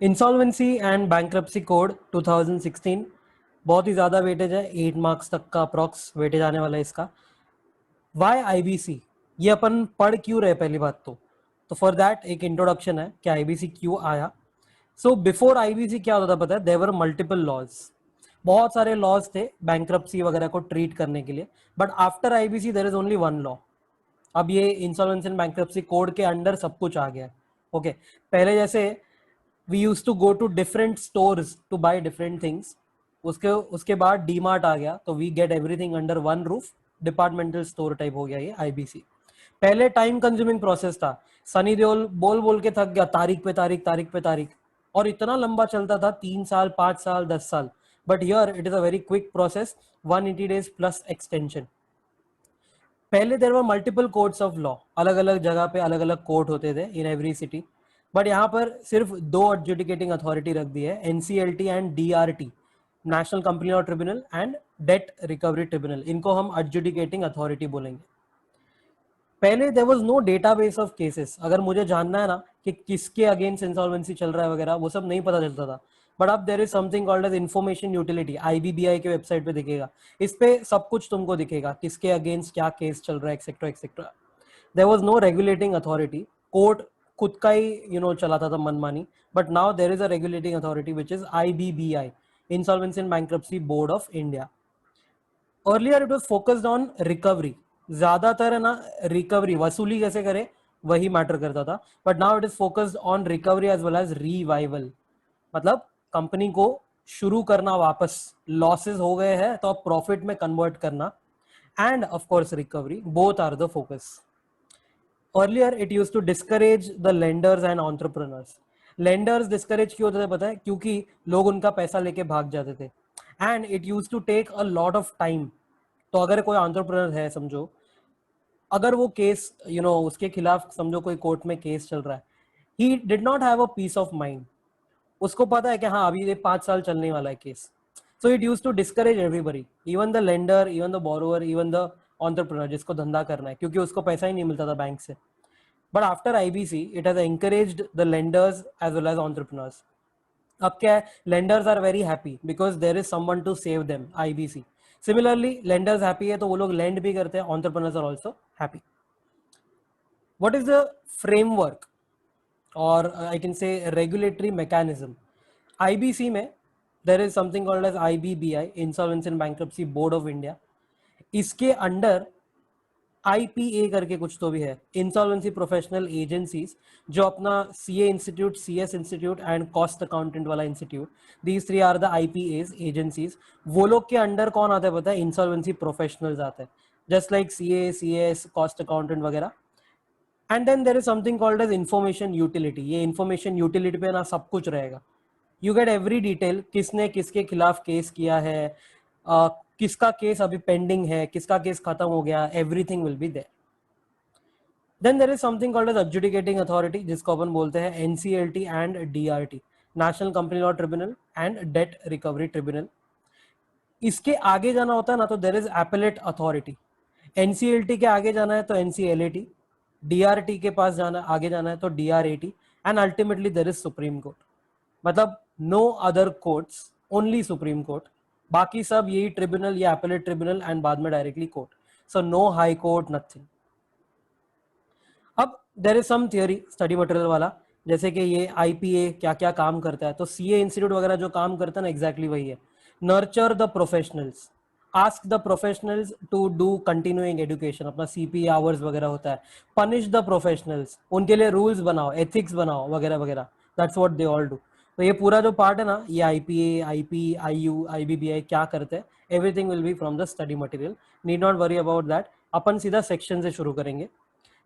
Insolvency and bankruptcy code 2016, बहुत ही ज़्यादा weightage है, 8 मार्क्स तक का अप्रॉक्स वेटेज आने वाला है इसका। वाई आईबीसी, ये अपन पढ़ क्यों रहे पहली बात तो फॉर दैट एक इंट्रोडक्शन है कि आईबीसी क्यों आया। सो बिफोर आईबीसी क्या होता था पता है, देवर मल्टीपल लॉज, बहुत सारे लॉज थे बैंक्रप्सी वगैरह को ट्रीट करने के लिए, but after IBC there is only one law. अब ये इंसॉल्वेंसी एंड बैंक्रप्सी कोड के अंडर सब कुछ आ गया है। ओके, पहले जैसे we use to go to different stores to buy different things, उसके उसके बाद डी मार्ट आ गया, तो we get everything under one roof, departmental store type हो गया ये आईबीसी। पहले टाइम कंज्यूमिंग प्रोसेस था, सनी देओल बोल बोल के थक गया, तारीख पे तारीख तारीख पे तारीख, और इतना लंबा चलता था, 3 साल 5 साल 10 साल। But here it is a very quick process, 180 days plus extension. पहले there were multiple courts of law, अलग अलग जगह पे अलग अलग कोर्ट होते थे इन एवरी सिटी, बट यहाँ पर सिर्फ दो एडजुडिकेटिंग अथॉरिटी रख दी है, NCLT and DRT, national company law tribunal and debt recovery tribunal, इनको हम एडजुडिकेटिंग अथॉरिटी बोलेंगे। पहले there was no database of cases, अगर मुझे जानना है ना कि किसके अगेंस्ट इंसॉल्वेंसी चल रहा है वगैरह, वो सब नहीं पता चलता था। बट अब there is something called as information utility, IBBI के वेबसाइट पे दिखेगा, इस पे सब कुछ तुमको दिखेगा, किसके अगेंस्ट क्या केस चल रहा है etcetera etcetera. There was no regulating authority, court खुद का ही चलाता था मनमानी, but now there is a regulating authority which is IBBI, insolvency and bankruptcy board of India. Earlier it was focused on recovery, ज्यादातर है ना रिकवरी, वसूली कैसे करे वही मैटर करता था, but now it is focused on recovery as well as revival, मतलब कंपनी को शुरू करना वापस, लॉसेस हो गए हैं तो अब प्रॉफिट में कन्वर्ट करना, and of course recovery, both are the focus. Earlier it use to discourage the lenders and entrepreneurs. Lenders discourage क्यों होते थे पता है, क्योंकि लोग उनका पैसा लेके भाग जाते थे, and it use to take a lot of time. तो अगर कोई एंटरप्रेन्योर है समझो, अगर वो केस उसके खिलाफ समझो कोई कोर्ट में केस चल रहा है, he did not have a peace of mind, उसको पता है कि हाँ अभी ये 5 साल चलने वाला है case. So it use to discourage everybody, even the lender, even the borrower, even the entrepreneur जिसको धंधा करना है, क्योंकि उसको पैसा ही नहीं मिलता था बैंक से। But after IBC it has encouraged the lenders as well as entrepreneurs. अब क्या है, lenders are very happy because there is someone to save them, IBC. Similarly lenders happy है तो वो लोग लेंड भी करते हैं, entrepreneurs are also happy. What is the framework or I can say regulatory mechanism IBC में? There is something called as IBBI, insolvency and bankruptcy board of India. इसके under IPA करके कुछ तो भी है, इंसॉल्वेंसी प्रोफेशनल एजेंसीज, जो अपना CA institute, CS institute and cost accountant वाला institute, these three are the IPS agencies. वो लोग के अंडर कौन आता है पता है? इंसॉल्वेंसी प्रोफेशनल्स आते हैं, just like CA, CS, cost accountant वगैरह। And then there is something called as information utility, ये इन्फॉर्मेशन यूटिलिटी पे ना सब कुछ रहेगा, यू गेट एवरी डिटेल, किसने किसके खिलाफ केस किया है, किसका केस अभी पेंडिंग है, किसका केस खत्म हो गया, everything will be there. Then there is something called as adjudicating authority, जिसको अपन बोलते हैं NCLT and DRT, national company law tribunal and debt recovery tribunal. इसके आगे जाना होता है ना तो there is appellate authority, NCLT के आगे जाना है तो एनसीएलएटी, डीआरटी के पास जाना आगे जाना है तो DRAT, and ultimately there is Supreme Court. मतलब no other courts, only Supreme Court, बाकी सब यही ट्रिब्यूनल या एपेलेट ट्रिब्यूनल एंड बाद में directly court, so no High Court, nothing. अब there is some theory study material वाला, जैसे कि ये आईपीए क्या क्या काम करता है, तो सीए इंस्टीट्यूट वगैरह जो काम करता है ना एग्जैक्टली वही है, nurture the professionals, ask the professionals to do continuing education, अपना सीपी आवर्स वगैरह होता है, पनिश द प्रोफेशनल्स, उनके लिए रूल्स बनाओ, एथिक्स बनाओ वगैरह वगैरह, that's what they all do. तो ये पूरा जो पार्ट है ना, ये आईपीए, आईपी, आईयू, आईबीबीआई क्या करते हैं, everything will be from the study material, need not worry about that. अपन सीधा सेक्शन से शुरू करेंगे।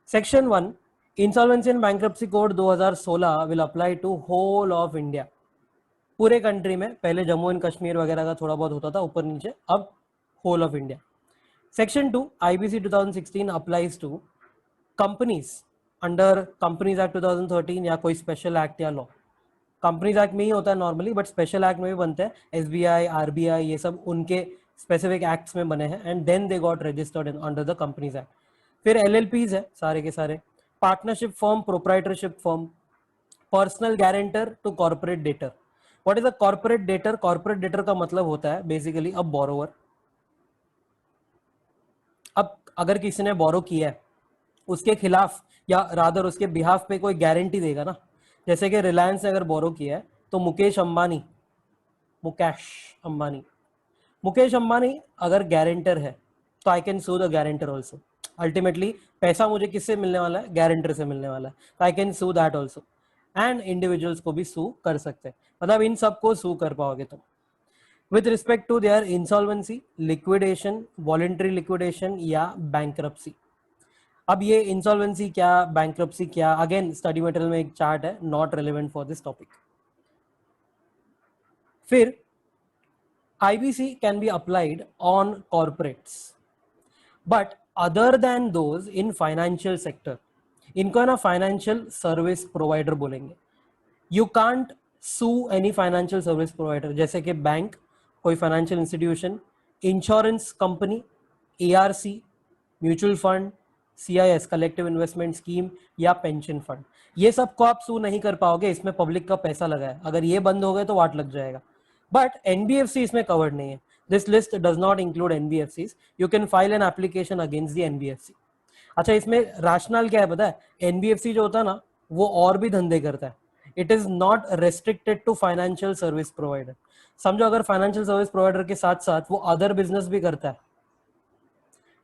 Section 1, insolvency and bankruptcy code 2016 will apply to whole of India, पूरे कंट्री में। पहले जम्मू एंड कश्मीर वगैरह का थोड़ा बहुत होता था ऊपर नीचे, अब whole of India. Section 2, IBC 2016 applies to companies under companies act 2013 या कोई स्पेशल एक्ट या लॉ। कंपनीज एक्ट में ही होता है नॉर्मली, बट स्पेशल एक्ट में भी बनते हैं, एसबीआई, आरबीआई, ये सब उनके स्पेसिफिक एक्ट्स में बने हैं, and then they got registered under the companies act. फिर एलएलपीज है सारे के सारे, partnership firm, proprietorship firm, personal guarantor to corporate debtor. What is a corporate debtor? Corporate debtor का मतलब होता है बेसिकली अ बोरोवर. अब अगर किसी ने बोरो किया है, उसके खिलाफ या रादर उसके बिहाफ पे कोई गारंटी देगा ना. जैसे कि रिलायंस ने अगर बोरो किया है तो मुकेश अंबानी अगर गारंटर है तो I can sue the guarantor also. Ultimately पैसा मुझे किससे मिलने वाला है? गारंटर से मिलने वाला है. तो I can sue that also. And individuals को भी सू कर सकते हैं. मतलब इन सबको सू कर पाओगे तुम with respect to their insolvency, liquidation, voluntary liquidation या बैंक्रप्सी. अब ये इंसॉल्वेंसी क्या, बैंक्रप्सी क्या, अगेन स्टडी मटेरियल में एक चार्ट है, not relevant for this topic. फिर IBC can be applied on corporates, but other than those in financial sector, इनको है ना फाइनेंशियल सर्विस प्रोवाइडर बोलेंगे. You can't sue any financial service provider, जैसे कि बैंक, कोई financial institution, insurance company, ARC, mutual fund, CIS collective investment scheme या pension fund. ये सब को आप सू नहीं कर पाओगे, इसमें पब्लिक का पैसा लगा है. अगर ये बंद हो गए तो वाट लग जाएगा. बट NBFC इसमें कवर्ड नहीं है. This list does not include NBFCs. You can file an application against the NBFC. अच्छा, इसमें राशनल क्या है पता है? NBFC जो होता है ना, वो और भी धंधे करता है. It is not restricted to financial service provider. समझो अगर फाइनेंशियल सर्विस प्रोवाइडर के साथ साथ वो अदर बिजनेस भी करता है,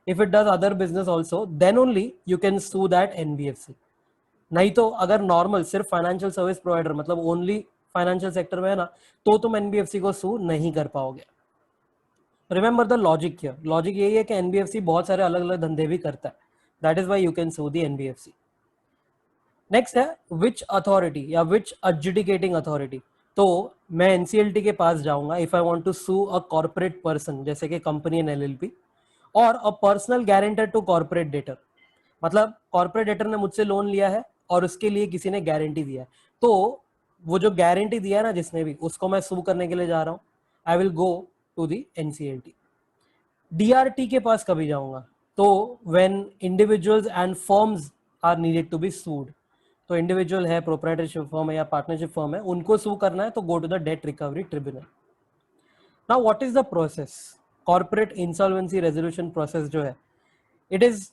if it does other business also, then only you can sue that NBFC. नहीं तो अगर नॉर्मल सिर्फ फाइनेंशियल सर्विस प्रोवाइडर मतलब ओनली फाइनेंशियल सेक्टर में है ना, तो तुम NBFC को सू नहीं कर पाओगे. Remember the logic here. Logic यही है कि NBFC बहुत सारे अलग अलग धंधे भी करता है. That is why you can sue the NBFC. Next है विच अथॉरिटी या विच एडजुडिकेटिंग अथॉरिटी. तो मैं NCLT के पास जाऊंगा if I want to sue a corporate person, जैसे कि कंपनी एंड LLP, और a personal guarantor to corporate debtor. मतलब कॉर्पोरेट डेटर ने मुझसे लोन लिया है और उसके लिए किसी ने गारंटी दिया है, तो वो जो गारंटी दिया है ना जिसने भी, उसको मैं सू करने के लिए जा रहा हूँ. I will go to the NCLT. DRT के पास कभी जाऊंगा तो when individuals and firms are needed to be sued. तो इंडिविजुअल है, प्रोप्राइटरशिप फर्म है या पार्टनरशिप फर्म है, उनको सू करना है तो go to the debt recovery tribunal. Now what is the process? Corporate insolvency resolution process जो है, इट इज,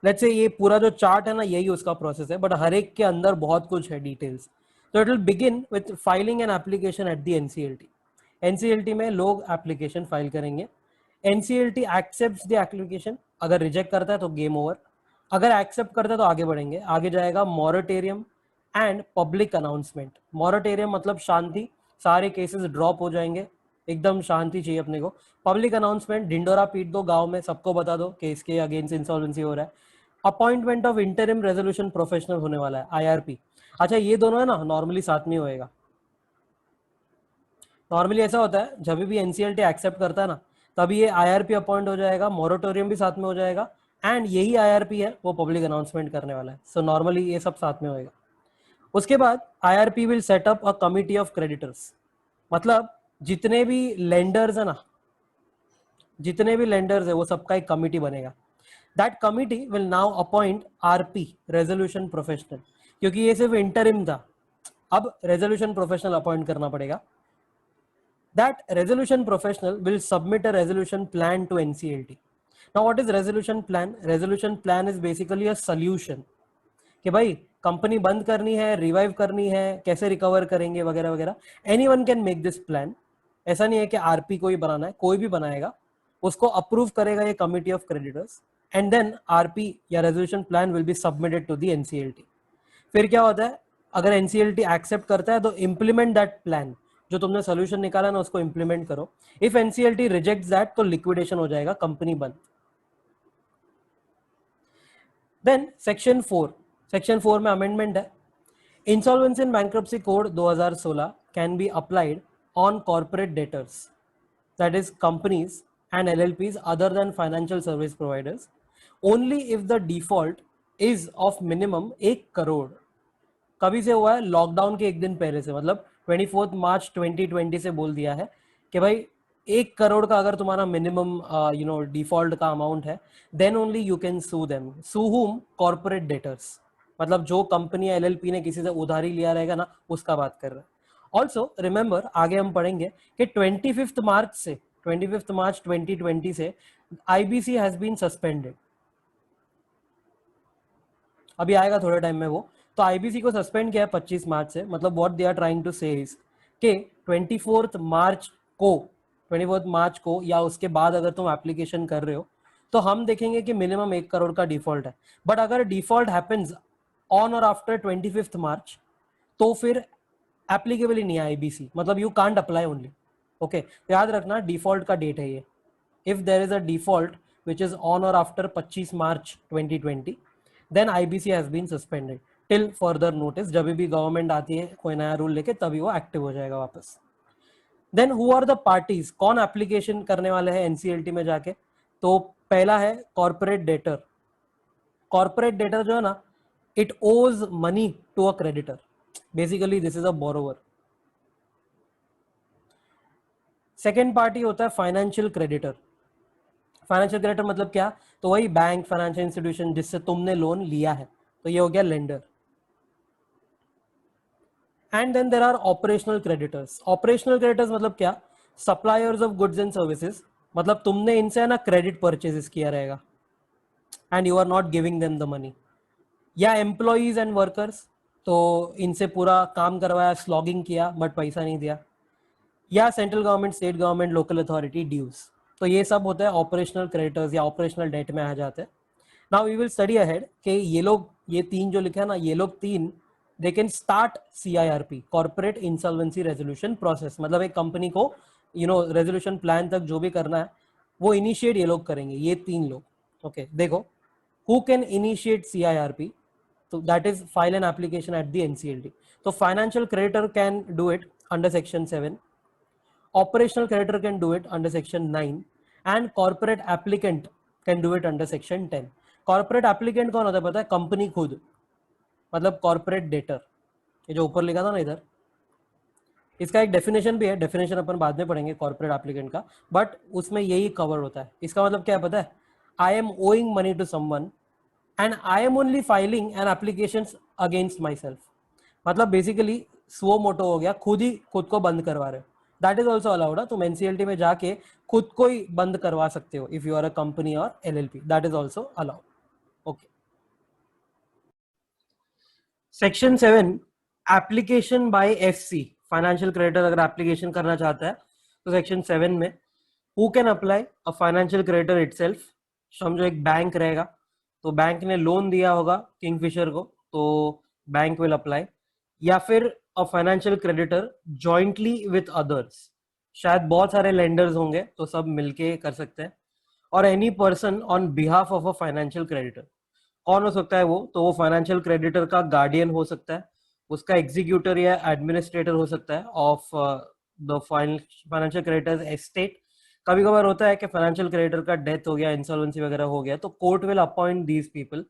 लेट्स से ये पूरा जो चार्ट है ना, यही उसका प्रोसेस है, बट हर एक के अंदर बहुत कुछ है डिटेल्स. तो it will begin with filing an application at the NCLT. NCLT में लोग एप्लीकेशन फाइल करेंगे. NCLT accept the application. अगर रिजेक्ट करता है तो गेम ओवर. अगर एक्सेप्ट करता है तो आगे बढ़ेंगे. आगे जाएगा moratorium and public announcement. Moratorium मतलब शांति, सारे केसेस ड्रॉप हो जाएंगे, एकदम शांति चाहिए अपने को. पब्लिक अनाउंसमेंट, ढिंडोरा पीट दो गांव में, सबको बता दो कि इसके अगेंस्ट इंसॉल्वेंसी हो रहा है. Appointment of interim resolution professional होने वाला है, IRP. अच्छा, ये दोनों है ना नॉर्मली साथ में होएगा. नॉर्मली ऐसा होता है जब भी NCLT एक्सेप्ट करता है ना, तभी ये IRP अपॉइंट हो जाएगा, मॉरेटोरियम भी साथ में हो जाएगा, एंड यही IRP है वो पब्लिक अनाउंसमेंट करने वाला है. सो नॉर्मली ये सब साथ में होएगा. उसके बाद IRP will set up a committee of creditors. मतलब जितने भी लेंडर्स है ना, जितने भी लेंडर्स है वो सबका एक कमिटी बनेगा. That committee will now appoint RP, resolution professional. क्योंकि ये सिर्फ इंटरिम था, अब रेजोल्यूशन प्रोफेशनल अपॉइंट करना पड़ेगा. That resolution professional will submit a resolution plan to NCLT. Now what is resolution plan? Resolution plan is basically a solution कि भाई company बंद करनी है, रिवाइव करनी है, कैसे रिकवर करेंगे वगैरह वगैरह. Anyone can make this plan. ऐसा नहीं है कि RP को ही बनाना है, कोई भी बनाएगा, उसको अप्रूव करेगा ये committee of creditors, and then RP या resolution plan will be submitted to the NCLT. फिर क्या होता है, अगर NCLT एक्सेप्ट करता है तो इम्प्लीमेंट दैट प्लान. जो तुमने सोल्यूशन निकाला ना उसको इंप्लीमेंट करो. इफ NCLT रिजेक्ट्स दैट तो लिक्विडेशन हो जाएगा, कंपनी बंद. देन सेक्शन 4 में अमेंडमेंट है. Insolvency and bankruptcy code 2016 can be applied on corporate debtors, that is companies and LLPs other than financial service providers, only if the default is of minimum 1 crore. कभी से हुआ है? Lockdown के एक दिन पहले से, मतलब 24 मार्च 2020 से बोल दिया है कि भाई 1 करोड़ का अगर तुम्हारा मिनिमम डिफॉल्ट का अमाउंट है, then only you can sue them. Sue whom? Corporate debtors. मतलब जो कंपनी या एलएलपी ने किसी से उधारी लिया रहेगा ना, उसका बात कर रहा है। ऑल्सो रिमेंबर, आगे हम पढ़ेंगे कि 25 मार्च से 25 मार्च 2020 से आईबीसी हैज बीन सस्पेंडेड। अभी आएगा थोड़े टाइम में वो। तो आईबीसी को सस्पेंड किया है 25 मार्च से। मतलब what they are trying to say is कि 24 मार्च को या उसके बाद अगर तुम एप्लीकेशन कर रहे हो तो हम देखेंगे कि मिनिमम 1 करोड़ का डिफॉल्ट है। बट अगर डिफॉल्ट हैपेंस ऑन और आफ्टर 25 मार्च तो फिर एप्लीकेबल ही नहीं है आईबीसी, मतलब you can't apply only. Okay, याद रखना डिफॉल्ट का डेट है ये। If there is a default which is on और after 25 March 2020 then IBC has been suspended till further notice. जब भी गवर्नमेंट आती है कोई नया रूल लेके तभी वो एक्टिव हो जाएगा वापस। Then who are the parties, कौन एप्लीकेशन करने वाले हैं एनसीएलटी में जाके? तो पहला है कॉर्पोरेट डेटर। कॉर्पोरेट डेटर जो है ना, it owes money to a creditor, basically this is a borrower. Second party होता है फाइनेंशियल क्रेडिटर। फाइनेंशियल क्रेडिटर मतलब क्या? तो वही बैंक, फाइनेंशियल इंस्टीट्यूशन जिससे तुमने लोन लिया है, तो ये हो गया lender. And then there are operational creditors. Operational creditors मतलब क्या? Suppliers of goods and services, मतलब तुमने इनसे ना क्रेडिट परचेजेस किया रहेगा and you are not giving them the money. या एम्प्लॉइज एंड वर्कर्स, तो इनसे पूरा काम करवाया, स्लॉगिंग किया बट पैसा नहीं दिया। या central government, state government, local authority dues. तो ये सब होता है ऑपरेशनल क्रेडिटर्स या ऑपरेशनल डेट में आ जाते हैं। Now we will study ahead कि ये लोग, ये तीन जो लिखा है ना, ये लोग तीन they can start CIRP, corporate insolvency resolution process. मतलब एक कंपनी को रेजोल्यूशन प्लान तक जो भी करना है वो इनिशिएट ये लोग करेंगे, ये तीन लोग। ओके, देखो who can initiate CIRP? So that is file an application at the NCLT. So financial creditor can do it under section 7, operational creditor can do it under section 9, and corporate applicant can do it under section 10. corporate applicant कौन होता है पता है? Company खुद, मतलब corporate debtor. ये जो ऊपर लिखा था ना इधर, इसका एक डेफिनेशन भी है, डेफिनेशन अपन बाद में पढ़ेंगे कॉर्पोरेट एप्लीकेंट का, बट उसमें यही कवर होता है। इसका मतलब क्या है पता है? I am owing money to someone and I am only filing an application against myself. मतलब बेसिकली स्वो मोटो हो गया, खुद ही खुद को बंद करवा रहे हो। That is also allowed. तुम एनसीएलटी में जाके खुद को ही बंद करवा सकते हो if you are a company or LLP, that is also allowed. Okay, section 7, application by FC. Financial creditor अगर एप्लीकेशन करना चाहता है तो सेक्शन 7 में who can apply? A financial creditor itself. समझो एक बैंक रहेगा, तो बैंक ने लोन दिया होगा किंगफिशर को, तो बैंक विल अप्लाई। या फिर अ financial creditor jointly with others, शायद बहुत सारे लेंडर्स होंगे तो सब मिलके कर सकते हैं। और any person on behalf of a financial creditor. कौन हो सकता है वो? तो वो फाइनेंशियल क्रेडिटर का गार्डियन हो सकता है, उसका एग्जीक्यूटर या एडमिनिस्ट्रेटर हो सकता है of the financial creditors estate. कभी कभार होता है कि फाइनेंशियल क्रेडिटर का डेथ हो गया, इंसॉल्वेंसी वगैरह हो गया, तो court will appoint these people,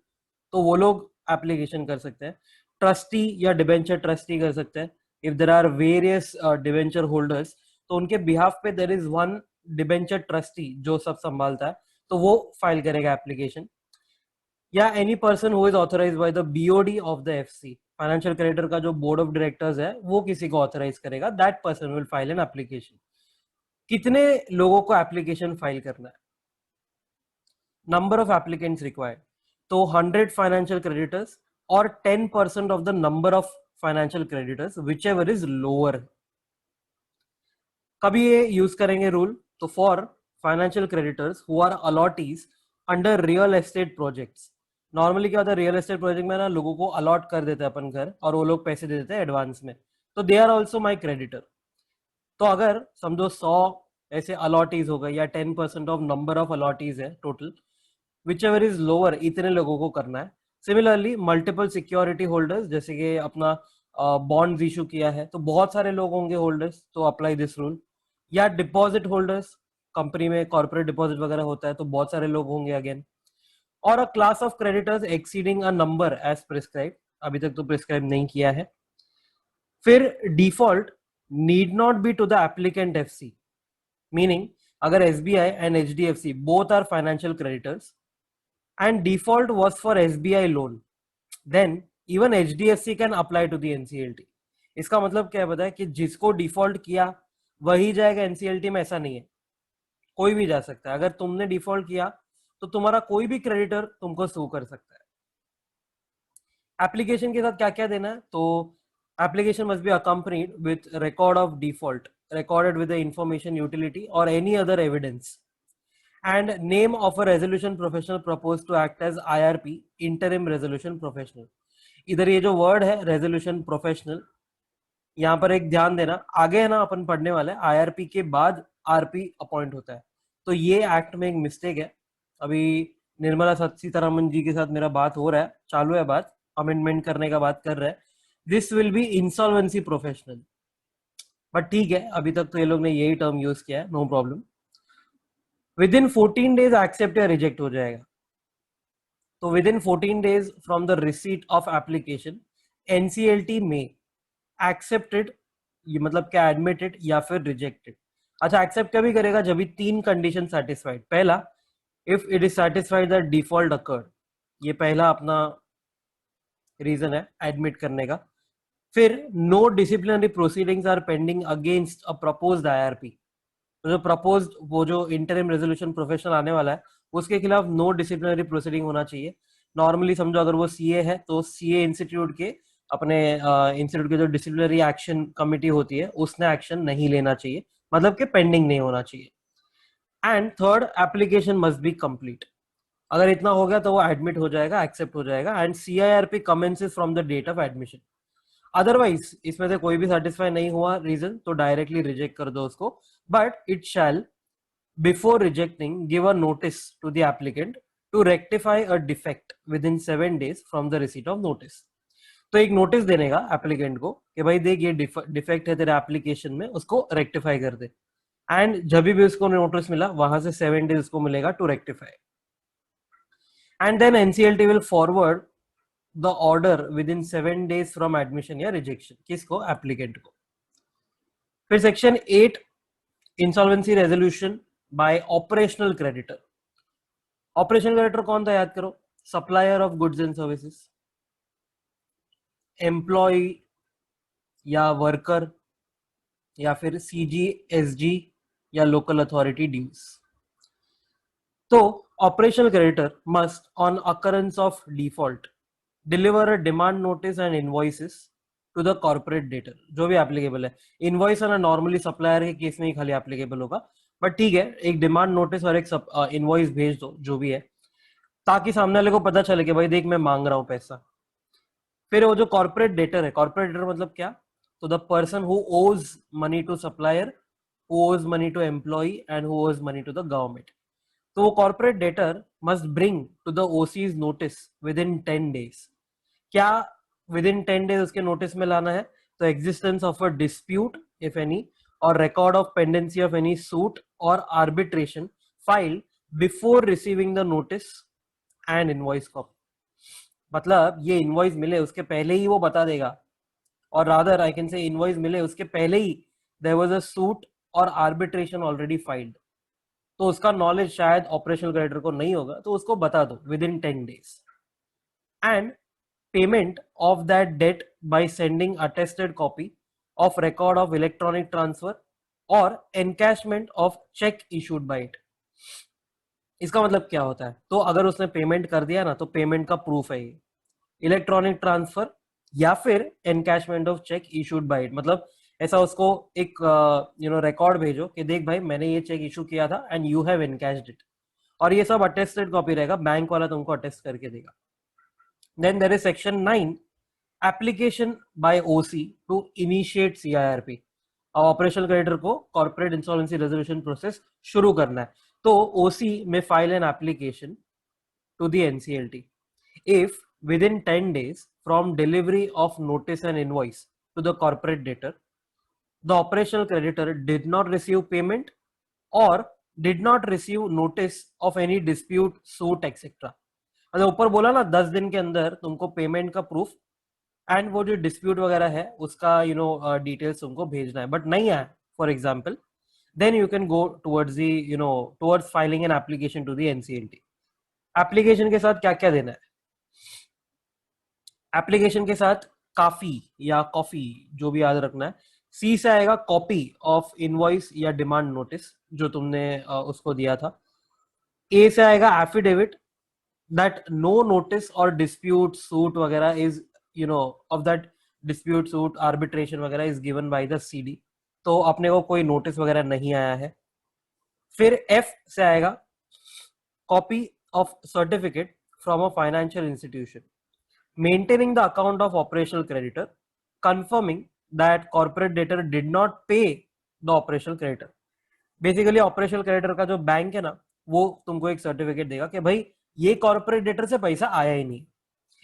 तो वो लोग एप्लीकेशन कर सकते हैं। ट्रस्टी या डिबेंचर ट्रस्टी कर सकते हैं। If there are various debenture holders, तो उनके बिहाफ पे there is one debenture trustee जो सब संभालता है, तो वो फाइल करेगा एप्लीकेशन। या any person who is authorised by the BOD of the FC. Financial creditor का जो बोर्ड ऑफ डायरेक्टर्स है वो किसी को ऑथराइज करेगा, that person will file an application. कितने लोगों को एप्लीकेशन फाइल करना है? नंबर ऑफ एप्लीकेंट्स रिक्वायर्ड, तो 100 फाइनेंशियल क्रेडिटर्स और 10% of the number of financial creditors whichever is lower. कभी ये यूज करेंगे रूल? तो for financial creditors who are allottees under real estate projects. Normally क्या होता है, रियल एस्टेट प्रोजेक्ट में ना लोगों को अलॉट कर देते हैं अपन घर, और वो लोग पैसे दे देते हैं एडवांस में, तो they are also my creditor. तो अगर समझो 100 ऐसे अलॉटीज हो गए या 10% ऑफ नंबर ऑफ अलॉटीज है total, which ever is lower, इतने लोगों को करना है। सिमिलरली मल्टीपल सिक्योरिटी होल्डर्स, जैसे कि अपना बॉन्ड्स इशू किया है तो बहुत सारे लोग होंगे होल्डर्स, तो अप्लाई दिस रूल। या डिपॉजिट होल्डर्स, कंपनी में कॉर्पोरेट डिपॉजिट वगैरह होता है तो बहुत सारे लोग होंगे again. Or a class of creditors exceeding a number as prescribe, अभी तक तो प्रिस्क्राइब नहीं किया है। फिर default need not be to the applicant FC, meaning अगर SBI and HDFC both are financial creditors and default was for SBI loan, then even HDFC can apply to the NCLT। इसका मतलब क्या है पता है कि जिसको डिफॉल्ट किया वही जाएगा NCLT में, ऐसा नहीं है, कोई भी जा सकता है। अगर तुमने डिफॉल्ट किया तो तुम्हारा कोई भी क्रेडिटर तुमको सू कर सकता है। एप्लीकेशन के साथ क्या क्या देना है, तो application must be accompanied with record of default recorded with the information utility or any other evidence, and name of a resolution professional proposed to act as IRP, interim resolution professional। इधर ये जो word है resolution professional, यहाँ पर एक ध्यान देना, आगे है ना अपन पढ़ने वाले हैं IRP के बाद RP अपॉइंट होता है, तो ये एक्ट में एक मिस्टेक है। अभी निर्मला सीतारमन जी के साथ मेरा बात हो रहा है, चालू है बात, अमेंडमेंट करने का बात कर रहे हैं। This will be insolvency professional, but ठीक है अभी तक तो ये लोग ने यही टर्म यूज किया है, no problem. Within 14 days accept या रिजेक्ट हो जाएगा। तो within 14 days from the receipt of application NCLT में एक्सेप्टेड, ये मतलब क्या, एडमिटेड या फिर रिजेक्टेड। अच्छा, एक्सेप्ट कभी करेगा जब भी 3 कंडीशन सेटिस्फाइड। पहला, if it is satisfied that default occurred, ये पहला अपना रीजन है एडमिट करने का। फिर no disciplinary proceedings are pending against a proposed IRP, तो जो प्रपोज्ड वो जो इंटरिम रेजोल्यूशन प्रोफेशनल आने वाला है उसके खिलाफ नो डिसिप्लिनरी प्रोसीडिंग होना चाहिए। नॉर्मली समझो अगर वो CA है तो CA इंस्टीट्यूट के अपने इंस्टीट्यूट की जो डिसिप्लिनरी एक्शन कमिटी होती है उसने एक्शन नहीं लेना चाहिए, मतलब कि पेंडिंग नहीं होना चाहिए। And third, application must be complete. अगर इतना हो गया तो वो एडमिट हो जाएगा, एक्सेप्ट हो जाएगा। And CIRP commences from the date of admission. Otherwise इसमें से कोई भी सेटिस्फाई नहीं हुआ रीजन तो डायरेक्टली रिजेक्ट कर दो उसको, but it shall before rejecting give a notice to the applicant to rectify a defect within 7 days from the receipt of notice। तो एक नोटिस देने का एप्लीकेंट को कि भाई देख ये डिफेक्ट है तेरे एप्लीकेशन में, उसको रेक्टिफाई कर दे। एंड जब भी उसको नोटिस मिला वहां से 7 डेज उसको मिलेगा to rectify. And then NCLT will forward the order within 7 days from admission या रिजेक्शन, किसको, एप्लीकेंट को। फिर section 8, insolvency resolution by operational creditor. Operational creditor कौन था, याद करो, supplier of goods and services, employee या वर्कर, या फिर CGSG या लोकल अथॉरिटी ड्यूज। तो operational creditor must on occurrence of default deliver a demand notice and invoices to the corporate debtor, जो भी एप्लीकेबल है। इनवॉइस है ना नॉर्मली सप्लायर के केस में ही खाली एप्लीकेबल होगा, बट ठीक है एक डिमांड नोटिस और एक इनवॉइस भेज दो जो भी है, ताकि सामने वाले को पता चले कि भाई देख मैं मांग रहा हूं पैसा। फिर वो जो कॉर्पोरेट डेटर है, कॉर्पोरेट डेटर मतलब क्या, तो the person who owes money to supplier, who owes money to employ and who owes money to the government. तो वो corporate debtor must bring to the OC's notice within 10 days. क्या within 10 days उसके notice में लाना है, तो existence of a dispute if any, or record of pendency of any suit और arbitration file before receiving the notice and invoice copy. मतलब ये invoice मिले उसके पहले ही वो बता देगा, और रादर आई कैन से इनवॉइस मिले उसके पहले ही देयर वाज अ सूट और आर्बिट्रेशन ऑलरेडी फाइल्ड, तो उसका नॉलेज शायद ऑपरेशनल क्रेडिटर को नहीं होगा, तो उसको बता दो within 10 days. And payment of that debt by sending attested copy of record of electronic transfer or encashment of cheque issued by it. इसका मतलब क्या होता है, तो अगर उसने पेमेंट कर दिया ना तो पेमेंट का प्रूफ है ये, इलेक्ट्रॉनिक ट्रांसफर या फिर encashment of cheque issued by it. मतलब ऐसा उसको एक रिकॉर्ड भेजो कि देख भाई मैंने ये चेक इशू किया था एंड यू हैव एनकैश्ड इट, और ये सब अटेस्टेड कॉपी रहेगा, बैंक वाला तुमको अटेस्ट करके देगा। Then there is section 9, application by OC to initiate CIRP। अब ऑपरेशनल क्रेडिटर को कॉर्पोरेट इंसॉल्वेंसी रेजोल्यूशन प्रोसेस शुरू करना है, तो OC में file an application to the NCLT if within 10 days from delivery of notice and invoice to the corporate debtor, the operational creditor did not receive payment or did not receive notice of any dispute, suit, etc। मतलब ऊपर बोला ना 10 दिन के अंदर तुमको payment का proof and वो जो डिस्प्यूट वगैरह है उसका डिटेल्स तुमको भेजना है, बट नहीं आया for example, then you can go towards the towards filing an application to the NCLT। एप्लीकेशन के साथ क्या क्या देना है, एप्लीकेशन के साथ काफी या कॉफी जो भी याद रखना है। सी से आएगा कॉपी ऑफ इनवॉइस या डिमांड नोटिस जो तुमने उसको दिया था। ए से आएगा एफिडेविट दैट नो नोटिस और डिस्प्यूट सूट वगैरह is of that dispute suit arbitration वगैरह is given by the CD, तो अपने को कोई नोटिस वगैरह नहीं आया है। फिर एफ से आएगा copy of certificate from a financial institution maintaining the account of operational creditor, confirming that corporate debtor did not pay the operational creditor. Basically operational creditor का जो बैंक है ना, वो तुमको एक सर्टिफिकेट देगा कि भाई ये कॉर्पोरेट डेटर से पैसा आया ही नहीं,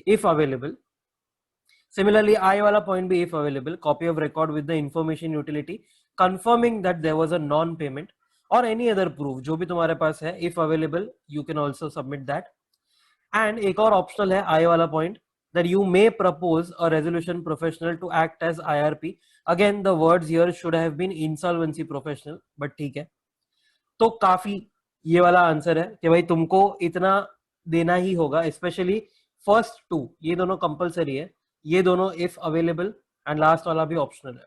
इफ अवेलेबल। सिमिलरली आई वाला पॉइंट भी if available, copy of record with the information utility confirming that there was a non payment और एनी अदर प्रूफ जो भी तुम्हारे पास है, if available you can also submit that. And एक और ऑप्शनल है आई वाला point, that you may propose a resolution professional to act as IRP. Again, the words here should have been insolvency professional, but ठीक है। तो काफी ये वाला आंसर है कि भाई तुमको इतना देना ही होगा, स्पेशली फर्स्ट टू, ये दोनों कंपलसरी है, ये दोनों इफ अवेलेबल, एंड लास्ट वाला भी ऑप्शनल है।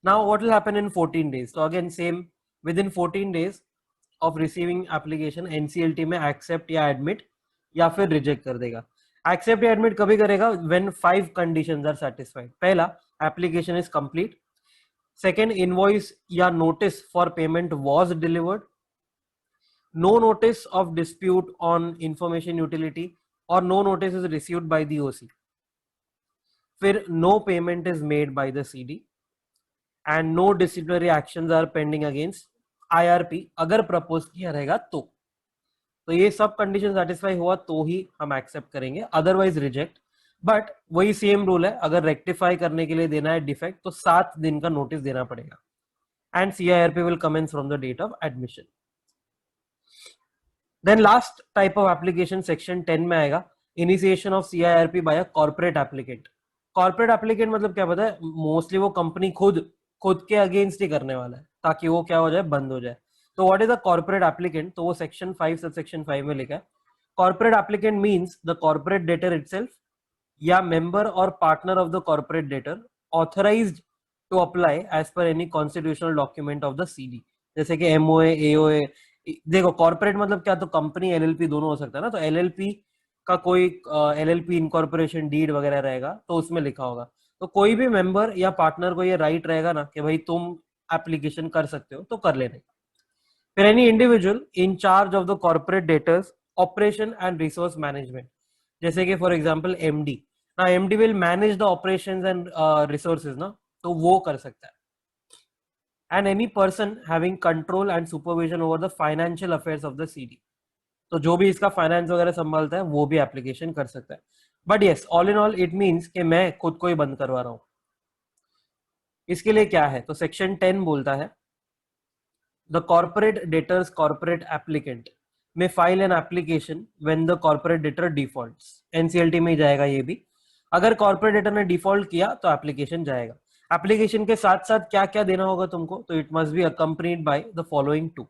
Now what will happen in 14 days? तो again same, with in 14 days of receiving application NCLT में एक्सेप्ट या एडमिट या फिर रिजेक्ट कर देगा। एक्सेप्ट या एडमिट कभी करेगा व्हेन 5 कंडीशंस आर सेटिस्फाइड। पहला, application is complete. Second, invoice या notice for payment was delivered. No notice of dispute on information utility और no notice is received by the OC. फिर no payment is made by the CD and no disciplinary actions are pending against IRP अगर propose किया रहेगा तो ये सब condition satisfy हुआ तो ही हम एक्सेप्ट करेंगे, अदरवाइज रिजेक्ट। बट वही सेम रूल है, अगर रेक्टिफाई करने के लिए देना है डिफेक्ट तो 7 दिन का नोटिस देना पड़ेगा। And CIRP will commence from the date of admission. Then last type of application section 10 में आएगा, initiation of CIRP by a corporate applicant. Corporate applicant मतलब क्या पता है? मोस्टली वो कंपनी खुद के अगेंस्ट ही करने वाला है ताकि वो क्या हो जाए, बंद हो जाए। तो what is a corporate applicant? तो वो सेक्शन 5 सबसेक्शन 5 में लिखा है, corporate applicant means the corporate debtor itself या मेंबर और partner of the corporate debtor authorised to apply as per any constitutional document of the CD, जैसे कि MOA, AOA. देखो कॉर्पोरेट मतलब क्या, तो कंपनी एलएलपी दोनों हो सकता है ना, तो एलएलपी का कोई एलएलपी इनकॉर्पोरेशन डीड वगैरह रहेगा तो उसमें लिखा होगा। तो कोई भी मेंबर या पार्टनर को ये राइट रहेगा ना कि भाई तुम एप्लीकेशन कर सकते हो तो कर लेने। फिर any individual in charge of the corporate debtors operation and resource management, जैसे कि फॉर एग्जांपल एमडी ना, MD will manage the operations and resources ना, तो वो कर सकता है। And any person having control and supervision over the financial affairs of the CD, तो जो भी इसका फाइनेंस वगैरह संभालता है वो भी एप्लीकेशन कर सकता है। But yes, all in all it means कि मैं खुद को ही बंद करवा रहा हूं। इसके लिए क्या है, तो सेक्शन 10 बोलता है the corporate debtors corporate applicant में file an application when the corporate debtor defaults. NCLT में ही जाएगा ये भी, अगर कॉर्पोरेट डेटर ने डिफॉल्ट किया तो एप्लीकेशन जाएगा। एप्लीकेशन के साथ साथ क्या क्या देना होगा तुमको, तो it must be accompanied by the following two,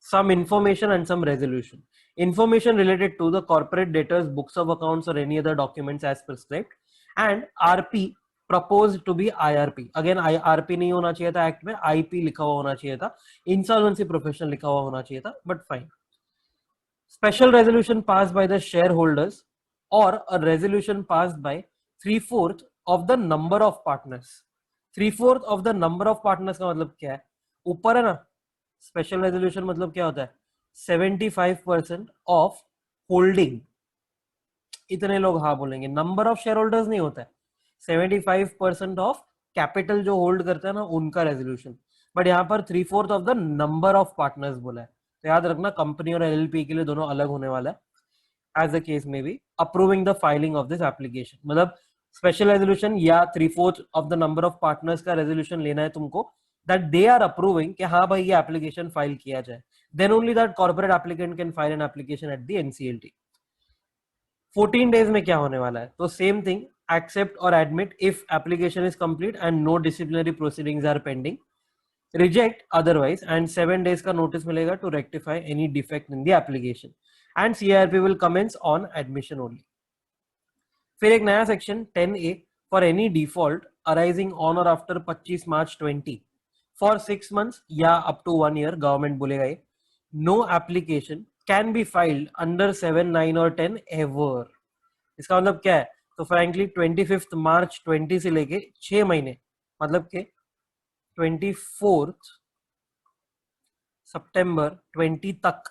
some information and some resolution. Information related to the corporate debtors books of accounts or any other documents as prescribed, and RP proposed to be IRP. Again IRP नहीं होना चाहिए था act में, IP लिखा हुआ होना चाहिए था, इंसॉल्वेंसी प्रोफेशनल लिखा हुआ होना चाहिए था, but fine. Special resolution passed by the shareholders or a resolution passed by 3/4 of the number of partners. 3/4 of the number of partners का मतलब क्या है, ऊपर है ना, स्पेशल रेजोल्यूशन मतलब क्या होता है, 75% ऑफ होल्डिंग, इतने लोग हाँ बोलेंगे, नंबर ऑफ शेयर होल्डर्स नहीं होता है, 75% ऑफ कैपिटल जो होल्ड करते हैं ना उनका रेजोल्यूशन। बट यहाँ पर 3/4 of the number of partners बोला है, तो याद रखना कंपनी और एलएलपी के लिए दोनों अलग होने वाला है। एज द केस में भी approving the filing of this application, मतलब स्पेशल रेजोल्यूशन या 3/4 of the number of partners का रेजोल्यूशन लेना है तुमको, that they are approving कि हाँ भाई ये एप्लीकेशन फाइल किया जाए, then only that corporate applicant can file an application at the NCLT। 14 days में क्या होने वाला है, तो same thing, accept or admit if application is complete and no disciplinary proceedings are pending, reject otherwise, and 7 days का notice मिलेगा to rectify any defect in the application, and CIRP will commence on admission only। फिर एक नया section 10A, for any default arising on और after 25 March 20 for 6 months या up to 1 year, government बोलेगा ये, no application can be filed under 7, 9 और 10 ever. इसका मतलब क्या है? तो फ्रैंकली 25 मार्च 20 से लेके 6 महीने, मतलब के 24 सितंबर 20 तक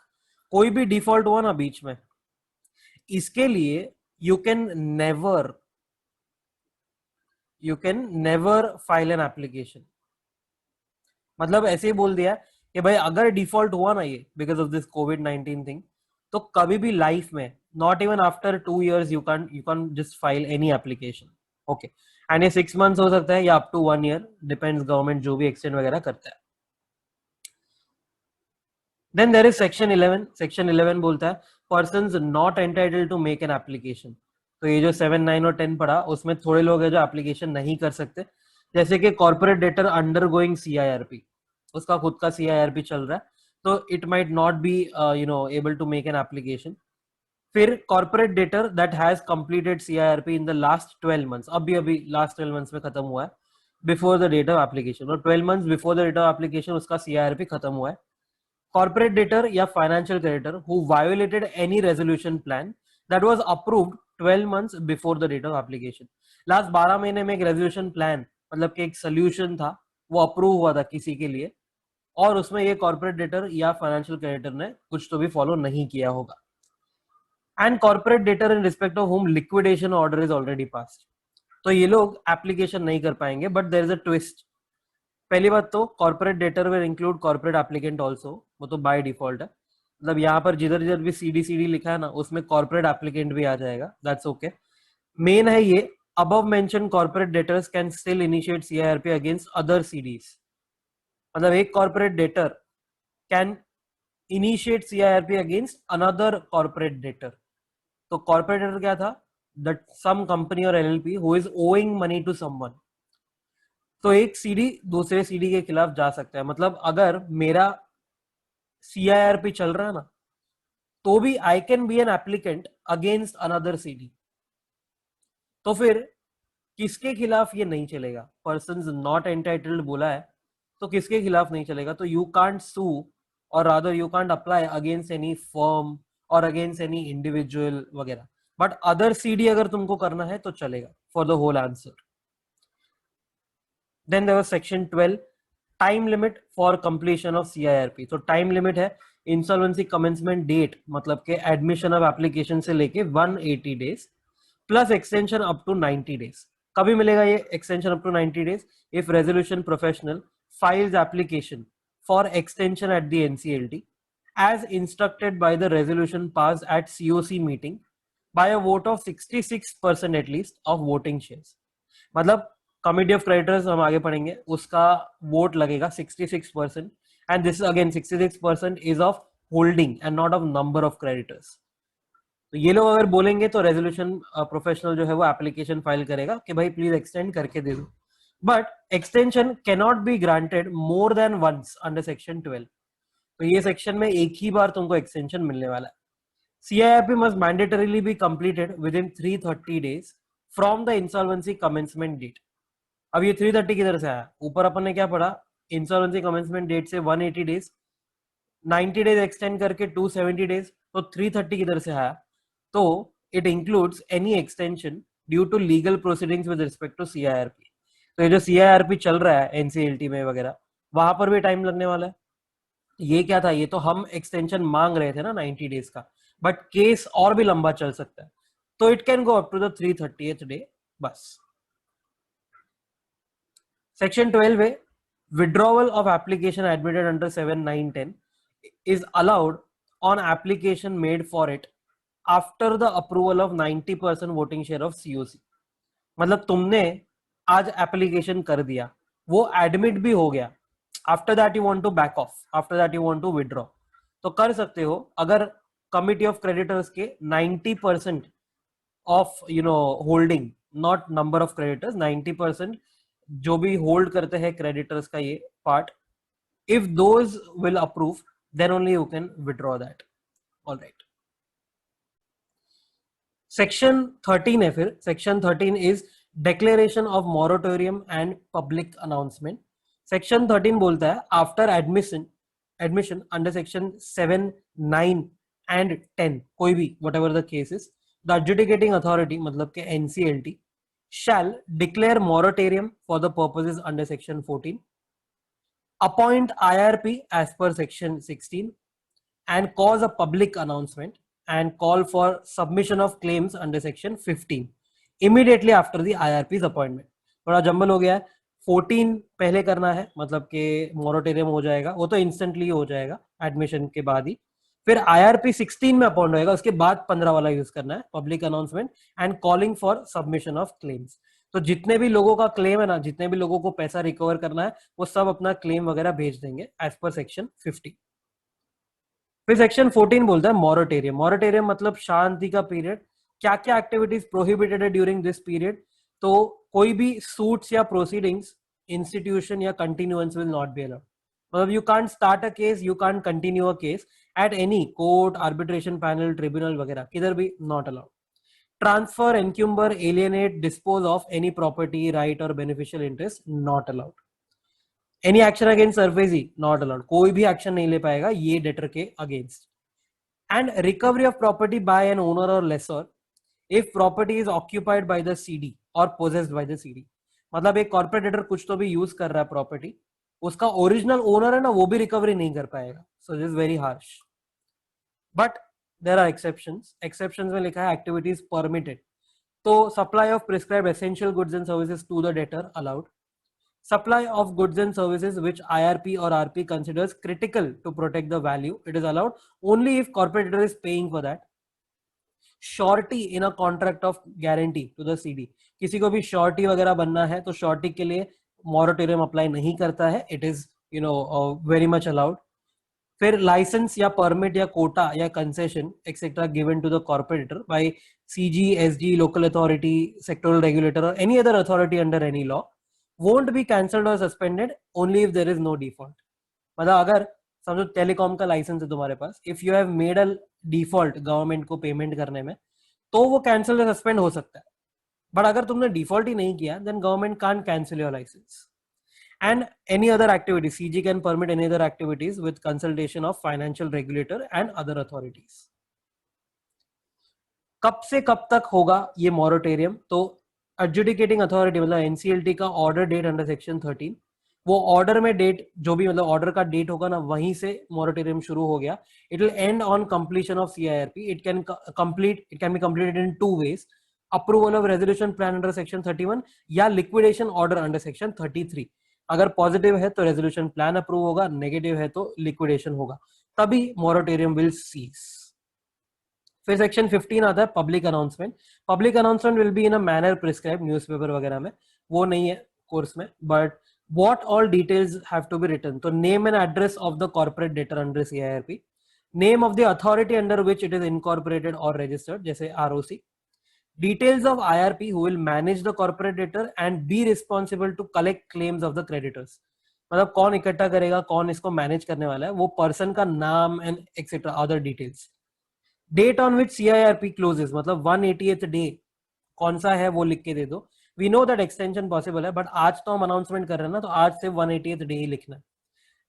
कोई भी डिफॉल्ट हुआ ना बीच में, इसके लिए you can never file an application. मतलब ऐसे ही बोल दिया कि भाई अगर डिफॉल्ट हुआ ना ये बिकॉज ऑफ दिस कोविड-19 थिंग, तो कभी भी लाइफ में, not even after 2 years, you can just file any application. Okay, and ये 6 months हो सकता है या up to 1 year, depends government जो भी एक्सटेंड वगैरह करता है। Then there is section 11। Section 11 बोलता है persons not entitled to make an application. तो ये जो 7, 9 और 10 पढ़ा, उसमें थोड़े लोग हैं जो एप्लीकेशन नहीं कर सकते, जैसे कि corporate debtor under going CIRP, उसका खुद का CIRP चल रहा है, तो it might not be able to make an application. फिर corporate debtor that has completed CIRP in the last 12 months, अभी अभी लास्ट 12 months में खत्म हुआ है, before the date of application, और 12 months before the date of application उसका CIRP खत्म हुआ है। कॉर्पोरेट डेटर या financial creditor who violated any resolution plan that was approved 12 months before the date of application. Last 12 महीने में एक resolution plan, मतलब कि एक सोल्यूशन था, वो अप्रूव हुआ था किसी के लिए, और उसमें ये कॉर्पोरेट डेटर या फाइनेंशियल क्रेडिटर ने कुछ तो भी फॉलो नहीं किया होगा। And corporate debtor in respect of whom liquidation order is already passed, तो ये लोग एप्लीकेशन नहीं कर पाएंगे। But there is a twist. पहली बात तो corporate debtor will include corporate applicant also, वो तो बाय डिफॉल्ट है, मतलब यहाँ पर जिधर जिधर भी CD लिखा है ना, उसमें कॉर्पोरेट एप्लीकेंट भी आ जाएगा, दैट्स ओके। मेन है ये, above mentioned corporate debtors can still initiate CIRP against other CDs। मतलब एक corporate debtor can initiate CIRP against another corporate debtor. तो कॉर्पोरेट डेटर क्या था? दैट सम कंपनी और LLP who is owing money to someone. तो एक CD दूसरे CD के खिलाफ जा सकता है, मतलब अगर मेरा CIRP चल रहा है ना, तो भी I can be an applicant against another CD। तो फिर किसके खिलाफ ये नहीं चलेगा? पर्सन्स नॉट एंटाइटल्ड बोला है, तो किसके खिलाफ नहीं चलेगा? तो यू कांट सू, और rather you can't apply against any firm और अगेंस्ट एनी इंडिविजुअल वगैरह, बट अदर CD अगर तुमको करना है तो चलेगा, for the whole answer. Then there was section 12, time limit for completion of CIRP। तो टाइम लिमिट है इंसॉल्वेंसी कमेंसमेंट डेट, मतलब के एडमिशन ऑफ एप्लीकेशन से लेके 180 days plus extension up to 90 days। कभी मिलेगा ये extension up to 90 days? If resolution professional files application for extension at the NCLT as instructed by the resolution passed at COC meeting by a vote of 66% at least of voting shares। मतलब committee of creditors हम आगे पढ़ेंगे, उसका vote लगेगा 66%, and this again 66% is of holding and not of number of creditors. तो ये लोग अगर बोलेंगे तो रेजोल्यूशन प्रोफेशनल जो है वो एप्लीकेशन फाइल करेगा कि भाई प्लीज एक्सटेंड करके दे दो, but extension can not be granted more than once under section 12। तो ये सेक्शन में एक ही बार तुमको एक्सटेंशन मिलने वाला है। CIRP must mandatorily be completed within 330 days from the insolvency commencement date। अब ये 330 किधर से आया? ऊपर अपन ने क्या पढ़ा? इंसॉल्वेंसी कमेंसमेंट डेट से 180 डेज, 90 डेज एक्सटेंड करके 270 डेज, तो 330 किधर से आया? तो it includes any extension due to legal proceedings with respect to CIRP। तो ये जो CIRP चल रहा है NCLT में वगैरह, वहां पर भी टाइम लगने वाला है। ये क्या था? ये तो हम एक्सटेंशन मांग रहे थे ना 90 डेज का, बट केस और भी लंबा चल सकता है, तो it can go up to the 330th day बस। सेक्शन 12 है, withdrawal of application admitted under 7, 9, 10 is allowed on application made for it after the approval of 90% voting share of COC। मतलब तुमने आज एप्लीकेशन कर दिया, वो एडमिट भी हो गया, after that you want to back off, after that you want to withdraw, तो कर सकते हो अगर कमिटी ऑफ क्रेडिटर्स के 90% of holding, not number of creditors, 90% जो भी होल्ड करते हैं क्रेडिटर्स का ये part, if those will approve then only you can withdraw that. Alright. Section 13 है, फिर section 13 is declaration of moratorium and public announcement. Section 13 बोलता है after admission under section 7, 9 and 10, कोई भी whatever the cases, the adjudicating authority मतलब के NCLT shall declare moratorium for the purposes under section 14, appoint IRP as per section 16, and cause a public announcement and call for submission of claims under section 15 immediately after the IRP's appointment. थोड़ा jumble हो गया है. 14 पहले करना है, मतलब कि moratorium हो जाएगा, वो तो इंस्टेंटली हो जाएगा एडमिशन के बाद ही. फिर IRP 16 में अपॉइंट होएगा, उसके बाद 15 वाला यूज करना है, public announcement and calling for submission of claims. तो जितने भी लोगों का क्लेम है ना, जितने भी लोगों को पैसा रिकवर करना है, वो सब अपना क्लेम वगैरह भेज देंगे एज पर सेक्शन 50. फिर सेक्शन 14 बोलता है मॉरेटोरियम. मॉरेटोरियम मतलब शांति का पीरियड. क्या क्या एक्टिविटीज प्रोहिबिटेड है ड्यूरिंग दिस पीरियड? तो कोई भी सूट्स या प्रोसीडिंग्स, इंस्टीट्यूशन या continuance will not be allowed. मतलब you can't start a case, you can't continue a case at any court, arbitration panel, tribunal वगैरह, किधर भी not allowed. Transfer, encumber, alienate, dispose of any property, right और beneficial interest not allowed. Any action against SARFAESI not allowed. कोई भी action नहीं ले पाएगा ये डेटर के against. And recovery of property by an owner और lessor if property is occupied by the CD और पोजेस्ड बाय द सीडी. मतलब एक कॉर्पोरेट डेटर कुछ तो भी यूज कर रहा है प्रॉपर्टी, उसका ओरिजिनल ओनर है ना, वो भी रिकवरी नहीं कर पाएगा. So this is very harsh. But there are exceptions. Exceptions में लिखा है एक्टिविटीज परमिटेड. तो supply of prescribe essential goods and services to the debtor allowed. Supply of goods and services which IRP or RP considers critical to protect the value, it is allowed only if corporate debtor is paying for that. Surety in a contract of guarantee to the CD. किसी को भी surety वगैरह बनना है तो surety के लिए moratorium apply नहीं करता है. It is very much allowed. फिर लाइसेंस या परमिट या कोटा या concession etcetera given to the corporator by CG, SG, local authority, sectoral regulator और any other authority under any law won't be cancelled or suspended only if there is no default. मतलब अगर समझो telecom का licence है तुम्हारे पास, if you have made a default government को payment करने में, तो वो कैंसिल या सस्पेंड हो सकता है. बट अगर तुमने डिफॉल्ट ही नहीं किया, then government can't cancel your licence. And any other activity, CG can permit any other activities with consultation of financial regulator and other authorities. कब से कब तक होगा ये मॉरेटोरियम? तो एडजुडिकेटिंग अथॉरिटी मतलब एनसीएलटी का ऑर्डर डेट अंडर सेक्शन 13, वो ऑर्डर में डेट जो भी मतलब ऑर्डर का डेट होगा ना, वहीं से मॉरेटोरियम शुरू हो गया. It will and on completion of CIRP. It can be completed in 2 ways: approval of resolution plan under section 31 या लिक्विडेशन ऑर्डर अंडर सेक्शन 33. अगर पॉजिटिव है तो रेजोल्यूशन प्लान अप्रूव होगा, नेगेटिव है तो लिक्विडेशन होगा, तभी मॉरेटोरियम विल सीज. फिर सेक्शन 15 आता है public announcement. Public announcement will be in a manner prescribe newspaper वगैरह में, वो नहीं है कोर्स में. But what all details have to be written? तो name and address of the corporate debtor under CIRP, name of the authority under which it is incorporated और registered जैसे ROC, details of IRP who will manage the corporate debtor and be responsible to collect claims of the creditors. मतलब कौन इकट्ठा करेगा, कौन इसको manage करने वाला है, वो पर्सन का नाम and etcetera other details. Date on which CIRP closes, मतलब 180th डे कौन सा है वो लिख के दे दो. We know that extension possible है, बट आज तो हम अनाउंसमेंट कर रहे हैं ना, तो आज से 180th डे ही लिखना है.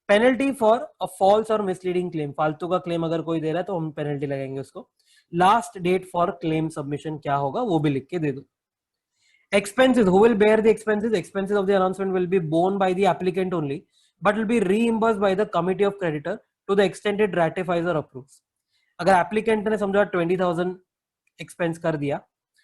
पेनल्टी फॉर अ फॉल्स और मिसलीडिंग क्लेम, फालतू का क्लेम अगर कोई दे रहा है तो हम पेनल्टी लगाएंगे उसको. Last date for claim submission क्या होगा वो भी लिख के दे दो. Expenses, who will bear the expenses? Expenses of the announcement will be borne by the applicant only, but will be reimbursed by the committee of creditor to the extent it ratifies or approves. अगर applicant ने समझा 20,000 expense कर दिया,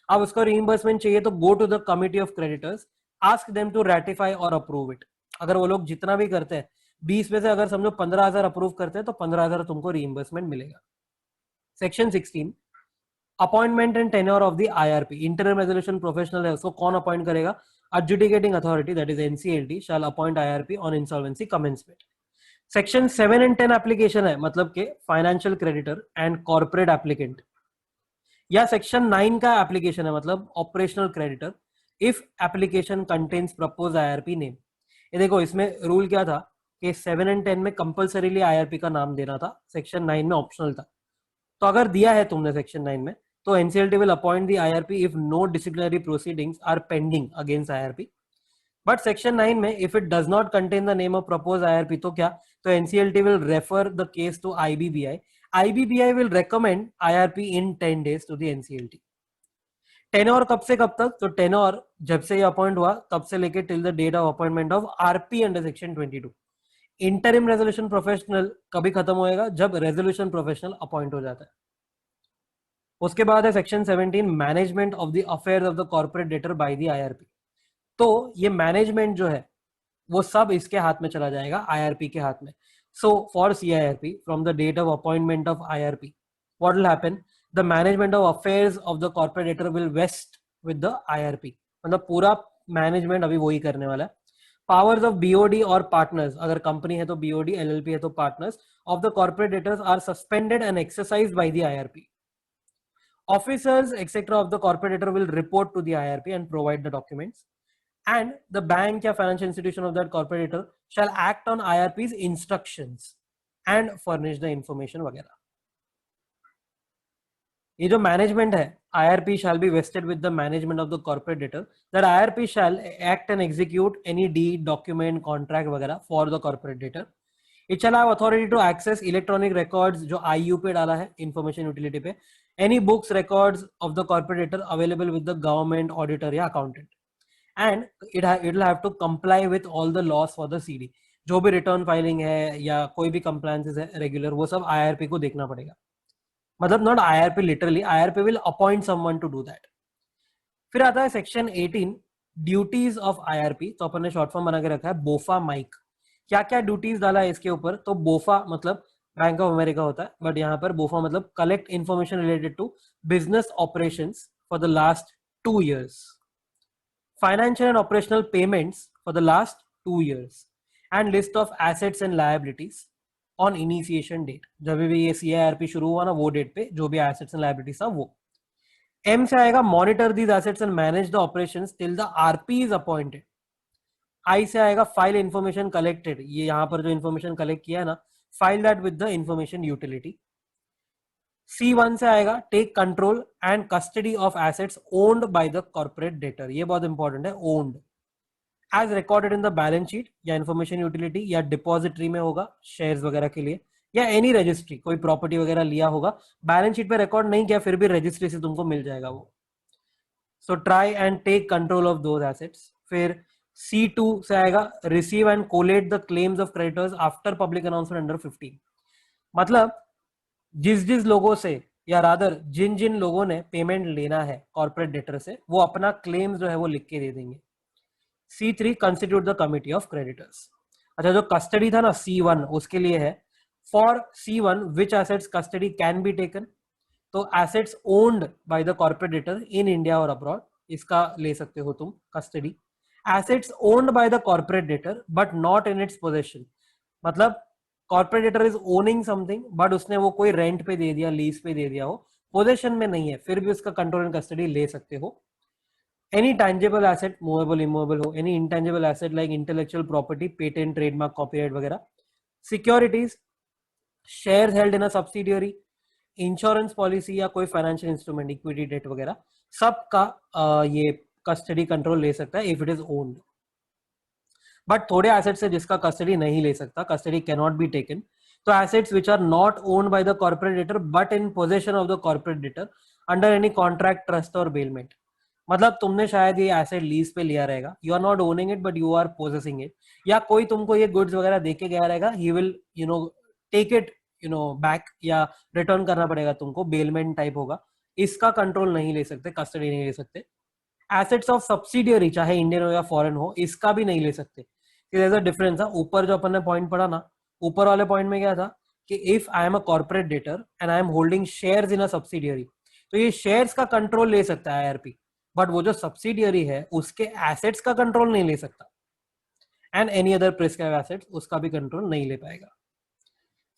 अब उसको reimbursement चाहिए तो go to the committee of creditors, ask them to ratify और अप्रूव इट. अगर वो लोग जितना भी करते हैं 20 में से अगर समझो 15,000 अप्रूव करते हैं तो 15,000 तुमको रीइंबर्समेंट मिलेगा. Section 16 appointment and tenure of the IRP, interim resolution professional है, उसको कौन अपॉइंट करेगा? Adjudicating authority that is NCLT shall appoint IRP on insolvency commencement. Section 7 and 10 application है, मतलब के financial creditor and corporate applicant. या section 9 का application है, मतलब operational creditor, if application contains propose IRP name. ये देखो इसमें रूल क्या था कि 7 एंड 10 में कंपल्सरीली IRP का नाम देना था, सेक्शन 9 में ऑप्शनल था. तो अगर दिया है तुमने सेक्शन 9 में तो NCLT will appoint the IRP if no disciplinary proceedings are pending against IRP. But section 9 में if it does not contain the name of proposed IRP तो क्या, तो NCLT will refer the case to IBBI. IBBI will recommend IRP in 10 days to the NCLT. Tenure कब से कब तक, तो tenure जब से ये अपॉइंट हुआ तब से लेके till the date of appointment of RP under section 22. Interim resolution professional कभी खत्म होएगा, जब रेजोल्यूशन प्रोफेशनल अपॉइंट हो जाता है. उसके बाद है section 17 management of the affairs of the corporate debtor bye the IRP. तो ये मैनेजमेंट जो है वो सब इसके हाथ में चला जाएगा, आईआरपी के हाथ में. So for CIRP from the date of appointment of IRP what will happen, the management of affairs of the corporate debtor will vest with the IRP. मतलब पूरा मैनेजमेंट अभी वही करने वाला है. पावर्स ऑफ बीओडी और पार्टनर्स, अगर company है तो बीओडी, एलएलपी है तो partners of the corporate debtors are suspended and exercised by the IRP. Officers etc. of the corporate debtor will report to the IRP and provide the documents, and the bank या financial institution of that corporate debtor shall act on IRP's instructions and furnish the information वगैरह. ये जो management है, IRP shall be vested with the management of the corporate debtor. That IRP shall act and execute any deed, document, contract वगैरह for the corporate debtor. It shall have authority to access electronic records जो IU पे डाला है, information utility पे, any books records of the corporate debtor available with the government auditor या accountant, and it will have to comply with all the laws for the CD. जो भी return filing है या कोई भी कंप्लायंसेस है regular, वो सब IRP को देखना पड़ेगा. मतलब not IRP literally, IRP will appoint someone to do that. फिर आता है सेक्शन 18 ड्यूटीज ऑफ IRP. तो अपन ने शॉर्ट फॉर्म बना के रखा है बोफा माइक. क्या क्या ड्यूटीज डाला है इसके ऊपर, तो बोफा मतलब बैंक ऑफ अमेरिका होता है, बट यहाँ पर बोफा मतलब collect information related to business operations for the last 2 years, financial and operational payments for the last 2 years, and list of assets and liabilities on initiation date. जब भी ये CIRP शुरू हुआ ना, वो डेट पे जो भी एसेट्स एंड लायबिलिटीज था वो. एम से आएगा monitor these assets and manage the operations till the RP is appointed. I से आएगा फाइल इंफॉर्मेशन कलेक्टेड. ये यहाँ पर जो इंफॉर्मेशन कलेक्ट किया है ना, file that with the information utility. C1 से आएगा take control and custody of assets owned by the corporate debtor. ये बहुत इंपॉर्टेंट है, owned as recorded in the balance sheet या इंफॉर्मेशन यूटिलिटी या डिपॉजिटरी में होगा शेयर्स वगैरह के लिए, या एनी रजिस्ट्री, कोई प्रॉपर्टी वगैरह लिया होगा, बैलेंस शीट पे रिकॉर्ड नहीं किया फिर भी रजिस्ट्री से तुमको मिल जाएगा वो. So try and take control of those assets. फिर C2 से आएगा receive and collate the claims of creditors after public announcement under 15. मतलब जिस लोगों से या रादर जिन लोगों ने पेमेंट लेना है कॉर्पोरेट डेटर से, वो अपना क्लेम्स जो है वो लिख के दे देंगे. C3 constitute the committee of creditors. अच्छा, जो कस्टडी था ना C1, उसके लिए है for C1 which assets custody can be taken. तो assets owned by the corporate debtor in India और अब्रॉड, इसका ले सकते हो तुम custody. Assets owned by the corporate debtor but not in its possession. मतलब corporate debtor is owning something but उसने वो कोई रेंट पे दे दिया, लीज पे दे दिया हो, पोजेशन में नहीं है, फिर भी उसका कंट्रोल एंड कस्टडी ले सकते हो. Any tangible asset, movable immovable हो, any intangible asset like intellectual property, patent, trademark, copyright वगैरह. Securities, shares held in a subsidiary, insurance policy या कोई फाइनेंशियल इंस्ट्रूमेंट, इक्विटी, डेट वगैरह, सबका ये कस्टडी कंट्रोल ले सकता है if it is owned. But थोड़े एसेट्स है जिसका कस्टडी नहीं ले सकता, custody can not be taken. तो assets which are not owned by the corporate debtor but in possession of the corporate debtor under any contract, trust और bailment. मतलब तुमने शायद ये एसेट लीज पे लिया रहेगा, you are not owning it but you are possessing it, या कोई तुमको ये गुड्स वगैरह देके गया रहेगा, he will take it back या रिटर्न करना पड़ेगा तुमको, बेलमेंट टाइप होगा. इसका कंट्रोल नहीं ले सकते, कस्टडी नहीं ले सकते. एसेट्स ऑफ सब्सिडियरी, चाहे इंडियन हो या फॉरेन हो, इसका भी नहीं ले सकते. डिफरेंस है. ऊपर जो अपन ने पॉइंट पढ़ा ना, ऊपर वाले पॉइंट में क्या था कि if I am a corporate debtor and I am holding shares in a subsidiary, तो ये शेयर्स का कंट्रोल ले सकता है आईआरपी, बट वो जो सब्सिडियरी है उसके एसेट्स का कंट्रोल नहीं ले सकता. And any other prescribe assets, उसका भी कंट्रोल नहीं ले पाएगा.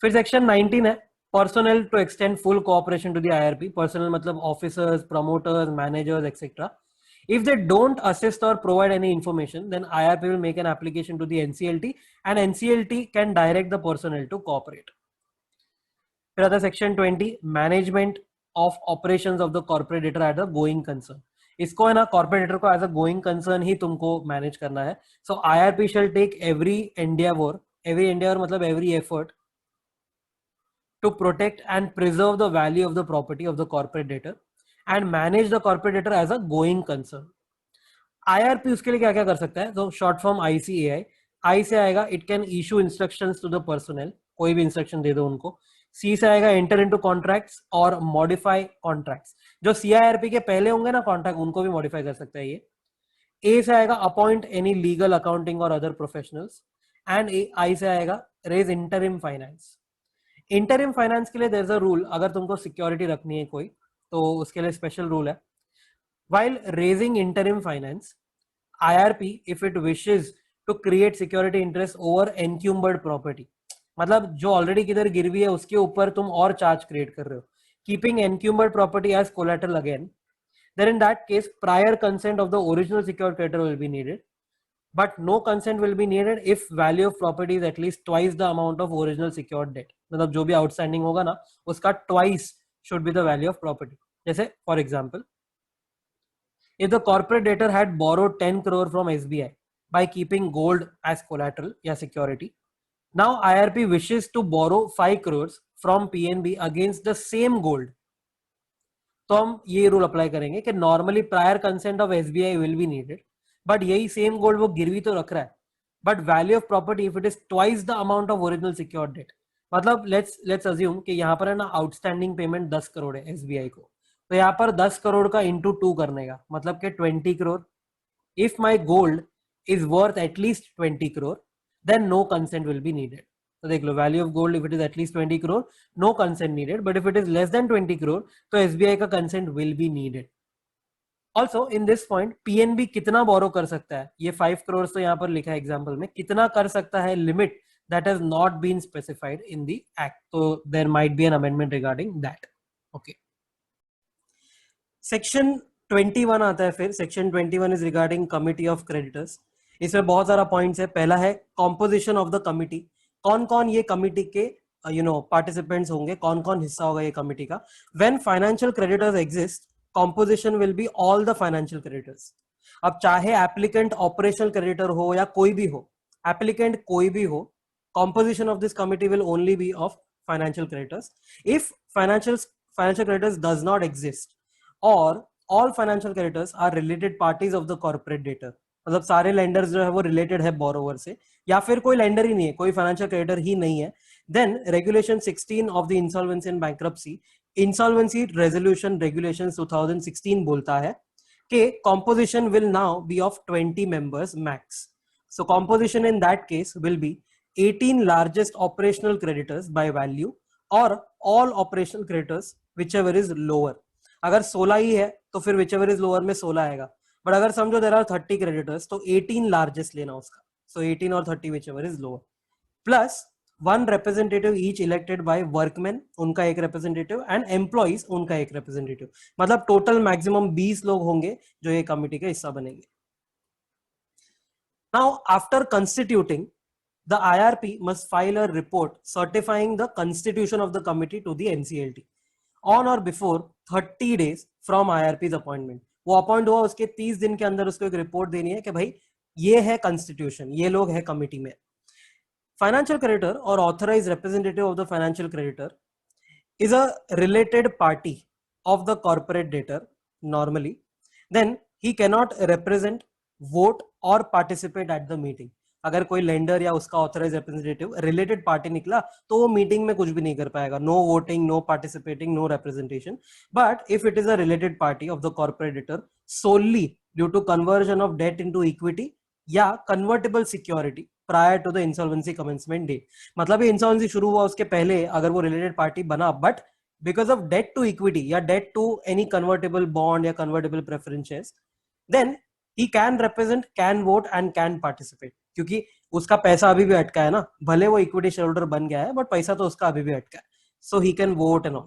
फिर सेक्शन 19 है personnel to extend full cooperation to the IRP. Personnel मतलब officers, promoters, managers etcetera. If they don't assist or provide any information, then IRP will make an application to the NCLT and NCLT can direct the personnel to cooperate. फिर आता है section 20 management of operations of the corporate debtor at the going concern. इसको है ना corporate debtor को as a going concern ही तुमको manage करना है। सो IRP शैल टेक एवरी एंडियावर मतलब every effort to protect and preserve the value of the property of the corporate debtor and manage the corporate debtor as a going concern। IRP उसके लिए क्या क्या कर सकता है? तो शॉर्ट फॉर्म ICAI, आई से आएगा it can issue instructions to the personal, कोई भी इंस्ट्रक्शन दे दो उनको। सी से आएगा एंटर इनटू कॉन्ट्रैक्ट्स और मॉडिफाई कॉन्ट्रैक्ट्स, जो CIRP के पहले होंगे ना कॉन्ट्रैक्ट उनको भी मॉडिफाई कर सकता है ये। ए से आएगा अपॉइंट एनी लीगल अकाउंटिंग और अदर प्रोफेशनल्स एंड आई से आएगा raise interim finance. Interim finance के लिए देयर इज अ रूल, अगर तुमको सिक्योरिटी रखनी है कोई तो उसके लिए स्पेशल रूल है। While raising interim finance, IRP, if it wishes to create security interest over encumbered property, मतलब जो ऑलरेडी किधर गिरवी है उसके ऊपर तुम और चार्ज क्रिएट कर रहे हो, keeping encumbered property as collateral again, then in that case prior consent of the original secured creditor will be needed, but no consent will be needed if value of property is at least twice the amount of original secured debt। मतलब जो भी outstanding होगा ना उसका twice should be the value of property। जैसे for example, if the corporate debtor had borrowed 10 crore from SBI by keeping gold as collateral या security, now IRP wishes to borrow 5 crores from PNB against the same gold, तो हम ये rule apply करेंगे कि normally prior consent of SBI will be needed, but यही same gold वो गिरवी तो रख रहा है, but value of property if it is twice the amount of original secured debt. मतलब लेट्स अज्यूम कि यहाँ पर है ना आउटस्टैंडिंग पेमेंट 10 करोड़ है SBI को, तो यहाँ पर 10 करोड़ का इंटू 2 करने का मतलब कि 20 crore. If my gold is worth at least 20 crore then no consent will be needed. तो देख लो, value of gold if it is at least 20 crore no consent needed, but if it is less than 20 crore तो SBI का consent will be needed. Also in this point PNB कितना बोरो कर सकता है, ये 5 करोड़ तो यहाँ पर लिखा है एग्जाम्पल में, कितना कर सकता है limit that has not been specified in the act, so there might be an amendment regarding that। okay, section 21 आता है। फिर section 21 is regarding committee of creditors। इसमें बहुत सारा पॉइंट्स है। पहला है composition of the committee, कौन कौन ये कमिटी के पार्टिसिपेंट्स होंगे, कौन कौन हिस्सा होगा ये कमिटी का। when financial creditors exist, composition will be all the financial creditors। अब चाहे एप्लीकेंट ऑपरेशनल क्रेडिटर हो या कोई भी हो, एप्लीकेंट कोई भी हो, composition of this committee will only be of financial creditors। if financial creditors does not exist or all financial creditors are related parties of the corporate debtor, मतलब सारे लेंडर्स जो है वो रिलेटेड है बोरोवर से, या फिर कोई लेंडर ही नहीं है, कोई फाइनेंशियल क्रेडिटर ही नहीं है, then regulation 16 of the insolvency and bankruptcy, insolvency resolution regulation 2016 बोलता है कि composition will now be of 20 members max। so composition in that case will be 18 largest operational creditors by value or all operational creditors whichever is lower। अगर 16 ही है तो फिर whichever is lower में 16 आएगा, but अगर समझो there are 30 creditors तो 18 largest लेना उसका, so 18 और 30 whichever is lower, plus one representative each elected by workmen, उनका एक representative, and employees, उनका एक representative। मतलब total maximum 20 लोग होंगे जो ये कमिटी का हिस्सा बनेंगे। Now after constituting, the IRP must file a report certifying the constitution of the committee to the NCLT on or before 30 days from IRP's appointment। वो अपॉइंट हुआ उसके 30 दिन के अंदर उसको एक रिपोर्ट देनी है कि भाई ये है कॉन्स्टिट्यूशन, ये लोग है कमिटी में। फाइनेंशियल क्रेडिटर और authorised representative of the financial creditor is a related party of the corporate debtor normally, then he cannot represent, vote or participate at the meeting। अगर कोई लेंडर या उसका ऑथराइज रिप्रेजेंटेटिव रिलेटेड पार्टी निकला तो वो meeting में कुछ भी नहीं कर पाएगा, no voting, no participating, no representation. But if it is a related party of the corporate debtor solely due to conversion of debt into equity या convertible security prior to the insolvency commencement date, मतलब ये insolvency शुरू हुआ उसके पहले अगर वो related party बना, but because of debt to equity या debt to any convertible bond या convertible preference shares, then he can represent, can vote and can participate, क्योंकि उसका पैसा अभी भी अटका है ना, भले वो इक्विटी शेयर होल्डर बन गया है बट पैसा तो उसका अभी भी अटका है, so he can vote and all।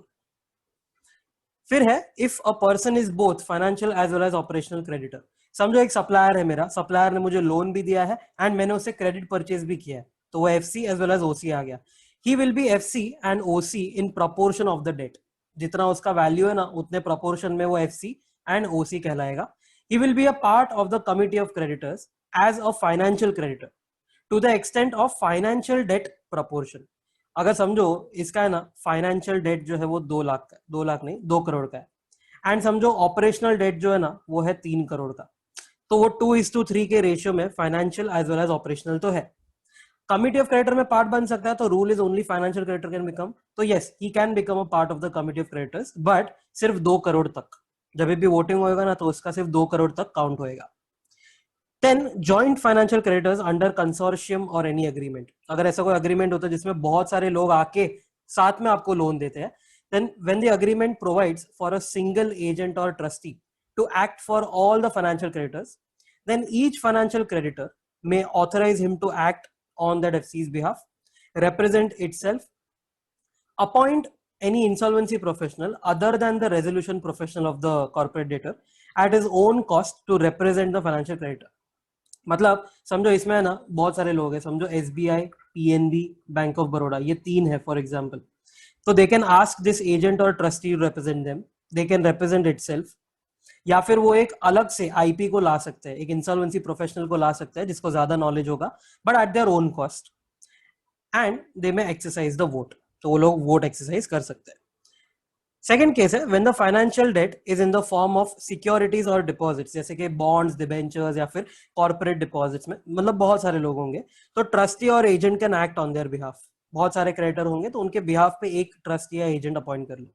फिर है if a person is both financial as well as operational creditor। समझो एक सप्लायर है मेरा, सप्लायर ने मुझे लोन भी दिया है एंड मैंने उससे क्रेडिट परचेज भी किया है, तो वो FC as well as OC आ गया। he will be FC and OC in proportion of the debt। जितना उसका वैल्यू है ना उतने प्रोपोर्शन में वो एफसी एंड ओसी कहलाएगा. He will be a part of the committee of creditors as a financial creditor to the extent of financial debt proportion. अगर समझो इसका है ना फाइनेंशियल डेट जो है वो 2 लाख का, 2 लाख नहीं 2 करोड़ का है, एंड समझो ऑपरेशनल डेट जो है ना वो है 3 करोड़ का, तो वो 2:3 के रेशियो में financial as well as operational तो है. कमिटी ऑफ क्रेडिटर में पार्ट बन सकता है, तो rule is only financial creditor can become, तो yes he can become a part of the committee of creditors, but सिर्फ 2 करोड़ तक. जब भी वोटिंग होगा ना तो उसका सिर्फ 2 करोड़ तक काउंट होएगा. 10 joint financial creditors under consortium और एनी एग्रीमेंट. अगर ऐसा कोई अग्रीमेंट होता है जिसमें बहुत सारे लोग आके साथ में आपको लोन देते हैं, then when the agreement provides for a single agent or trustee to act for all the financial creditors, then each financial creditor may authorize him to act on that FC's behalf, represent itself, appoint any insolvency professional other than the resolution professional of the corporate debtor at his own cost to represent the financial creditor. मतलब समझो इसमें है ना बहुत सारे लोग हैं, समझो SBI, PNB, bank of Baroda, ये 3 है फॉर एग्जांपल. तो they can ask this agent और trustee to represent them, they can represent itself, या फिर वो एक अलग से आईपी को ला सकते हैं, एक इंसॉल्वेंसी प्रोफेशनल को ला सकते हैं जिसको ज्यादा नॉलेज होगा, but at their own cost, and they may exercise the vote. तो वो लोग वोट एक्सरसाइज कर सकते हैं. सेकेंड केस है when the financial debt is in the form of securities और डिपॉजिट्स, जैसे कि बॉन्ड्स, डिबेंचर्स या फिर कॉर्पोरेट डिपॉजिट्स में, मतलब बहुत सारे लोग होंगे, तो ट्रस्टी और agent can act on their behalf. बहुत सारे क्रेडिटर होंगे तो उनके बिहाफ पे एक ट्रस्टी या एजेंट अपॉइंट कर लो.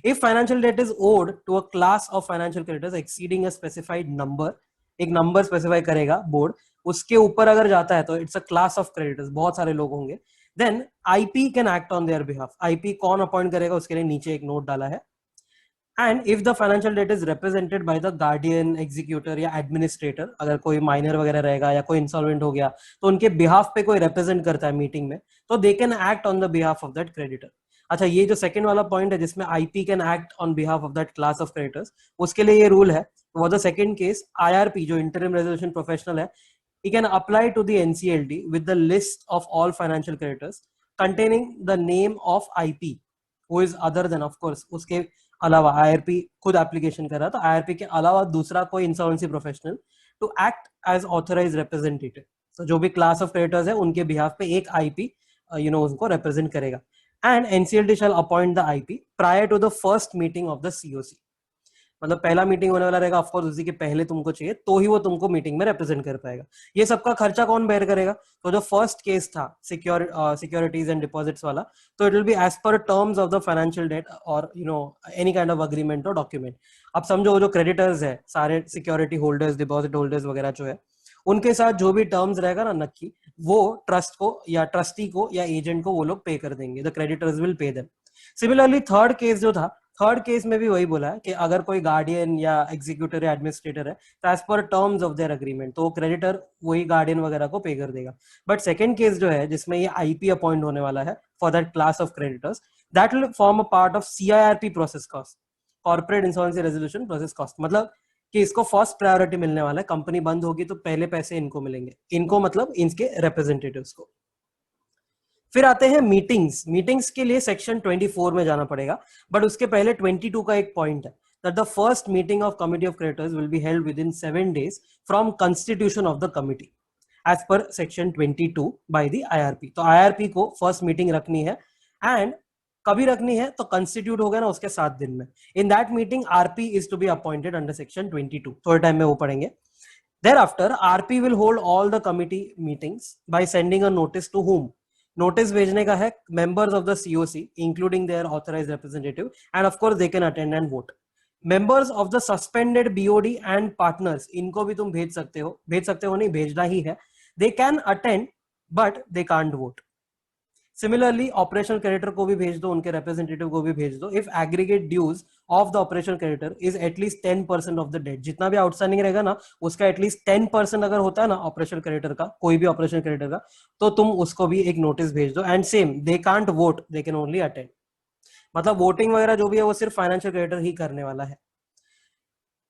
If financial debt is owed to a class of financial creditors exceeding a specified number, एक नंबर स्पेसिफाई करेगा बोर्ड, उसके ऊपर अगर जाता है तो it's a class of creditors, बहुत सारे लोग होंगे, then IP can act on their behalf. IP कौन अपॉइंट करेगा उसके लिए नीचे एक नोट डाला है. And if the financial debt is represented by the guardian, executor या administrator, अगर कोई माइनर वगैरह रहेगा या कोई इंसॉल्वेंट हो गया तो उनके बिहाफ पे कोई रिप्रेजेंट करता है मीटिंग में, तो they can act on the behalf of that creditor. अच्छा, ये जो सेकंड वाला पॉइंट है जिसमें IP can act on behalf of that class of creditors, उसके लिए ये रूल है. वो द सेकंड केस IRP जो इंटरिम रेजोल्यूशन प्रोफेशनल है, he can apply to the NCLT with the list of all financial creditors containing the name of IP who is other than, of course, उसके अलावा IRP खुद application कर रहा तो IRP के अलावा दूसरा कोई insolvency professional to act as authorised representative. तो जो भी क्लास ऑफ क्रेडिटर्स है उनके बिहाफ पे एक IP उनको रिप्रेजेंट करेगा. And NCLT shall appoint the IP prior to the first meeting of the COC. मतलब पहला मीटिंग होने वाला रहेगा, ऑफकोर्स उसी के पहले तुमको चाहिए तो ही वो तुमको मीटिंग में रिप्रेजेंट कर पाएगा. ये सबका खर्चा कौन बेयर करेगा? तो जो फर्स्ट केस था सिक्योरिटीज एंड डिपॉजिट्स वाला, तो it will be as per terms of the financial debt और एनी काइंड ऑफ अग्रीमेंट और डॉक्यूमेंट. अब समझो जो क्रेडिटर्स है, सारे सिक्योरिटी होल्डर्स, डिपॉजिट होल्डर्स वगैरह जो है, उनके साथ जो भी टर्म्स रहेगा ना नक्की, वो ट्रस्ट को या ट्रस्टी को या एजेंट को वो लोग पे कर देंगे. The creditors will pay them. Similarly third case जो था, थर्ड केस में भी वही बोला है कि अगर कोई गार्डियन या एग्जीक्यूटर या एडमिनिस्ट्रेटर है तो as per terms of their agreement, तो क्रेडिटर वही गार्डियन वगैरह को पे कर देगा. बट सेकंड केस जो है जिसमें ये IP अपॉइंट होने वाला है for that class of creditors, that will form a part of CIRP process cost, corporate insolvency resolution process cost. मतलब कि इसको फर्स्ट प्रायोरिटी मिलने वाला है. कंपनी बंद होगी तो पहले पैसे इनको मिलेंगे, इनको मतलब इनके रिप्रेजेंटेटिव्स को. फिर आते हैं मीटिंग्स. मीटिंग्स के लिए सेक्शन 24 में जाना पड़ेगा, बट उसके पहले 22 का एक पॉइंट है that the first meeting of committee of creditors will be held within 7 days from constitution of the committee as per section 22 by the IRP. तो IRP को फर्स्ट मीटिंग रखनी है, एंड कभी रखनी है तो कंस्टिट्यूट हो गया ना उसके 7 दिन में. In that meeting RP is to be appointed under section 22. थोड़े टाइम में वो पढ़ेंगे. Thereafter RP will hold all the committee meetings by sending a notice to whom? Notice भेजने का है members of the COC including there authorised representative, and of course they can attend and vote. Members of the suspended BOD and partners, इनको भी तुम भेज सकते हो नहीं, भेजना ही है. They can attend but they can't vote. Similarly operational creditor को भी भेज दो, उनके रिप्रेजेंटेटिव को भी भेज दो. If aggregate dues of the operational creditor is at least 10% of the debt, जितना भी आउटस्टैंडिंग रहेगा ना उसका एटलीस्ट 10% अगर होता है ना ऑपरेशनल क्रेडिटर का, कोई भी ऑपरेशनल क्रेडिटर का, तो तुम उसको भी एक नोटिस भेज दो. And same, they can't vote, they can only attend. मतलब वोटिंग वगैरह जो भी है वो सिर्फ फाइनेंशियल क्रेडिटर ही करने वाला है.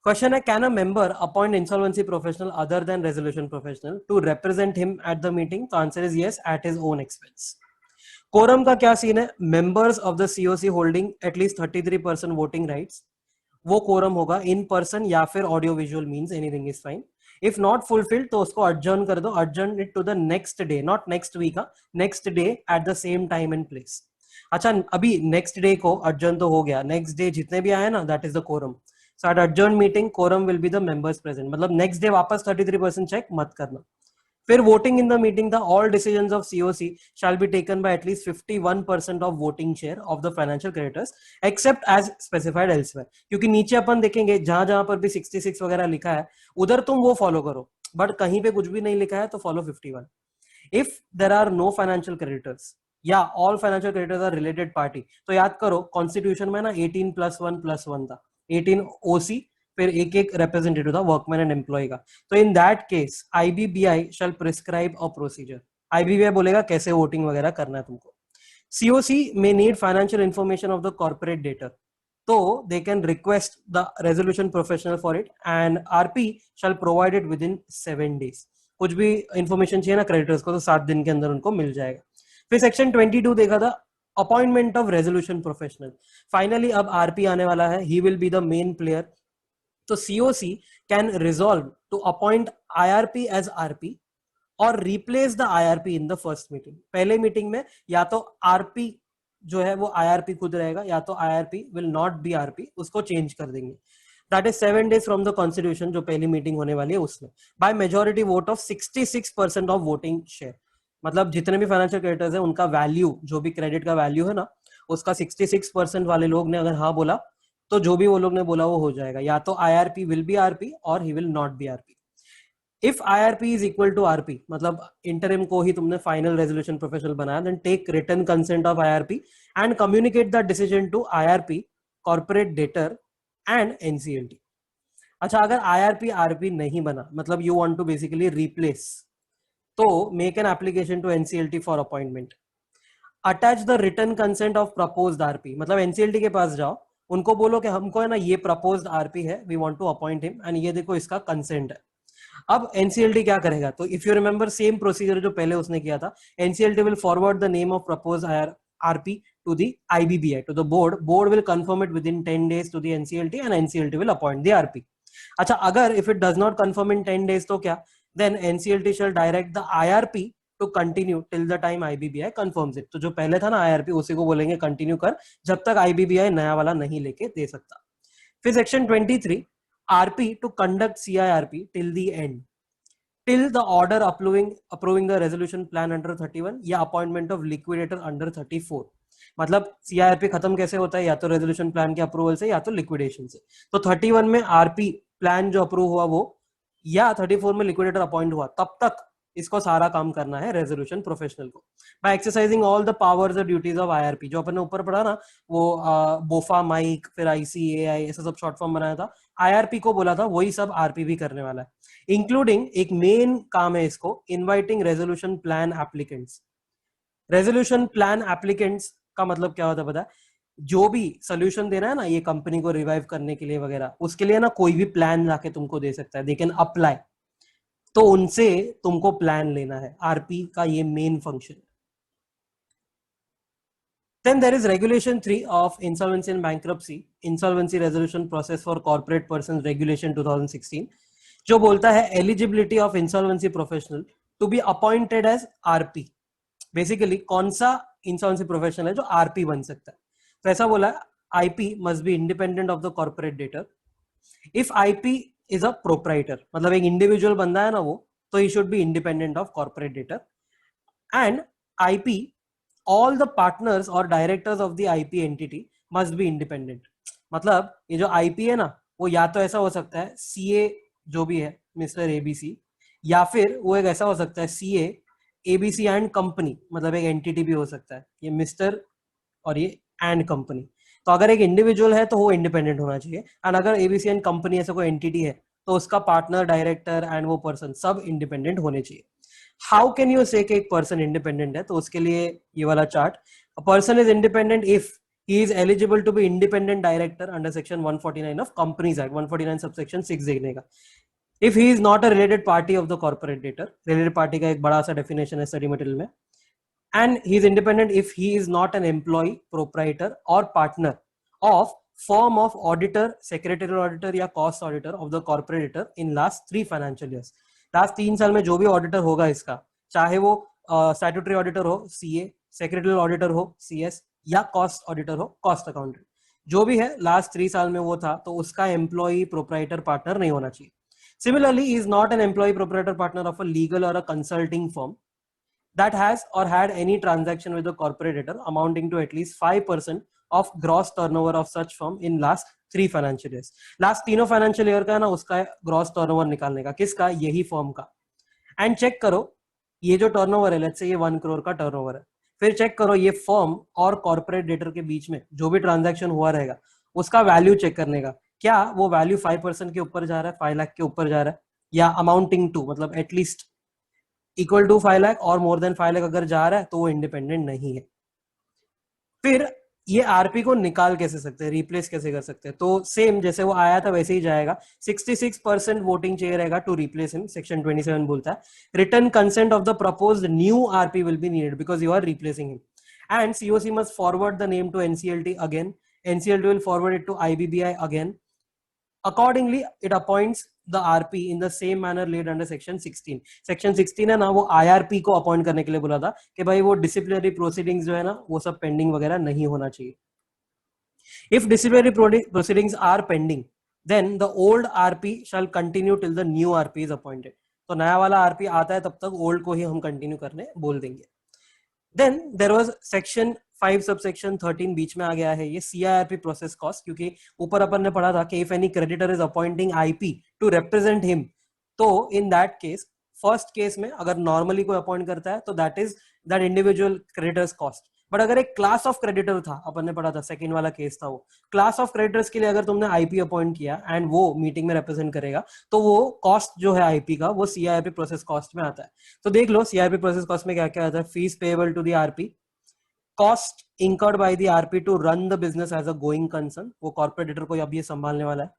क्वेश्चन है, can a member appoint insolvency professional other than resolution professional to represent him at the meeting? तो answer is yes, at his own expense. Quorum का क्या सीन है, members of the COC holding at least 33% voting rights, वो quorum होगा in person या फिर audio visual means anything is fine. If not fulfilled तो उसको adjourn कर दो, adjourn it to the next day, not next week, next day at the same time and place. अच्छा अभी नेक्स्ट डे को adjourn तो हो गया, नेक्स्ट डे जितने भी आए ना that is the quorum. So at adjourn meeting quorum will be the members present, मतलब नेक्स्ट डे वापस 33% चेक मत करना. फिर वोटिंग इन द मीटिंग था, all decisions of COC shall be taken by at least 51% of voting share of the financial creditors except as specified elsewhere. क्योंकि नीचे अपन देखेंगे जहां जहां पर भी 66 वगैरह लिखा है उधर तुम वो फॉलो करो, बट कहीं पे कुछ भी नहीं लिखा है तो follow 51. If there are no financial creditors या all financial creditors are related party, तो याद करो कॉन्स्टिट्यूशन में ना 18+1+1 था, 18 ओसी फिर एक एक रिप्रेजेंटेटिव था वर्कमैन एंड एम्प्लॉय का. तो in that case IBBI shall prescribe a procedure. IBBI बोलेगा कैसे वोटिंग वगैरह करना है तुमको. सीओसी में need financial information of the corporate debtor, तो they can request the resolution professional for it and RP shall provide it within 7 days. कुछ भी इंफॉर्मेशन चाहिए ना क्रेडिटर्स को तो 7 दिन के अंदर उनको मिल जाएगा. फिर सेक्शन 22 देखा था, appointment of resolution professional. Finally अब आरपी आने वाला है, he will be the main player. तो COC can resolve to appoint IRP as RP और replace the IRP in the first meeting. पहले मीटिंग में या तो आरपी जो है वो आईआरपी खुद रहेगा या तो IRP will not be RP, उसको चेंज कर देंगे. That is 7 days from the constitution, जो पहली मीटिंग होने वाली है उसमें, by majority vote of 66% of voting share. मतलब जितने भी फाइनेंशियल क्रेडिटर्स है उनका वैल्यू, जो भी क्रेडिट का वैल्यू है ना, उसका 66% वाले लोग ने अगर हाँ बोला तो जो भी वो लोग ने बोला वो हो जाएगा, या तो आईआरपी विल बी आरपी और he will not be RP. If IRP is equal to RP, मतलब इंटरिम को ही तुमने फाइनल रेजोल्यूशन प्रोफेशनल बनाया, then take written consent of IRP and communicate the decision to IRP, corporate debtor and NCLT. अच्छा अगर IRP RP नहीं बना, मतलब you want to basically replace, तो make an application to NCLT for appointment. Attach the written consent of proposed RP, मतलब NCLT के पास जाओ, उनको बोलो कि हमको है ना ये प्रपोज्ड आरपी है, we want to appoint him and ये देखो इसका कंसेंट है. अब एनसीएलटी क्या करेगा, तो if you remember same procedure जो पहले उसने किया था, NCLT will forward the name of proposed RP to the IBBI, to the board. Board will confirm it within 10 days to the NCLT and NCLT will appoint the RP. अच्छा अगर if it does not confirm in 10 days तो क्या, then NCLT shall direct the IRP to continue till the time IBBI confirms it. तो जो पहले था ना IRP उसी को बोलेंगे कंटिन्यू कर जब तक IBBI नया वाला नहीं लेके दे सकता. फिर section 23, RP to conduct CIRP till the end, till the order approving the resolution plan under 31 या appointment of liquidator under 34. मतलब सीआईआरपी खत्म कैसे होता है, या तो रेजोल्यूशन प्लान के अप्रूवल से या तो लिक्विडेशन से. तो 31 में आरपी प्लान जो अप्रूव हुआ वो, या 34 में लिक्विडेटर अपॉइंट हुआ, तब तक इसको सारा काम करना है रेजोल्यूशन प्रोफेशनल को, by exercising all the powers और ड्यूटीज ऑफ आईआरपी. जो अपन ने ऊपर पढ़ा ना वो बोफा माइक फिर आईसीएआई ऐसा सब शॉर्ट फॉर्म बनाया था, आईआरपी को बोला था, वही सब आरपी भी करने वाला है. इंक्लूडिंग एक मेन काम है इसको, inviting resolution plan applicants. Resolution plan applicants का मतलब क्या होता है पता है, जो भी सोल्यूशन दे रहा है ना ये कंपनी को रिवाइव करने के लिए वगैरह, उसके लिए ना कोई भी प्लान लाके तुमको दे सकता है, दे कैन अप्लाई. तो उनसे तुमको प्लान लेना है, आरपी का ये main function. Then there is Regulation 3 of Insolvency and Bankruptcy, Insolvency Resolution Process for Corporate Persons Regulation 2016, जो बोलता है eligibility of insolvency professional to be appointed as RP. Basically कौन सा इंसॉल्वेंसी प्रोफेशनल है जो आरपी बन सकता है. तो ऐसा बोला है, IP must be independent of the corporate debtor. If IP is a proprietor, मतलब एक इंडिविजुअल बंदा है ना वो, तो he should be independent of corporate debtor. And IP, all the partners और directors of the IP entity must be independent. मतलब ये जो आईपी है ना वो या तो ऐसा हो सकता है सीए जो भी है मिस्टर एबीसी, या फिर वो एक ऐसा हो सकता है सीए एबीसी एंड कंपनी, मतलब एक एंटिटी भी हो सकता है, ये मिस्टर और ये एंड कंपनी. तो अगर एक इंडिविजुअल है तो वो इंडिपेंडेंट होना चाहिए, एंड अगर एबीसी एंड कंपनी ऐसा कोई एंटिटी है तो उसका पार्टनर डायरेक्टर एंड वो पर्सन सब इंडिपेंडेंट होने चाहिए. हाउ कैन यू से कि एक पर्सन इंडिपेंडेंट है, तो उसके लिए ये वाला chart, a person is independent if he is eligible to be independent director under section 149 of Companies Act, 149 subsection 6 देखने का. If he is not a related party of the corporate debtor, related party का एक बड़ा सा definition है study material में, and he is independent if he is not an employee, proprietor or partner of firm of auditor, secretarial auditor या cost auditor of the corporator in last 3 financial years. Last 3 साल में जो भी auditor होगा इसका, चाहे वो स्टैट्यूटरी ऑडिटर हो सीए, सेक्रेटरियल ऑडिटर हो सीएस, या कॉस्ट ऑडिटर हो कॉस्ट अकाउंटेंट, जो भी है लास्ट 3 साल में वो था, तो उसका एम्प्लॉई प्रोप्राइटर पार्टनर नहीं होना चाहिए. Similarly, he is not an employee proprietor partner of a legal or a consulting firm that has or had any transaction with the corporator amounting to at least 5% of gross turnover of such firm in last 3 financial years. Last तीनों financial year का है ना, उसका gross turnover निकालने का, किसका, यही firm का. एंड चेक करो ये जो टर्नओवर है, लेट्स से ये 1 करोड़ का टर्नओवर है, फिर चेक करो ये फर्म और कॉर्पोरेट डेटर के बीच में जो भी ट्रांजैक्शन हुआ रहेगा उसका वैल्यू चेक करने का, क्या वो वैल्यू 5% के ऊपर जा रहा है, 5 लाख के ऊपर जा रहा है, या अमाउंटिंग टू, मतलब एटलीस्ट इक्वल टू 5 लाख और मोर देन 5 लाख अगर जा रहा है तो वो इंडिपेंडेंट नहीं है. फिर ये आरपी को निकाल कैसे सकते हैं, रिप्लेस कैसे कर सकते हैं, तो सेम जैसे वो आया था वैसे ही जाएगा. 66% वोटिंग चाहिए रहेगा टू रिप्लेस हिम. सेक्शन 27 बोलता है written consent of the proposed new RP will be needed because you are replacing him, and COC must forward the name to NCLT again, NCLT will forward it to IBBI again. Accordingly, it appoints the RP in the same manner laid under section 16. Section 16 है ना, वो IRP को appoint करने के लिए बोला था कि भाई वो डिसिप्लिनरी प्रोसीडिंग्स जो है ना वो सब पेंडिंग वगैरह नहीं होना चाहिए. If disciplinary proceedings are pending, then the old RP shall continue till the new RP is appointed. तो नया वाला RP आता है तब तक ओल्ड को ही हम कंटिन्यू करने बोल देंगे. Then there was section 5 subsection 13 बीच में आ गया है, ये CIRP प्रोसेस कॉस्ट, क्योंकि ऊपर अपन ने पढ़ा था कि if any creditor is appointing IP to represent him, तो in that case first case में अगर नॉर्मली कोई अपॉइंट करता है तो that is that individual creditor's cost. But अगर एक क्लास ऑफ क्रेडिटर था, अपन ने पढ़ा था सेकंड वाला केस था, वो क्लास ऑफ क्रेडिटर्स के लिए अगर तुमने आईपी अपॉइंट किया एंड वो मीटिंग में रिप्रेजेंट करेगा तो वो कॉस्ट जो है आईपी का वो सीआईआरपी प्रोसेस कॉस्ट में आता है. तो देख लो सीआईआरपी प्रोसेस कॉस्ट में क्या क्या आता है. Fees payable to the RP, cost incurred by the RP to run the business as a going concern, वो कॉर्पोरेटर को अब ये संभालने वाला है.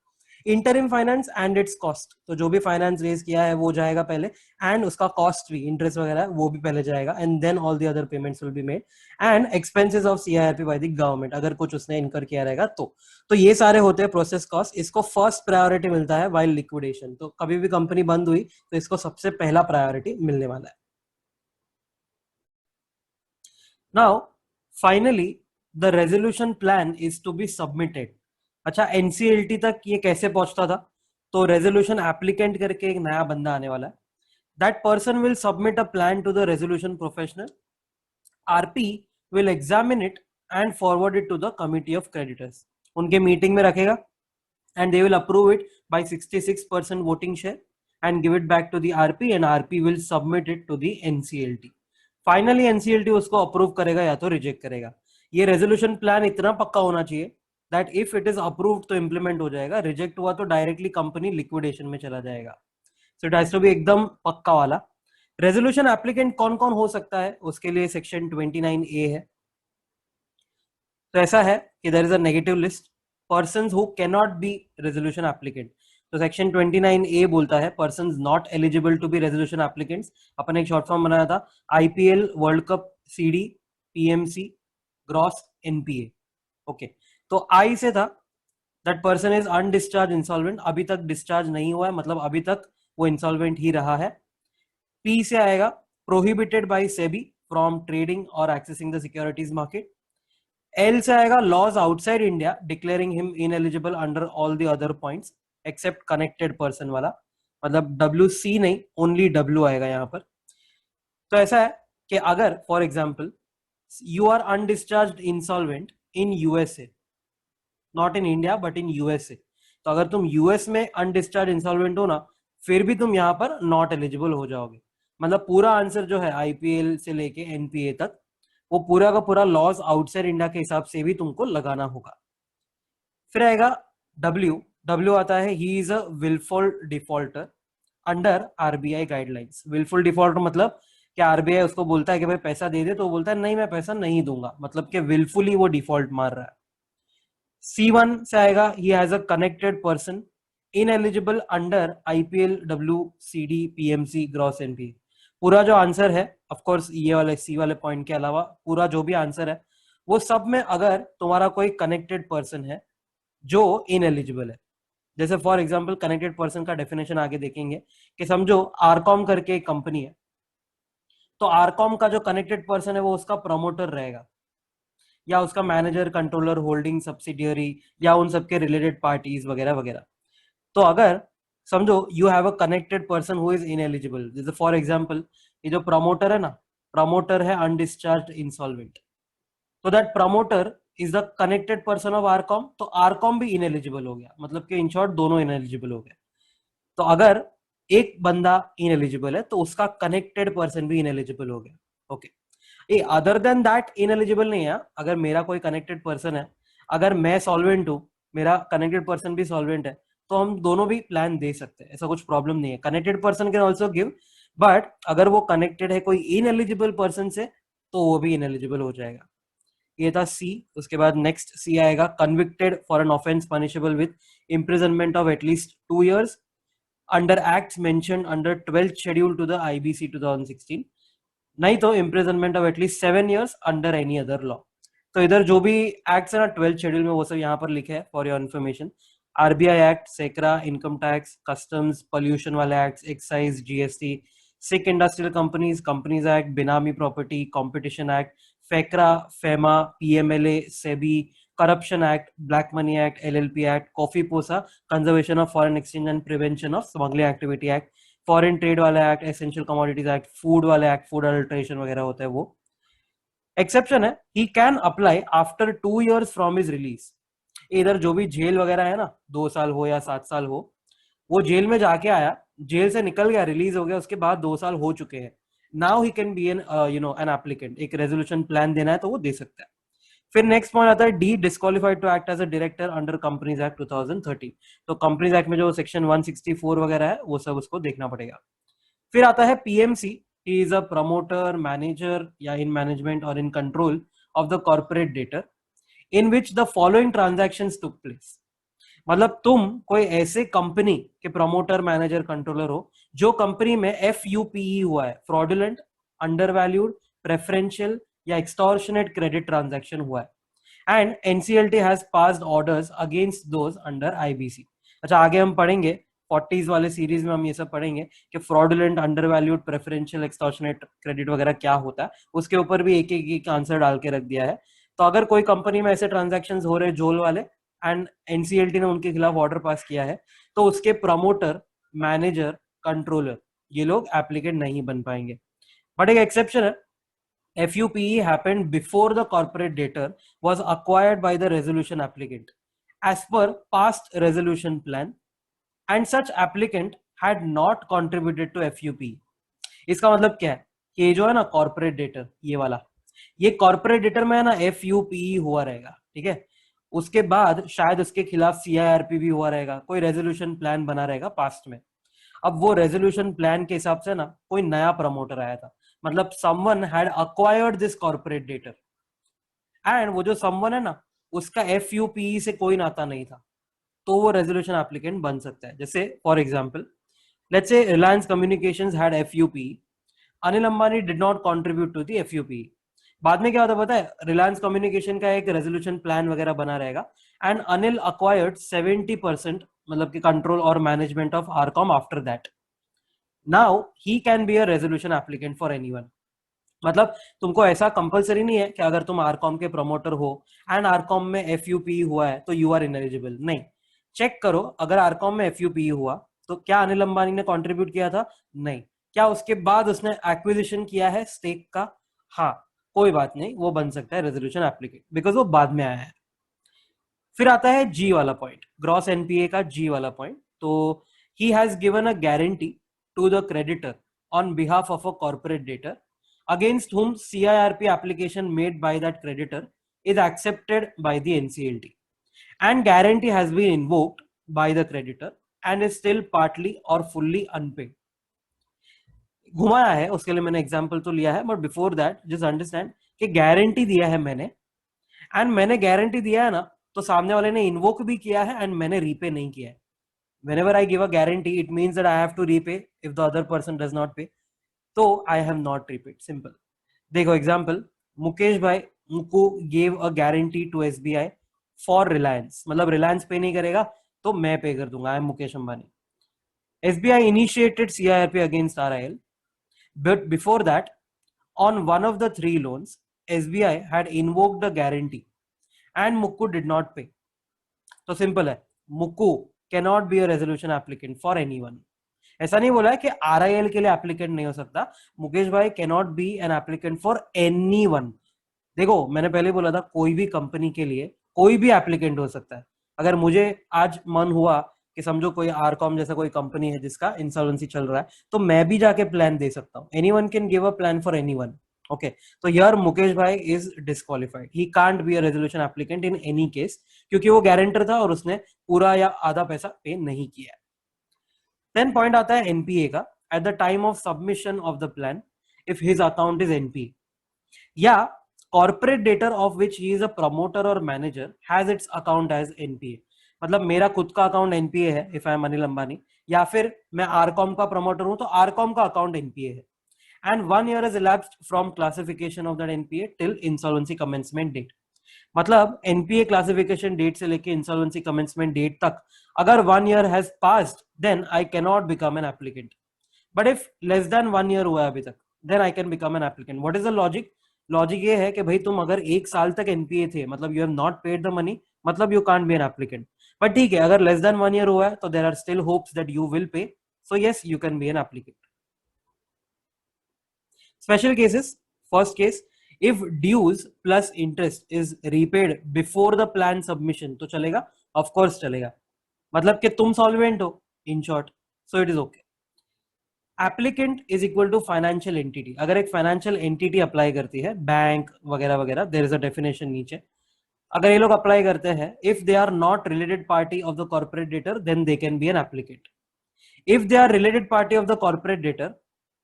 Interim finance and its cost, तो जो भी फाइनेंस रेज किया है वो जाएगा पहले, एंड उसका कॉस्ट भी, इंटरेस्ट वगैरह वो भी पहले जाएगा, and then all the other payments will be made, and expenses of CIRP by the government अगर कुछ उसने इनकर किया रहेगा तो ये सारे होते हैं प्रोसेस कॉस्ट. इसको फर्स्ट प्रायोरिटी मिलता है वाइल लिक्विडेशन, तो कभी भी कंपनी बंद हुई तो इसको सबसे पहला प्रायोरिटी मिलने वाला है. Now finally the resolution plan is to be submitted. अच्छा, एनसीएलटी तक ये कैसे पहुंचता था, तो रेजोल्यूशन एप्लीकेंट करके एक नया बंदा आने वाला है. That person will submit a plan to the resolution professional, RP will examine it and forward it to the committee of creditors. उनके मीटिंग में रखेगा and they will approve it by 66% voting share and give it back to the RP, and RP will submit it to the NCLT. Finally NCLT उसको approve करेगा या तो reject करेगा. ये resolution plan इतना पक्का होना चाहिए that if it is approved तो इंप्लीमेंट हो जाएगा, रिजेक्ट हुआ तो डायरेक्टली कंपनी लिक्विडेशन में चला जाएगा. So it has to be एकदम पक्का वाला. रेजोल्यूशन एप्लीकेंट कौन कौन हो सकता है, उसके लिए सेक्शन 29A है. तो ऐसा है कि there is a negative list, persons who can not be resolution applicant. तो सेक्शन 29A बोलता है persons not eligible to be resolution applicants. अपन एक शॉर्ट फॉर्म बनाया था, IPL, world cup, CD, PMC, gross, NPA. Okay, तो I से था that person is undischarged insolvent, अभी तक डिस्चार्ज नहीं हुआ है, मतलब अभी तक वो इंसॉल्वेंट ही रहा है. पी से आएगा prohibited by SEBI from trading और accessing the securities market. L से आएगा laws outside India declaring him ineligible under all the other points except connected person वाला, मतलब डब्ल्यू सी नहीं, ओनली डब्ल्यू आएगा यहाँ पर. तो ऐसा है कि अगर for example you are undischarge insolvent in USA, not in India but in USA, तो अगर तुम यूएस में अनडिस्चार्ज इंसॉल्वेंट हो ना, फिर भी तुम यहाँ पर नॉट एलिजिबल हो जाओगे. मतलब पूरा आंसर जो है आईपीएल से लेके एनपीए तक, वो पूरा का पूरा लॉस आउटसाइड इंडिया के हिसाब से भी तुमको लगाना होगा. फिर आएगा डब्ल्यू. डब्ल्यू आता है he is a wilful defaulter under RBI guidelines. Wilful defaulter मतलब कि आरबीआई उसको बोलता है कि भाई पैसा दे दे, तो बोलता है नहीं मैं पैसा नहीं दूंगा, मतलब कि विलफुली वो डिफॉल्ट मार रहा है. C1 से आएगा he has a connected person ineligible under IPL, W, CD, PMC, gross, NP. पूरा जो आंसर है ऑफ कोर्स ये वाले सी वाले पॉइंट के अलावा पूरा जो भी आंसर है वो सब में अगर तुम्हारा कोई कनेक्टेड पर्सन है जो इनएलिजिबल है, जैसे फॉर एग्जांपल कनेक्टेड पर्सन का डेफिनेशन आगे देखेंगे कि समझो आरकॉम करके एक कंपनी है, तो आरकॉम का जो कनेक्टेड पर्सन है वो उसका प्रमोटर रहेगा या उसका मैनेजर, कंट्रोलर, होल्डिंग सब्सिडियरी या उन सबके रिलेटेड पार्टीज वगैरह वगैरह। तो अगर समझो you have a connected person who is ineligible, जैसे फॉर एग्जांपल ये जो प्रमोटर है ना, प्रमोटर है अनडिस्चार्ज इंसॉल्वेंट, तो that promoter is the connected person of RCom, तो आरकॉम भी इनएलिजिबल हो गया, मतलब कि इन शॉर्ट दोनों इनएलिजिबल हो गए। तो अगर एक बंदा इनएलिजिबल है तो उसका कनेक्टेड पर्सन भी इनएलिजिबल हो गया। ओके, ये अदर देन दैट इनएलिजिबल नहीं है। अगर मेरा कोई कनेक्टेड पर्सन है, अगर मैं सॉल्वेंट हूं, मेरा कनेक्टेड पर्सन भी सॉल्वेंट है, तो हम दोनों भी प्लान दे सकते हैं, ऐसा कुछ प्रॉब्लम नहीं है। Connected person can also give, but अगर वो कनेक्टेड है कोई इनएलिजिबल पर्सन से तो वो भी इनएलिजिबल हो जाएगा। ये था सी। उसके बाद नेक्स्ट सी आएगा, convicted for an offence punishable with imprisonment of at least 2 years under acts mentioned under 12th schedule to the IBC 2016, नहीं तो imprisonment of at least 7 years under any other law. तो इधर जो भी एक्ट्स है ना 12th शेड्यूल में वो सब यहाँ पर लिखे हैं for your information. RBI act, सेक्रा, इनकम टैक्स, कस्टम्स, पोल्यूशन वाले acts, excise, GST, sick industrial companies, companies act, benami property, competition act, फेक्रा, FEMA, PMLA, SEBI, corruption act, black money act, LLP act, COFEPOSA, conservation of foreign exchange and prevention of smuggling activity act, foreign trade वाला act, essential commodities act, food वाले act, food adulteration वगैरह होता है वो। Exception है, he can apply after 2 years from his release. इधर जो भी जेल वगैरह है ना, 2 साल हो या 7 साल हो, वो जेल में जाके आया, जेल से निकल गया, रिलीज हो गया, उसके बाद 2 साल हो चुके हैं, now he can be an an applicant, एक रेजोल्यूशन प्लान देना है तो वो दे सकता है। फिर नेक्स्ट पॉइंट आता है D, disqualified to act as a director under companies act 2013। तो कंपनीज एक्ट में जो सेक्शन 164 वगैरह है वो सब उसको देखना पड़ेगा। फिर आता है PMC, he is a promoter, manager या इन मैनेजमेंट और in control of the corporate debtor in which the following transactions took place. मतलब तुम कोई ऐसे कंपनी के प्रमोटर, मैनेजर, कंट्रोलर हो जो कंपनी में FUPE हुआ है, फ्रॉडुलेंट, अंडरवैल्यूड, प्रेफरेंशियल या एक्सटॉर्शनेट क्रेडिट ट्रांजैक्शन हुआ है, and NCLT has passed orders against those under IBC. अच्छा, आगे हम पढ़ेंगे 40s वाले सीरीज में हम ये सब पढ़ेंगे कि फ्रॉडुलेंट, अंडरवैल्यूड, प्रेफरेंशियल, एक्सटॉर्शनेट क्रेडिट वगैरह क्या होता है, उसके ऊपर भी एक आंसर डाल के रख दिया है। तो अगर कोई कंपनी में ऐसे ट्रांजैक्शन हो रहे जोल वाले एंड एनसीएलटी ने उनके खिलाफ ऑर्डर पास किया है, तो उसके प्रमोटर, मैनेजर, कंट्रोलर ये लोग एप्लीकेंट नहीं बन पाएंगे। बट एक एक्सेप्शन है, FUPE happened before the corporate debtor was acquired by the resolution applicant as per past resolution plan, and such applicant had not contributed to FUPE। इसका मतलब क्या है कि ये जो है ना कॉर्पोरेट डेटर, ये वाला, ये कॉर्पोरेट डेटर में है ना FUPE हुआ रहेगा, ठीक है। उसके बाद शायद उसके खिलाफ CIRP भी हुआ रहेगा, कोई रेजोल्यूशन प्लान बना रहेगा पास्ट में। अब वो रेजोल्यूशन प्लान के हिसाब से ना कोई नया प्रमोटर आया था, मतलब someone had acquired this corporate debtor, and वो जो समवन है ना उसका FUPE से कोई नाता नहीं था, तो वो रेजोल्यूशन एप्लीकेंट बन सकता है। जैसे for example, let's say Reliance Communications had FUPE, Anil Ambani did not contribute to the FUPE। बाद में क्या होता पता है, रिलायंस कम्युनिकेशन का एक रेजोल्यूशन प्लान वगैरह बना रहेगा, एंड अनिल अक्वायर्ड 70% मतलब कि कंट्रोल और management of RCom after that. Now he can be a resolution applicant for anyone. मतलब तुमको ऐसा कंपलसरी नहीं है कि अगर तुम आरकॉम के प्रमोटर हो एंड आरकॉम में FUPE हुआ है तो यू आर इनएलिजिबल, नहीं। चेक करो, अगर आरकॉम में FUPE हुआ तो क्या अनिल अंबानी ने कंट्रीब्यूट किया था? नहीं। क्या उसके बाद उसने एक्विजिशन किया है स्टेक का? हाँ, कोई बात नहीं, वो बन सकता है रेजोल्यूशन एप्लीकेंट बिकॉज वो बाद में आया है। फिर आता है जी वाला पॉइंट, ग्रॉस एनपीए का जी वाला पॉइंट। तो he has given a guarantee to the creditor on behalf of a corporate debtor against whom CIRP application made by that creditor is accepted by the NCLT, and guarantee has been invoked by the creditor and is still partly or fully unpaid। घुमाया है, उसके लिए मैंने example तो लिया है, but before that just understand कि guarantee दिया है मैंने, एंड मैंने गारंटी दिया है ना तो सामने वाले ने इन्वोक भी किया है एंड मैंने रीपे नहीं किया है। whenever I give a guarantee it means that I have to repay if the other person does not pay। तो I have not repaid, simple. देखो एग्जाम्पल, मुकेश भाई मुको gave a guarantee to SBI for Reliance, मतलब Reliance पे नहीं करेगा तो मैं पे कर दूंगा, I am Mukesh Ambani. SBI initiated CIRP against RIL, but before that on one of the three loans, SBI had invoked the guarantee and Mukku did not pay. तो सिंपल है, Mukku cannot be a resolution applicant for anyone. ऐसा नहीं बोला है कि RIL के लिए applicant नहीं हो सकता, मुकेश भाई cannot be an applicant for anyone. देखो मैंने पहले बोला था कोई भी कंपनी के लिए कोई भी एप्लीकेंट हो सकता है। अगर मुझे आज मन हुआ कि समझो कोई आरकॉम जैसा कोई कंपनी है जिसका इंसॉल्वेंसी चल रहा है, तो मैं भी जाके प्लान दे सकता हूँ। Anyone can give a plan for anyone. Okay, तो यार मुकेश भाई is disqualified, he can't be a resolution applicant in any case, क्योंकि वो गारंटर था और उसने पूरा या आधा पैसा पे नहीं किया। देन पॉइंट आता है एनपीए का, at the time of submission of the plan if his account is NPA या corporate debtor of which he is a promoter or manager has its account as NPA। मतलब मेरा खुद का account NPA है if I am Anil Ambani, या फिर मैं RCom का प्रमोटर हूं तो आरकॉम का अकाउंट एनपीए है। And 1 year has elapsed from classification of that NPA till insolvency commencement date। मतलब एनपीए क्लासिफिकेशन डेट से लेके इंसॉल्वेंसी कमेंसमेंट डेट तक अगर 1 year has passed then I cannot become an applicant। But if less than 1 year हुआ है अभी तक then I can become an applicant. What is the logic? Logic ये है कि भाई तुम अगर 1 साल तक एनपीए थे, मतलब you have not paid the money, मतलब you can't be an applicant. But ठीक है, अगर लेस देन 1 year हुआ है तो there are still hopes that you will pay, so yes you can be an applicant. Special cases, first case, if dues plus interest is repaid before the plan submission, तो चलेगा, of course चलेगा, मतलब कि तुम solvent हो in short, so it is okay. Applicant is equal to financial entity. अगर एक financial entity apply करती है, बैंक वगैरह वगैरह, देयर इज अ डेफिनेशन नीचे, अगर ये लोग अप्लाई करते हैं, if they are not related party of the corporate debtor then they can be an applicant. If they are related party of the corporate debtor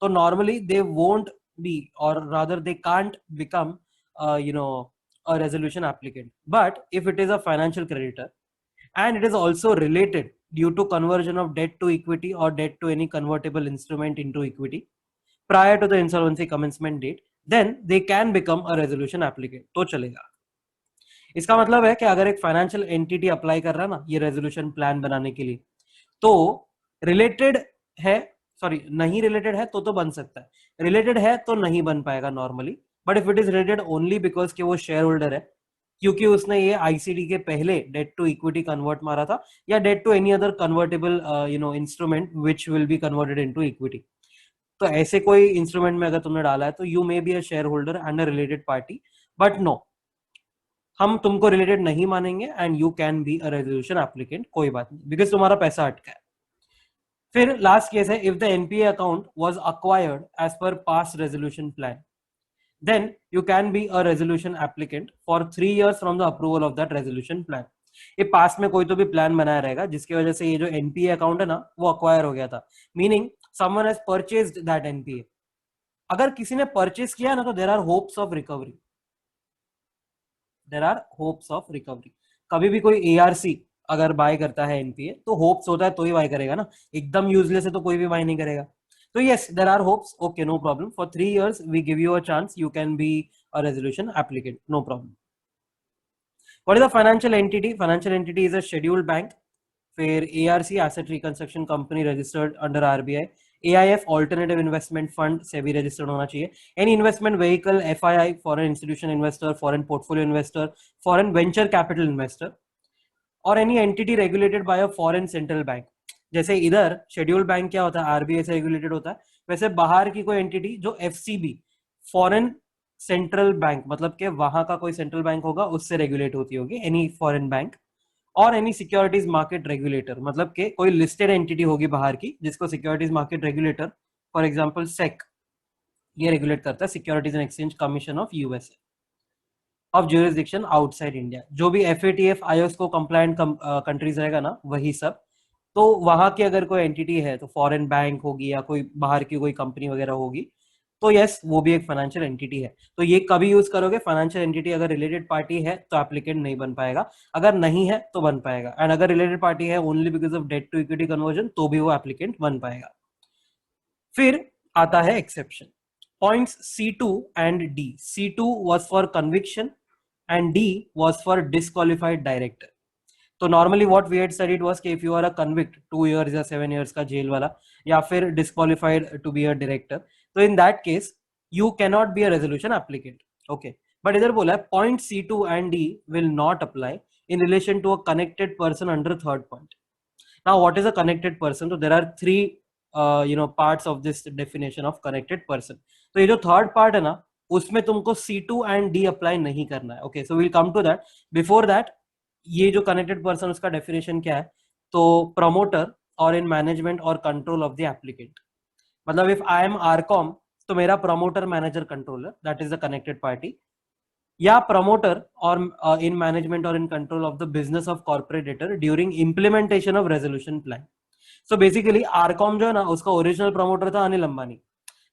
तो normally they won't be, और rather they can't become you know a resolution applicant। But if it is a financial creditor and it is also related due to conversion of debt to equity or debt to any convertible instrument into equity prior to the insolvency commencement date, then they can become a resolution applicant। तो चलेगा। इसका मतलब है कि अगर एक financial entity apply कर रहा है ना ये रेजोल्यूशन प्लान बनाने के लिए, तो रिलेटेड है, सॉरी नहीं रिलेटेड है तो बन सकता है, रिलेटेड है तो नहीं बन पाएगा normally. But if it is related only because कि वो शेयर होल्डर है, क्योंकि उसने ये आईसीडी के पहले डेट टू इक्विटी कन्वर्ट मारा था, या debt to any other convertible instrument which will be converted into equity, तो ऐसे कोई इंस्ट्रूमेंट में अगर तुमने डाला है तो you may be a share holder and a related party. But no, हम तुमको रिलेटेड नहीं मानेंगे and you can be a resolution applicant, कोई बात नहीं, बिकॉज तुम्हारा पैसा अटका है। फिर लास्ट केस है, if the NPA account was acquired as per past resolution plan then you can be a resolution applicant for 3 years from the approval of that resolution plan। ये पास्ट में कोई तो भी प्लान बनाया रहेगा जिसकी वजह से ये जो एनपीए अकाउंट है ना वो अक्वायर हो गया था, meaning someone has purchased that NPA. अगर किसी ने परचेज किया ना तो there are hopes of recovery, there are hopes of recovery. कभी भी कोई एआरसी अगर बाय करता है एनपीए तो होप्स होता है तो ही बाय करेगा ना, एकदम यूजलेस है तो कोई भी बाय नहीं करेगा। So yes, there are hopes. Okay, no problem. For 3 years, we give you a chance. You can be a resolution applicant. No problem. What is a financial entity? Financial entity is a scheduled bank. फिर ARC Asset Reconstruction Company registered under RBI. AIF Alternative Investment Fund से भी registered होना चाहिए. Any investment vehicle, FII, foreign institution investor, foreign portfolio investor, foreign venture capital investor, और any entity regulated by a foreign central bank. जैसे इधर scheduled bank क्या होता है, आरबीआई से रेगुलेटेड होता है, वैसे बाहर की कोई एंटिटी जो एफसीबी, फॉरेन सेंट्रल बैंक, मतलब कि वहां का कोई सेंट्रल बैंक होगा उससे रेगुलेट होती होगी एनी फॉरेन बैंक। और एनी सिक्योरिटीज मार्केट रेगुलेटर, मतलब कि कोई लिस्टेड एंटिटी होगी बाहर की जिसको securities market regulator, for example SEC, ये रेगुलेट करता है, securities and exchange commission of USA, of jurisdiction outside India. जो भी एफएटीएफ आईओएसको कंप्लायंट कंट्रीज रहेगा ना वही सब, तो वहां की अगर कोई एंटिटी है तो फॉरेन बैंक होगी या कोई बाहर की कोई कंपनी वगैरह होगी, तो यस वो भी एक फाइनेंशियल एंटिटी है। तो ये कभी यूज करोगे, फाइनेंशियल एंटिटी अगर रिलेटेड पार्टी है तो एप्लीकेंट नहीं बन पाएगा, अगर नहीं है तो बन पाएगा, एंड अगर रिलेटेड पार्टी है only because of debt to equity conversion तो भी वो एप्लीकेंट बन पाएगा। फिर आता है exception. Points C2 and D. C2 was for conviction and D was for disqualified director. तो normally what we had studied was कि if you are a convict 2 years या 7 years का जेल वाला या फिर disqualified to be a director, तो in that case you can not be a resolution applicant. Okay, but इधर बोला है पॉइंट C2 and D विल नॉट अप्लाई in relation to a connected person under third point. Now what is a connected person? So there are three parts of this definition of connected person. तो ये जो third part है ना, उसमें तुमको C2 and D अप्लाई नहीं करना है. Okay, so will come to that. Before that, ये जो कनेक्टेड पर्सन उसका डेफिनेशन क्या है? तो प्रमोटर और इन मैनेजमेंट और कंट्रोल ऑफ द एप्लीकेंट. मतलब इफ आई एम आरकॉम, तो मेरा promoter manager controller, that is the connected party, या प्रमोटर और इन मैनेजमेंट और in control of the business of corporate debtor during implementation of resolution plan. So basically RCom जो है ना, उसका original promoter था Anil Ambani,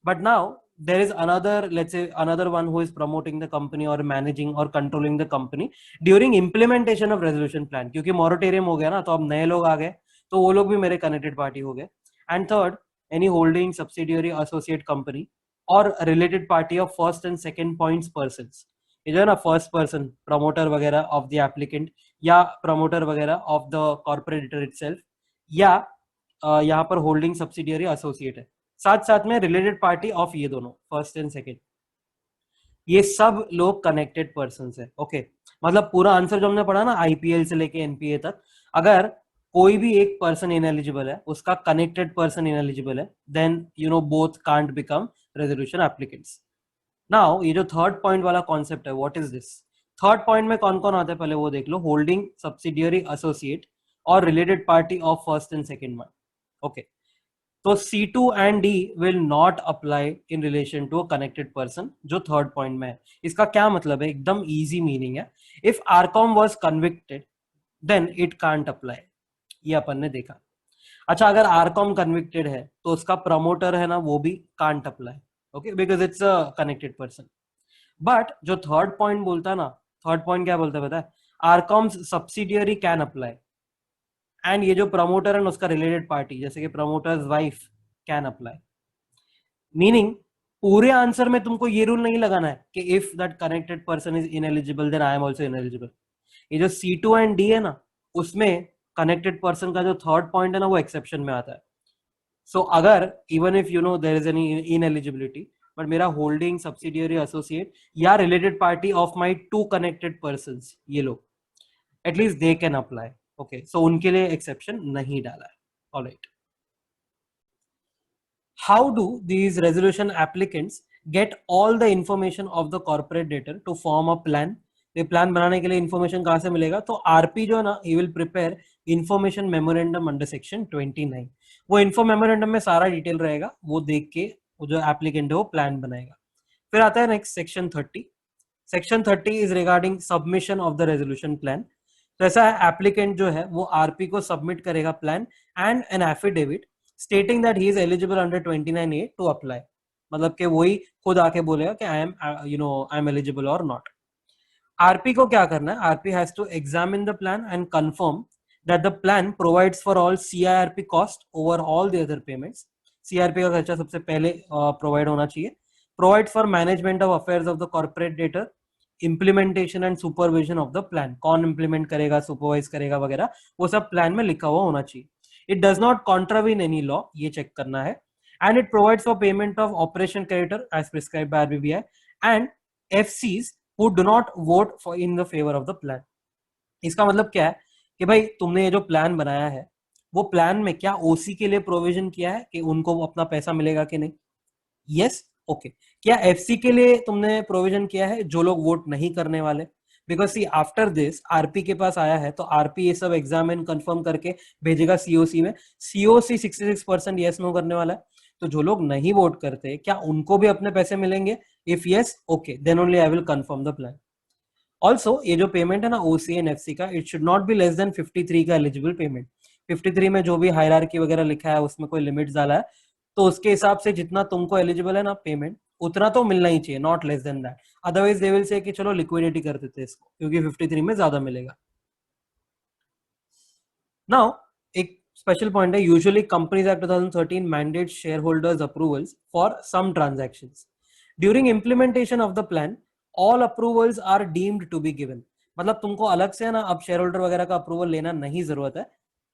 but now there is another, let's say another one who is promoting the company or managing or controlling the company during implementation of resolution plan. क्योंकि moratorium हो गया ना, तो अब नए लोग आ गए, तो वो लोग भी मेरे कनेक्टेड पार्टी हो गए. And third, any holding subsidiary associate company और related party of first and second points persons. ये जो है ना, फर्स्ट पर्सन प्रमोटर वगैरह ऑफ द एप्लीकेंट या प्रमोटर वगैरह ऑफ द कॉर्पोरेटर इटसेल्फ, या यहाँ पर होल्डिंग सब्सिडियरी एसोसिएट है, साथ साथ में रिलेटेड पार्टी ऑफ ये दोनों फर्स्ट एंड सेकंड, ये सब लोग कनेक्टेड पर्संस है. ओके, मतलब पूरा आंसर जो हमने पढ़ा ना आईपीएल से लेके एनपीए तक, अगर कोई भी एक पर्सन इनएलिजिबल है, उसका कनेक्टेड पर्सन इनएलिजिबल है, then both can't become resolution applicants. Now ये जो थर्ड पॉइंट वाला कॉन्सेप्ट है, what is this? Third point में कौन कौन आता है पहले वो देख लो. होल्डिंग सब्सिडियरी एसोसिएट और related party of first and second one. Okay, तो C2 and D will not apply in relation to a connected person, जो थर्ड पॉइंट में है. इसका क्या मतलब है? एकदम इजी मीनिंग है. If RCom was convicted then it can't apply, ये अपन ने देखा. अच्छा, अगर आरकॉम कन्विक्टेड है तो उसका प्रमोटर है ना, वो भी can't apply. Okay, because it's a connected person. But जो थर्ड पॉइंट बोलता है ना, थर्ड पॉइंट क्या बोलता है पता है? RCom subsidiary can apply, and ये जो प्रमोटर है उसका रिलेटेड पार्टी जैसे कि promoter's wife can apply. Meaning पूरे आंसर में तुमको ये रूल नहीं लगाना है कि if that connected person is ineligible then I am also ineligible. ये जो C2 एंड D है ना, उसमें कनेक्टेड पर्सन का जो थर्ड पॉइंट है ना, वो एक्सेप्शन में आता है. सो अगर even if there is any ineligibility, but मेरा होल्डिंग सब्सिडियरी एसोसिएट या related party of my two connected persons, ये लोग at least they can apply. Okay, so उनके लिए एक्सेप्शन नहीं डाला है. Alright, how do these resolution applicants get all the information of the corporate debtor to form a plan? ये plan बनाने के लिए इंफॉर्मेशन कहां से मिलेगा? तो आरपी जो है ना, he will prepare information memorandum under section 29. वो इन्फो मेमोरेंडम में सारा डिटेल रहेगा, वो देख के वो जो एप्लीकेंट है वो प्लान बनाएगा. फिर आता है next section 30. Section 30 is regarding submission of the resolution plan. तो ऐसा है, एप्लीकेंट जो है वो आरपी को सबमिट करेगा plan and an affidavit stating that he is eligible under 29A to apply. मतलब कि वही खुद आके बोलेगा कि I am eligible or not. RP को क्या करना है? RP has to examine the plan and confirm that the plan provides for all CIRP cost over all the other payments. CIRP का खर्चा सबसे पहले प्रोवाइड होना चाहिए. Provide for management of affairs of the corporate debtor, implementation and supervision of the plan. कौन implement करेगा, supervise करेगा वगैरह, वो सब प्लान में लिखा हुआ होना चाहिए. It does not contravene any law, ये चेक करना है. And it provides for payment of operation creditor as prescribed by RBI and FCs who do not vote for in the favor of the plan. इसका मतलब क्या है कि भाई तुमने ये जो प्लान बनाया है, वो प्लान में क्या ओसी के लिए प्रोविजन किया है कि उनको अपना पैसा मिलेगा कि नहीं? Yes, okay. क्या एफसी के लिए तुमने प्रोविजन किया है, जो लोग वोट नहीं करने वाले? Because see after this RP के पास आया है, तो आरपी ये सब एग्जामिन कंफर्म करके भेजेगा सीओसी में. सीओसी 66% यस नो करने वाला है. तो जो लोग नहीं वोट करते, क्या उनको भी अपने पैसे मिलेंगे? If yes, okay, then only I will confirm the plan. Also ये जो पेमेंट है ना ओसी एंड एफसी का, it should not be less than 53 का एलिजिबल पेमेंट. 53 में जो भी हायरार्की वगैरह लिखा है उसमें कोई लिमिट डाला है, तो उसके हिसाब से जितना तुमको एलिजिबल है ना पेमेंट, उतना तो मिलना ही चाहिए, not less than that. Otherwise they will say कि चलो लिक्विडिटी कर देते इसको, क्योंकि 53 में ज्यादा मिलेगा. नाउ एक स्पेशल पॉइंट है, usually companies act 2013 mandate share holders approvals for some transactions during implementation of the plan, all approvals are deemed to be given. मतलब तुमको अलग से ना अब शेयर होल्डर वगैरह का अप्रूवल लेना नहीं जरूरत है,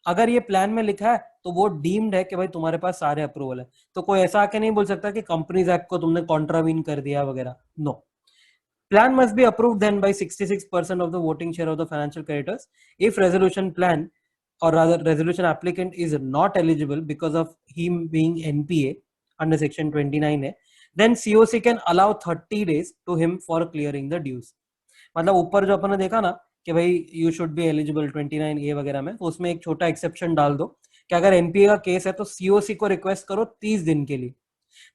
अगर ये प्लान में लिखा है तो वो डीम्ड है कि भाई तुम्हारे पास सारे अप्रूवल है। तो कोई ऐसा आके नहीं बोल सकता कि कंपनीज एक्ट को तुमने कॉन्ट्रावीन कर दिया वगैरह, no. Plan must be approved then by 66% of the voting share of the financial creditors. If resolution plan or rather resolution applicant is not eligible because of him being NPA under section 29A, then COC can allow 30 days to him for clearing the dues. मतलब ऊपर जो अपन ने देखा ना कि भाई you should be eligible 29A वगैरह में, तो उसमें एक छोटा एक्सेप्शन डाल दो कि अगर एनपीए का केस है तो सीओसी को रिक्वेस्ट करो 30 दिन के लिए।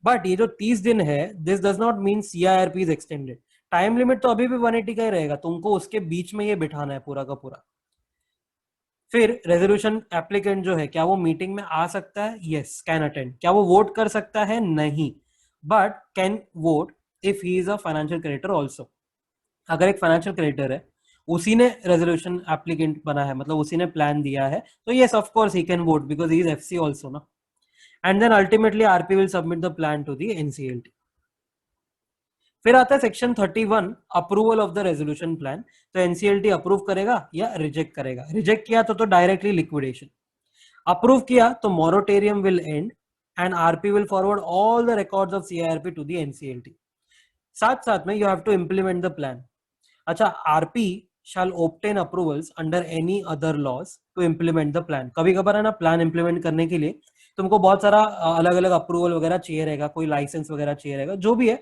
बट ये जो 30 दिन है, this does not mean CIRP is extended. Time limit तो अभी भी 180 का ही रहेगा, तुमको उसके बीच में ये बिठाना है पूरा का पूरा। फिर रेजोल्यूशन एप्लीकेंट जो है, क्या वो मीटिंग में आ सकता है? Yes, can attend. क्या वो वोट कर सकता है? नहीं, but can vote if he is a financial creditor also. अगर एक फाइनेंशियल क्रेडिटर है, उसी ने रेजोल्यूशन एप्लीकेंट बना है, मतलब उसी ने प्लान दिया है, तो yes of course he can vote because he is FC also ना। And then ultimately RP will submit the plan to the NCLT. फिर आता है section 31, approval of the resolution plan. तो एनसीएलटी अप्रूव करेगा या रिजेक्ट करेगा। Reject किया तो डायरेक्टली लिक्विडेशन, अप्रूव किया तो moratorium will end and RP will forward all the records of CIRP to the NCLT. साथ साथ में you have to implement the plan. अच्छा, RP shall obtain approvals under any other laws to implement the plan। कभी कभार है ना, plan implement करने के लिए तुमको बहुत सारा अलग अलग अप्रूवल वगैरह चाहिए रहेगा, कोई लाइसेंस वगैरह चाहिए रहेगा, जो भी है।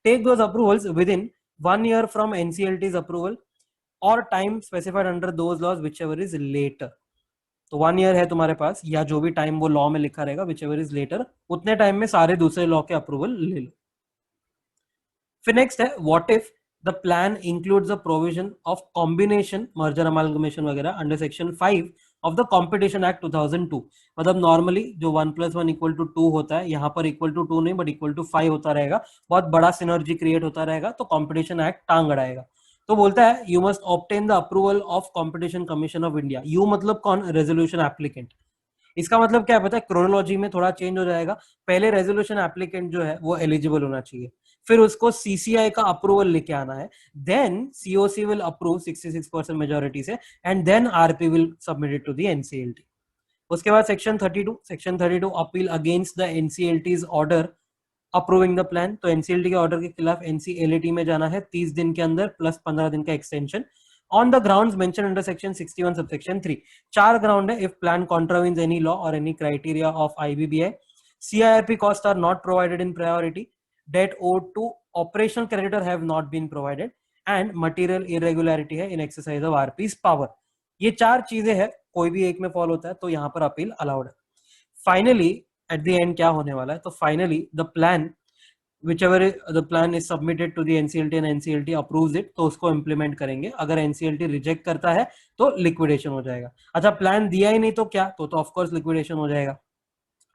Take those approvals within 1 year from NCLT's approval और time specified under those laws whichever is later. तो 1 year है तुम्हारे पास, या जो भी टाइम वो लॉ में लिखा रहेगा विच एवर इज लेटर, उतने टाइम में सारे दूसरे लॉ के अप्रूवल ले लो। फिर नेक्स्ट है, what if the plan includes the provision of combination merger amalgamation वगैरह under section 5 of the competition act 2002। मतलब नॉर्मली जो 1+1=2 होता है, यहाँ पर =2 नहीं बट =5 होता रहेगा, बहुत बड़ा सिनर्जी क्रिएट होता रहेगा, तो कॉम्पिटिशन एक्ट टांग अड़ाएगा। तो बोलता है you must obtain the approval of competition commission of India. You मतलब कौन? Resolution applicant. इसका मतलब क्या है पता है? क्रोनोलॉजी में थोड़ा चेंज हो जाएगा। पहले रेजोल्यूशन एप्लीकेंट जो है वो एलिजिबल होना चाहिए, फिर उसको सीसीआई का अप्रूवल लेके आना है, then COC will approve 66% majority से, and then RP will submit it to the NCLT. उसके बाद section 32 appeal against the NCLT's order approving the plan. तो एनसीएलटी के ऑर्डर के खिलाफ एनसीएलटी में जाना है 30 दिन के अंदर प्लस 15 दिन का extension on the grounds mentioned under section 61 subsection 3। चार ग्राउंड है, if plan contravenes any law or any criteria of IBBI, CIRP costs are not provided in priority, debt owed to operational creditor have not been provided, and material irregularity है in exercise of RP's power। ये चार चीजें हैं, कोई भी एक में follow होता है तो यहाँ पर अपील अलाउड है। फाइनली एट द एंड क्या होने वाला है? तो finally the plan whichever the plan is submitted to the NCLT and NCLT approves it, तो उसको implement करेंगे। अगर NCLT reject करता है तो liquidation हो जाएगा। अच्छा, प्लान दिया ही नहीं तो क्या? तो ऑफ कोर्स लिक्विडेशन हो जाएगा।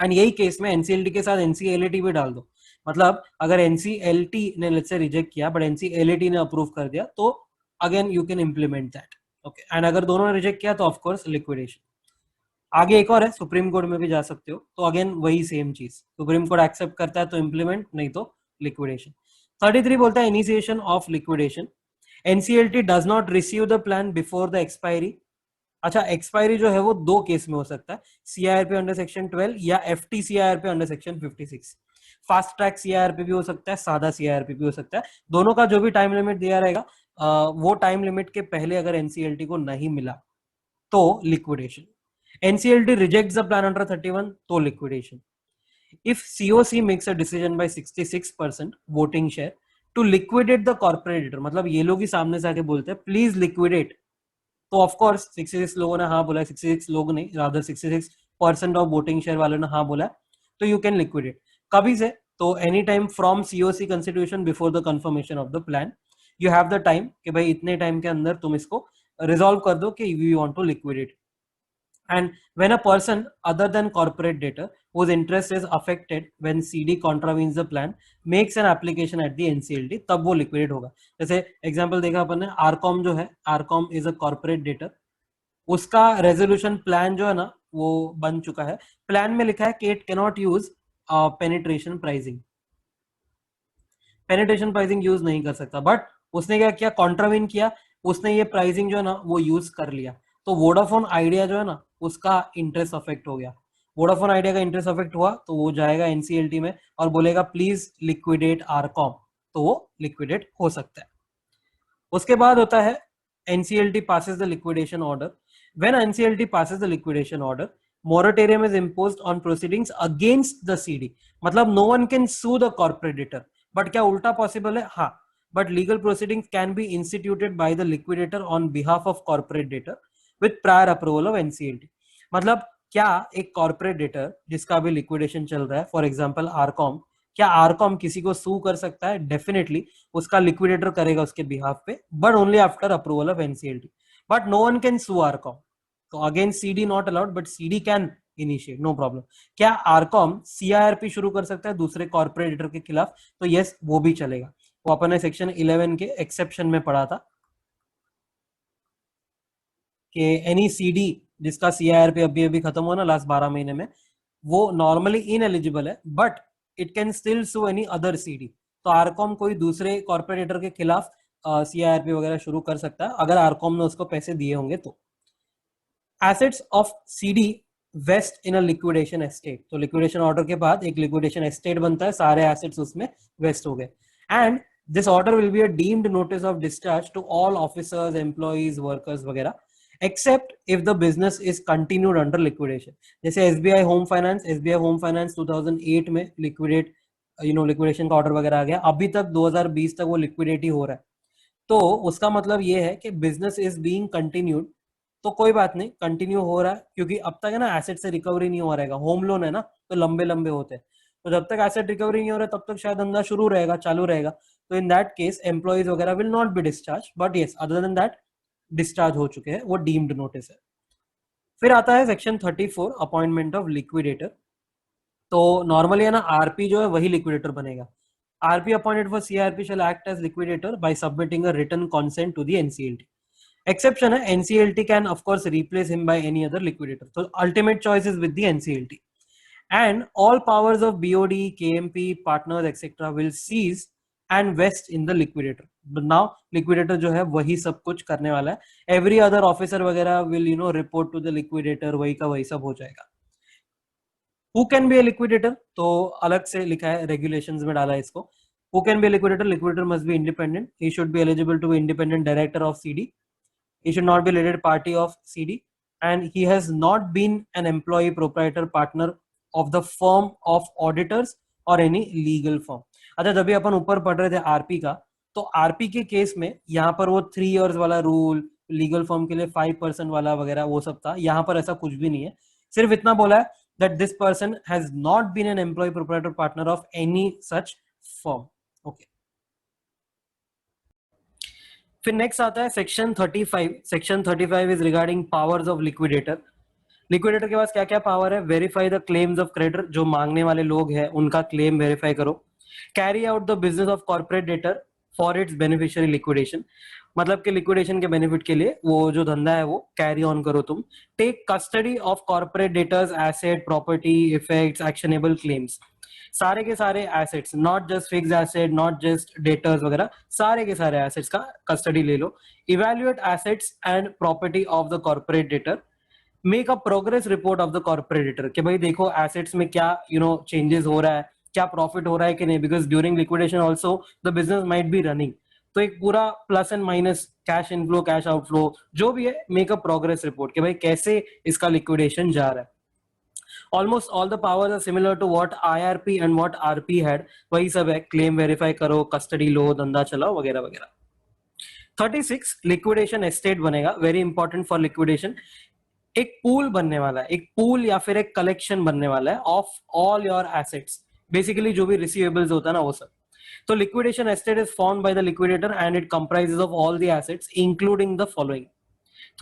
एंड यही केस में NCLT के साथ NCLT भी डाल दो। मतलब अगर NCLT ने लेट्स से रिजेक्ट किया बट NCLT ने अप्रूव कर दिया, तो again you can implement that. Okay, and अगर दोनों ने रिजेक्ट किया तो ऑफ कोर्स लिक्विडेशन। आगे एक और है, सुप्रीम कोर्ट में भी जा सकते हो, तो अगेन वही सेम चीज, सुप्रीम कोर्ट एक्सेप्ट करता है तो इंप्लीमेंट, नहीं तो लिक्विडेशन। 33 बोलता है initiation of liquidation. NCLT does not receive the plan before the expiry. अच्छा, एक्सपायरी जो है वो दो केस में हो सकता है, सीआईआरपी अंडर सेक्शन 12 या FT CIRP under section 56। Fast track CIRP भी हो सकता है, सादा सीआईआरपी भी हो सकता है। दोनों का जो भी टाइम लिमिट दिया रहेगा, वो टाइम लिमिट के पहले अगर एनसीएलटी को नहीं मिला तो liquidation. NCLT rejects the plan under 31 तो liquidation। If COC makes a decision by 66% voting share to liquidate the corporate debtor, मतलब ये लोग ही सामने से आके बोलते हैं प्लीज लिक्विडेट, तो ऑफ कोर्स 66 लोगों ने हाँ बोला है, 66 लोग नहीं, रादर 66% ऑफ वोटिंग शेयर वालों ने हाँ बोला है, तो यू कैन लिक्विडेट। कभी से? तो any time from COC constitution before the confirmation of the plan. You have the time कि भाई इतने टाइम के अंदर तुम इसको रिजॉल्व कर दो कि we want to liquidate. And when a person other than corporate debtor whose interest is affected when CD contravenes the plan makes an application at the NCLT, तब वो liquidate होगा। जैसे एग्जांपल देखा अपन ने, आरकॉम जो है, RCom is a corporate debtor, उसका resolution plan जो है ना वो बन चुका है। प्लान में लिखा है कि it cannot use penetration pricing, penetration pricing use नहीं कर सकता, बट उसने क्या किया, कॉन्ट्रावीन किया, उसने ये प्राइसिंग जो है ना वो यूज कर लिया। तो वोडाफोन आइडिया जो है ना उसका इंटरेस्ट अफेक्ट हो गया। वोडाफोन आइडिया का इंटरेस्ट अफेक्ट हुआ तो वो जाएगा एनसीएलटी में और बोलेगा प्लीज लिक्विडेट आरकॉम, तो वो लिक्विडेट हो सकता है। उसके बाद होता है NCLT passes the liquidation order. When NCLT passes the liquidation order, moratorium is imposed on proceedings against the CD. मतलब no one can sue the corporate debtor. But क्या उल्टा पॉसिबल है? हाँ, but legal proceedings can be instituted by the liquidator on behalf of corporate debtor with prior approval of NCLT. मतलब क्या एक corporate debtor जिसका अभी लिक्विडेशन चल रहा है, फॉर एग्जांपल आरकॉम, क्या आरकॉम किसी को सू कर सकता है? डेफिनेटली उसका लिक्विडेटर करेगा उसके बिहाफ पे, but only after approval of NCLT. But no one can sue RCom, तो against CD not allowed, but CD can initiate, no problem. क्या आरकॉम सीआईआरपी शुरू कर सकता है दूसरे कॉर्पोरेट डेटर के खिलाफ? तो यस, वो भी चलेगा। वो अपन ने सेक्शन 11 के एक्सेप्शन में पढ़ा था कि एनी सीडी जिसका सीआईआरपी अभी अभी खत्म हुआ ना लास्ट 12 महीने में, वो नॉर्मली इनएलिजिबल है, but it can still sue any other CD. तो आरकॉम कोई दूसरे कॉर्पोरेटर के खिलाफ सीआईआरपी वगैरह शुरू कर सकता है अगर आरकॉम ने उसको पैसे दिए होंगे तो। Assets of CD vest in a liquidation estate, तो लिक्विडेशन ऑर्डर के बाद एक लिक्विडेशन एस्टेट बनता है, सारे एसेट्स उसमें वेस्ट हो गए। And this order will be a deemed notice of discharge to all officers, employees, workers वगैरह, except if the business is continued under liquidation. जैसे SBI home finance, SBI home finance 2008 में liquidate, liquidation का order वगैरह आ गया, अभी तक 2020 तक वो लिक्विडेट ही हो रहा है। तो उसका मतलब ये है कि बिजनेस इज बीइंग कंटिन्यूड, तो कोई बात नहीं, कंटिन्यू हो रहा है, क्योंकि अब तक है ना एसेट से रिकवरी नहीं हो रहेगा। होम लोन है ना, तो लंबे लंबे होते हैं, तो जब तक एसेट रिकवरी नहीं हो रहा तब तक शायद धंधा शुरू रहेगा, चालू रहेगा। तो इन दैट केस एम्प्लॉइज वगैरह will not be discharge, but yes other than that discharge हो चुके हैं, वो डीम्ड नोटिस है। फिर आता है सेक्शन 34, अपॉइंटमेंट ऑफ लिक्विडेटर। तो नॉर्मली है ना आरपी जो है वही लिक्विडेटर बनेगा। RP appointed for CRP shall act as liquidator by submitting a written consent to the NCLT. Exception है, NCLT can of course replace him by any other liquidator, तो ultimate choice is with the NCLT. and all powers of BOD, KMP, partners, etc. will cease and vest in the liquidator. But now liquidator जो है वही सब कुछ करने वाला है। Every other officer वगैरह will report to the liquidator, वही का वही सब हो जाएगा। Who can be a liquidator? तो अलग से लिखा है, regulations में डाला है इसको। Who can be a liquidator? Liquidator must be independent. He should be eligible to be independent director of CD. He should not be related party of CD, and he has not been an employee, proprietor, partner of the firm of auditors or any legal firm. अच्छा, जब भी अपन ऊपर पढ़ रहे थे RP का, तो RP के केस में यहाँ पर वो 3 इयर्स वाला रूल, लीगल फर्म के लिए 5% वाला वगैरह वो सब था। यहाँ पर ऐसा कुछ भी नहीं है, सिर्फ इतना बोला है that this person has not been an employee, proprietor, partner of any such firm. Okay. फिर नेक्स्ट आता है section 35। Section 35 is regarding powers of liquidator. Liquidator के पास क्या क्या पावर है? Verify the claims of creditor, जो मांगने वाले लोग हैं उनका क्लेम वेरीफाई करो। Carry out the business of corporate debtor for its beneficiary liquidation, मतलब कि लिक्विडेशन के बेनिफिट के लिए वो जो धंधा है वो कैरी ऑन करो तुम। Take custody of corporate debtors asset, property, effects, actionable claims, सारे के सारे assets, not just fix asset, not just debtors वगैरह, सारे के सारे एसेट्स का कस्टडी ले लो। Evaluate assets and property of the corporate debtor. Make a progress report of the corporate debtor, कि भाई देखो एसेट्स में क्या चेंजेस हो रहा है, क्या प्रॉफिट हो रहा है कि नहीं, because during liquidation also the business might be running. तो एक पूरा plus and minus, cash inflow, cash outflow, जो भी है, मेक अ प्रोग्रेस रिपोर्ट कि भाई कैसे इसका लिक्विडेशन जा रहा है। Almost all the powers are similar to what IRP and what RP had, वही सब है, क्लेम वेरीफाई करो, कस्टडी लो, धंधा चलाओ वगैरह वगैरह। 36 लिक्विडेशन एस्टेट बनेगा, वेरी इंपॉर्टेंट फॉर लिक्विडेशन। एक पूल बनने वाला है, एक पूल या फिर एक कलेक्शन बनने वाला है of all your assets, basically जो भी रिसीवेबल्स होता है ना वो सब। तो liquidation estate is formed by the liquidator and it comprises of all the assets including the following.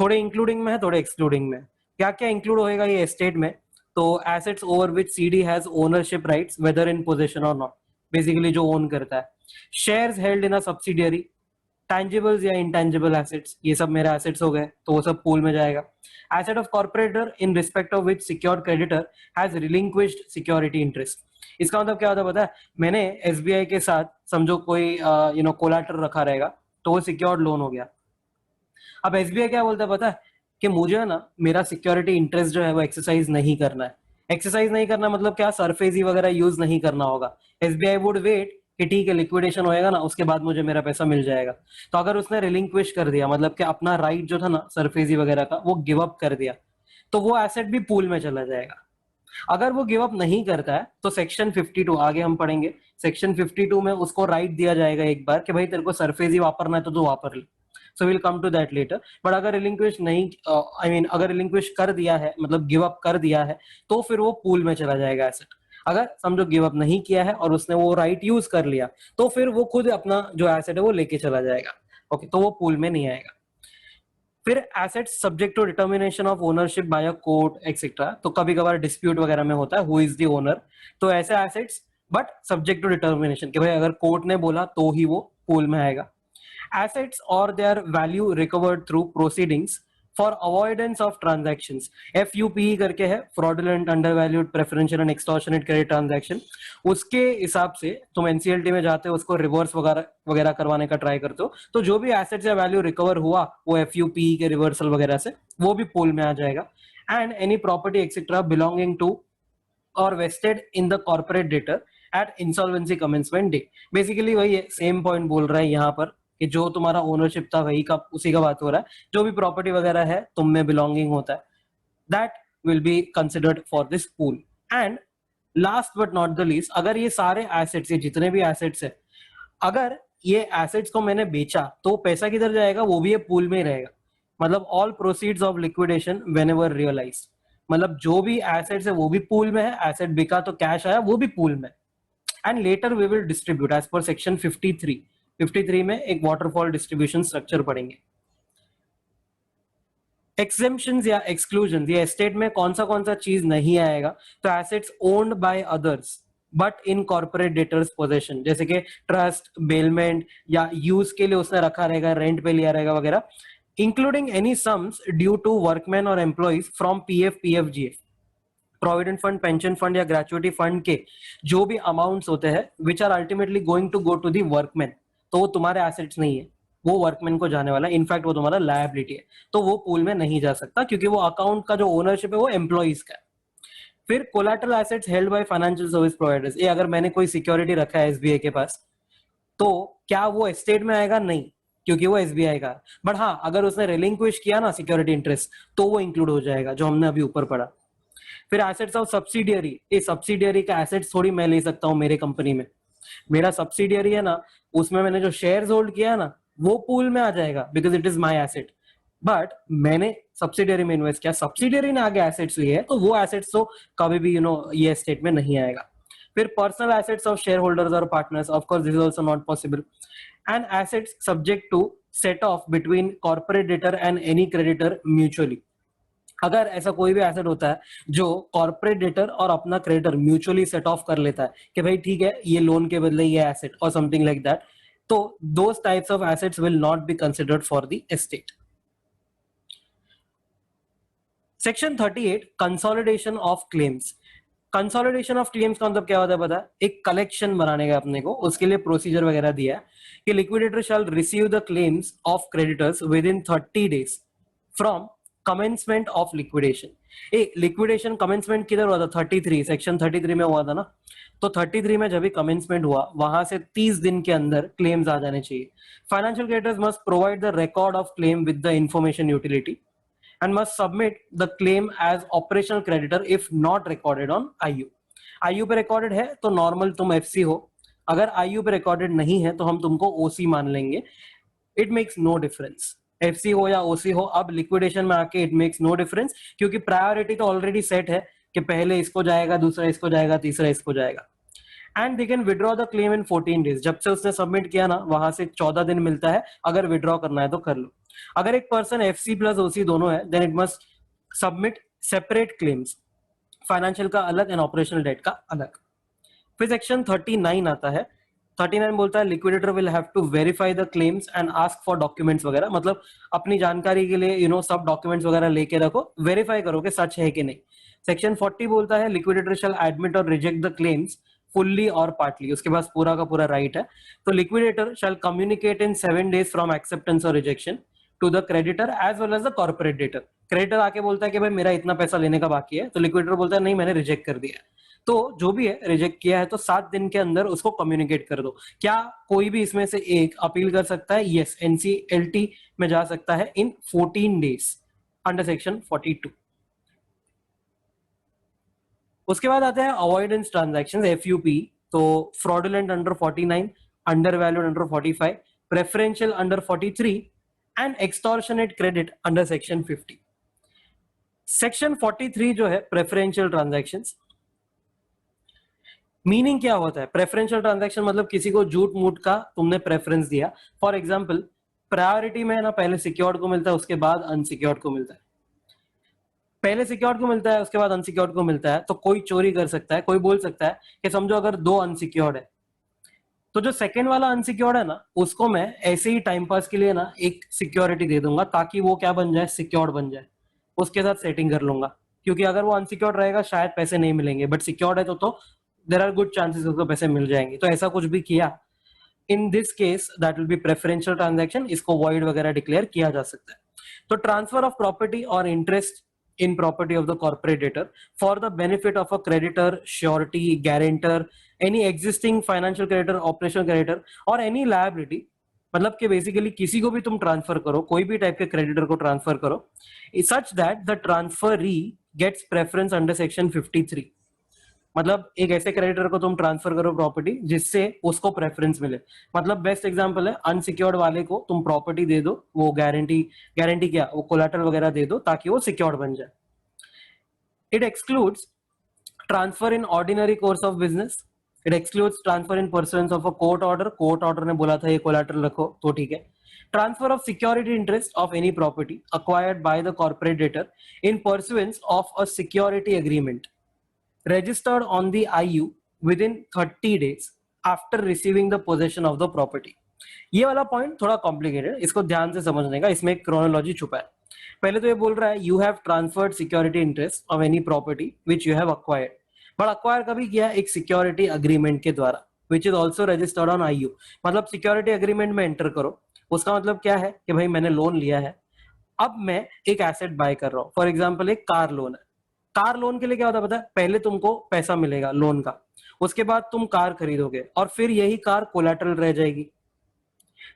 थोड़े इंक्लूडिंग में है, थोड़े एक्सक्लूडिंग में। क्या क्या इंक्लूड होएगा ये एस्टेट में? तो assets over which CD has ownership rights whether in possession और नॉट, बेसिकली जो ओन करता है। Shares held in a subsidiary, tangibles या इंटैंजिबल एसेट्स, ये सब मेरे एसेट्स हो गए, तो वो सब पूल में जाएगा. Asset of corporator in respect of which secured creditor has relinquished security interest. इसका मतलब क्या होता है पता है? मैंने एसबीआई के साथ समझो कोई कोलाटर रखा रहेगा, तो वो सिक्योर्ड लोन हो गया. अब एसबीआई क्या बोलता है पता है? कि मुझे है ना मेरा सिक्योरिटी इंटरेस्ट जो है वो एक्सरसाइज नहीं करना है. एक्सरसाइज नहीं करना मतलब क्या? सरफेसी वगैरह यूज नहीं करना होगा. एसबीआई वुड वेट कि ठीक है लिक्विडेशन होएगा ना, उसके बाद मुझे मेरा पैसा मिल जाएगा. तो अगर उसने रिलिंक्विश कर दिया, मतलब कि अपना राइट जो था ना सरफेसी वगैरह का, वो गिव अप कर दिया, तो वो एसेट भी पूल में चला जाएगा. अगर वो गिव अप नहीं करता है तो सेक्शन 52 आगे हम पढ़ेंगे. सेक्शन 52 में उसको राइट दिया जाएगा एक बार कि भाई तेरे को सरफेस ही वापरना है तो तू वापर ले. So will come to that later. But अगर रिलिंक्विश नहीं, अगर रिलिंक्विश कर दिया है, मतलब गिव अप कर दिया है, तो फिर वो पूल में चला जाएगा एसेट. अगर समझो गिव अप नहीं किया है और उसने वो राइट यूज कर लिया, तो फिर वो खुद अपना जो एसेट है वो लेके चला जाएगा. ओके, तो वो पूल में नहीं आएगा. फिर assets subject to determination of ownership by a court etcetera. तो कभी कभार डिस्प्यूट वगैरह में होता है हु इज द ओनर, तो ऐसे assets but subject to determination कि भाई अगर कोर्ट ने बोला तो ही वो पूल में आएगा. Assets or their value recovered through proceedings for avoidance of transactions. FUPE करके है, fraudulent, undervalued, preferential and extortionate credit transaction. उसके हिसाब से तुम एनसीएलटी में जाते हो, उसको रिवर्स वगैरह वगैरह करवाने का ट्राई करते हो, तो जो भी एसेट्स या वैल्यू रिकवर हुआ वो FUPE के रिवर्सल वगैरह से वो भी पूल में आ जाएगा. And any property etcetera belonging to और vested in the corporate debtor at insolvency commencement day. Basically वही है, सेम पॉइंट बोल रहा है यहाँ पर कि जो तुम्हारा ओनरशिप था वही का उसी का बात हो रहा है. जो भी प्रॉपर्टी वगैरह है तुम में बिलोंगिंग होता है, that will be considered for this pool. And last but not the least, अगर ये सारे एसेट्स, ये जितने भी एसेट्स है, अगर ये एसेट्स को मैंने बेचा तो पैसा किधर जाएगा? वो भी ये पूल में ही रहेगा. मतलब all proceeds of liquidation whenever realise, मतलब जो भी एसेट्स है वो भी पूल में है, एसेट बिका तो कैश आया वो भी पूल में. And later we will distribute as per section 53 में एक वाटरफॉल डिस्ट्रीब्यूशन स्ट्रक्चर पढ़ेंगे. एक्सेम्पशंस या एक्सक्लूजन, ये एस्टेट में कौन सा चीज नहीं आएगा? तो assets owned by others but in corporate debtors possession, जैसे कि ट्रस्ट, बेलमेंट या यूज के लिए उसने रखा रहेगा, रेंट पे लिया रहेगा वगैरह. Including any sums due to workman और employees from PF, PF GF, provident fund, pension fund या ग्रेचुइटी फंड के जो भी अमाउंट्स होते हैं which are ultimately going to go to the workman, तो वो तुम्हारे एसेट्स नहीं है, वो वर्कमैन को जाने वाला है. इनफैक्ट वो तुम्हारा लायबिलिटी है, तो वो पूल में नहीं जा सकता क्योंकि वो अकाउंट का जो ओनरशिप है वो एम्प्लॉइज का है. फिर collateral assets held by financial service providers, ये अगर मैंने कोई सिक्योरिटी रखा है एसबीआई के पास, तो क्या वो एस्टेट में आएगा? नहीं, क्योंकि वो एसबीआई का. बट हाँ, अगर उसने रिलिंक्विश किया ना सिक्योरिटी इंटरेस्ट, तो वो इंक्लूड हो जाएगा, जो हमने अभी ऊपर पढ़ा. फिर एसेट्स ऑफ सब्सिडियरी, ये सब्सिडियरी का एसेट्स थोड़ी मैं ले सकता हूँ मेरे कंपनी में. मेरा सब्सिडियरी है ना, उसमें मैंने जो शेयर्स होल्ड किया है ना, वो पूल में आ जाएगा because it is my asset. But मैंने सब्सिडियरी में इन्वेस्ट किया, सब्सिडियरी ने आगे एसेट्स लिए है, तो वो एसेट्स तो कभी भी ये एस्टेट में नहीं आएगा. फिर personal assets of shareholders और partners, of course this is also not possible. And assets subject to set off between corporate debtor and any creditor mutually. अगर ऐसा कोई भी एसेट होता है जो कॉर्पोरेट डेटर और अपना क्रेडिटर म्यूचुअली सेट ऑफ कर लेता है कि भाई ठीक है ये लोन के बदले ये एसेट और समथिंग लाइक दैट, तो those types of assets will not be considered for the estate. Section 38 consolidation of claims. Consolidation of claims का मतलब क्या होता है पता है? एक कलेक्शन बनाने का अपने को, उसके लिए प्रोसीजर वगैरह दिया है कि liquidator shall receive the claims of creditors within 30 days from commencement of liquidation. Liquidation commencement किधर हुआ था? 33, सेक्शन 33 में हुआ था ना. तो 33 में जब भी कमेंसमेंट हुआ, वहां से 30 दिन के अंदर क्लेम्स आ जाने चाहिए. Financial creditors must provide the record of claim with the information utility and must submit the claim as operational creditor if not recorded on IU. IU पे recorded है तो normal तुम FC हो, अगर IU पे recorded नहीं है तो हम तुमको OC मान लेंगे. It makes no difference, FC हो या OC हो. अब liquidation में आके it makes no difference क्योंकि priority तो already set है कि पहले इसको जाएगा, दूसरा इसको जाएगा, तीसरा इसको जाएगा. And they can withdraw the claim in 14 days. जब से उसने सबमिट किया ना, वहां से 14 दिन मिलता है, अगर विड्रॉ करना है तो कर लो. अगर एक पर्सन एफसी प्लस ओसी दोनों है, then it must submit separate claims, financial का अलग एंड ऑपरेशनल डेट का अलग. फिर सेक्शन 39 आता है 39 बोलता है liquidator will have to verify the claims and ask for documents वगैरह, मतलब अपनी जानकारी के लिए सब डॉक्यूमेंट्स वगैरह लेके रखो, वेरीफाई करो कि सच है कि नहीं। सेक्शन 40 बोलता है लिक्विडेटर शैल एडमिट और रिजेक्ट द क्लेम्स फुल्ली और पार्टली, उसके पास पूरा का पूरा राइट है। तो liquidator shall communicate in 7 days from acceptance और rejection to the creditor as well as the corporate debtor. Creditor आके बोलता है कि भाई मेरा इतना पैसा लेने का बाकी है, तो लिक्विडेटर बोलता है नहीं मैंने रिजेक्ट कर दिया है। तो जो भी है रिजेक्ट किया है तो 7 दिन के अंदर उसको कम्युनिकेट कर दो। क्या कोई भी इसमें से एक अपील कर सकता है? यस, एनसीएलटी में जा सकता है इन 14 days अंडर सेक्शन 42। उसके बाद आते हैं अवॉइडेंस ट्रांजैक्शंस, एफयूपी। तो fraudulent under 49, under valued under 45, preferential under 43 and extortionate credit under section 50। Section 43 जो है प्रेफरेंशियल ट्रांजैक्शंस, मीनिंग क्या होता है? प्रेफरेंशियल ट्रांजैक्शन मतलब किसी को झूठ मूठ का तुमने प्रेफरेंस दिया। फॉर एग्जांपल प्रायोरिटी में ना पहले सिक्योर्ड को मिलता है उसके बाद अनसिक्योर्ड को मिलता है, पहले सिक्योर्ड को मिलता है उसके बाद अनसिक्योर्ड को मिलता है, तो कोई चोरी कर सकता है, कोई बोल सकता है कि समझो अगर 2 अनसिक्योर्ड है तो जो सेकंड वाला अनसिक्योर्ड है ना उसको मैं ऐसे ही टाइम पास के लिए ना एक सिक्योरिटी दे दूंगा ताकि वो क्या बन जाए, सिक्योर्ड बन जाए, उसके साथ सेटिंग कर लूंगा। क्योंकि अगर वो अनसिक्योर्ड रहेगा शायद पैसे नहीं मिलेंगे, बट सिक्योर्ड है तो देर आर गुड चांसेस उसको पैसे मिल जाएंगे। तो ऐसा कुछ भी किया, in this case that will be preferential transaction, इसको वॉइड वगैरह डिक्लेयर किया जा सकता है। तो ट्रांसफर ऑफ प्रॉपर्टी और interest in property of the corporate debtor for the benefit of a creditor, surety, guarantor, any existing financial creditor, operational creditor or any liability, मतलब कि बेसिकली किसी को भी तुम ट्रांसफर करो, कोई भी टाइप के क्रेडिटर को ट्रांसफर करो, such that the transferee gets preference under section 53। मतलब एक ऐसे क्रेडिटर को तुम ट्रांसफर करो प्रॉपर्टी जिससे उसको प्रेफरेंस मिले। मतलब बेस्ट एग्जांपल है अनसिक्योर्ड वाले को तुम प्रॉपर्टी दे दो, वो गारंटी क्या, वो कोलैटरल वगैरह दे दो ताकि वो सिक्योर्ड बन जाए। It excludes transfer in ordinary course of business, it excludes transfer in pursuance of a court order, court order ने बोला था ये कोलैटरल रखो तो ठीक है। Transfer of security interest of any property acquired by the corporate debtor in pursuance of a security agreement registered on the IU within 30 days after receiving the possession of the property। ये वाला point थोड़ा complicated, इसको ध्यान से समझने का, इसमें एक क्रोनोलॉजी छुपा है। पहले तो ये बोल रहा है you have transferred security interest of any property which you have acquired, but acquire कभी किया? एक सिक्योरिटी अग्रीमेंट के द्वारा, which is also registered on IU। मतलब सिक्योरिटी अग्रीमेंट में एंटर करो, उसका मतलब क्या है कि भाई मैंने लोन लिया है, अब मैं एक एसेट बाय कर रहा हूं। फॉर एग्जाम्पल एक कार लोन है, कार लोन के लिए क्या होता है पता है? पहले तुमको पैसा मिलेगा लोन का, उसके बाद तुम कार खरीदोगे और फिर यही कार कोलैटरल रह जाएगी।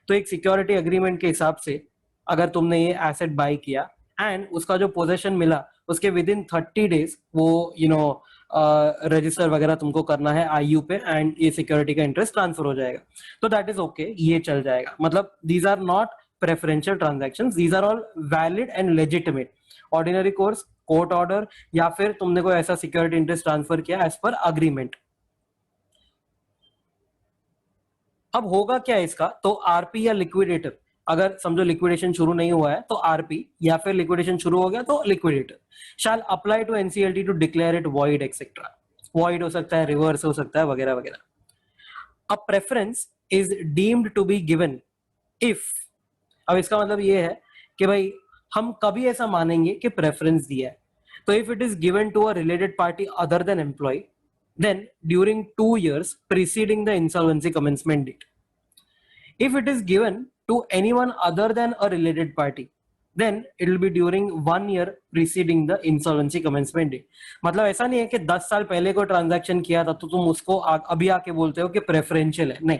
तो एक सिक्योरिटी अग्रीमेंट के हिसाब से अगर तुमने ये एसेट बाय किया एंड उसका जो पोजेशन मिला उसके विद इन 30 days वो रजिस्टर वगैरह तुमको करना है IU पे एंड ये सिक्योरिटी का इंटरेस्ट ट्रांसफर हो जाएगा, तो दैट इज ओके, ये चल जाएगा। मतलब these are not preferential transactions, these are all valid and legitimate, ordinary course, court order, या फिर तुमने कोई ऐसा सिक्योरिटी इंटरेस्ट ट्रांसफर किया एज पर अग्रीमेंट। अब होगा क्या इसका? तो आरपी या लिक्विडेटर, अगर समझो लिक्विडेशन शुरू नहीं हुआ है तो आरपी, या फिर लिक्विडेशन शुरू हो गया तो liquidator shall apply to NCLT to declare it void etcetera. Void हो सकता है, रिवर्स हो सकता है, वगैरह वगैरह। A preference is deemed to be given if, अब इसका मतलब ये है कि भाई हम कभी ऐसा मानेंगे कि प्रेफरेंस दिया है, तो if it is given to a related party other than employee, then during 2 years preceding the insolvency commencement date. If it is given to anyone other than a related party, then it will be during 1 year preceding the insolvency commencement date। मतलब ऐसा नहीं है कि 10 साल पहले को transaction किया था तो तुम उसको अभी आके बोलते हो कि प्रेफरेंशियल है, नहीं,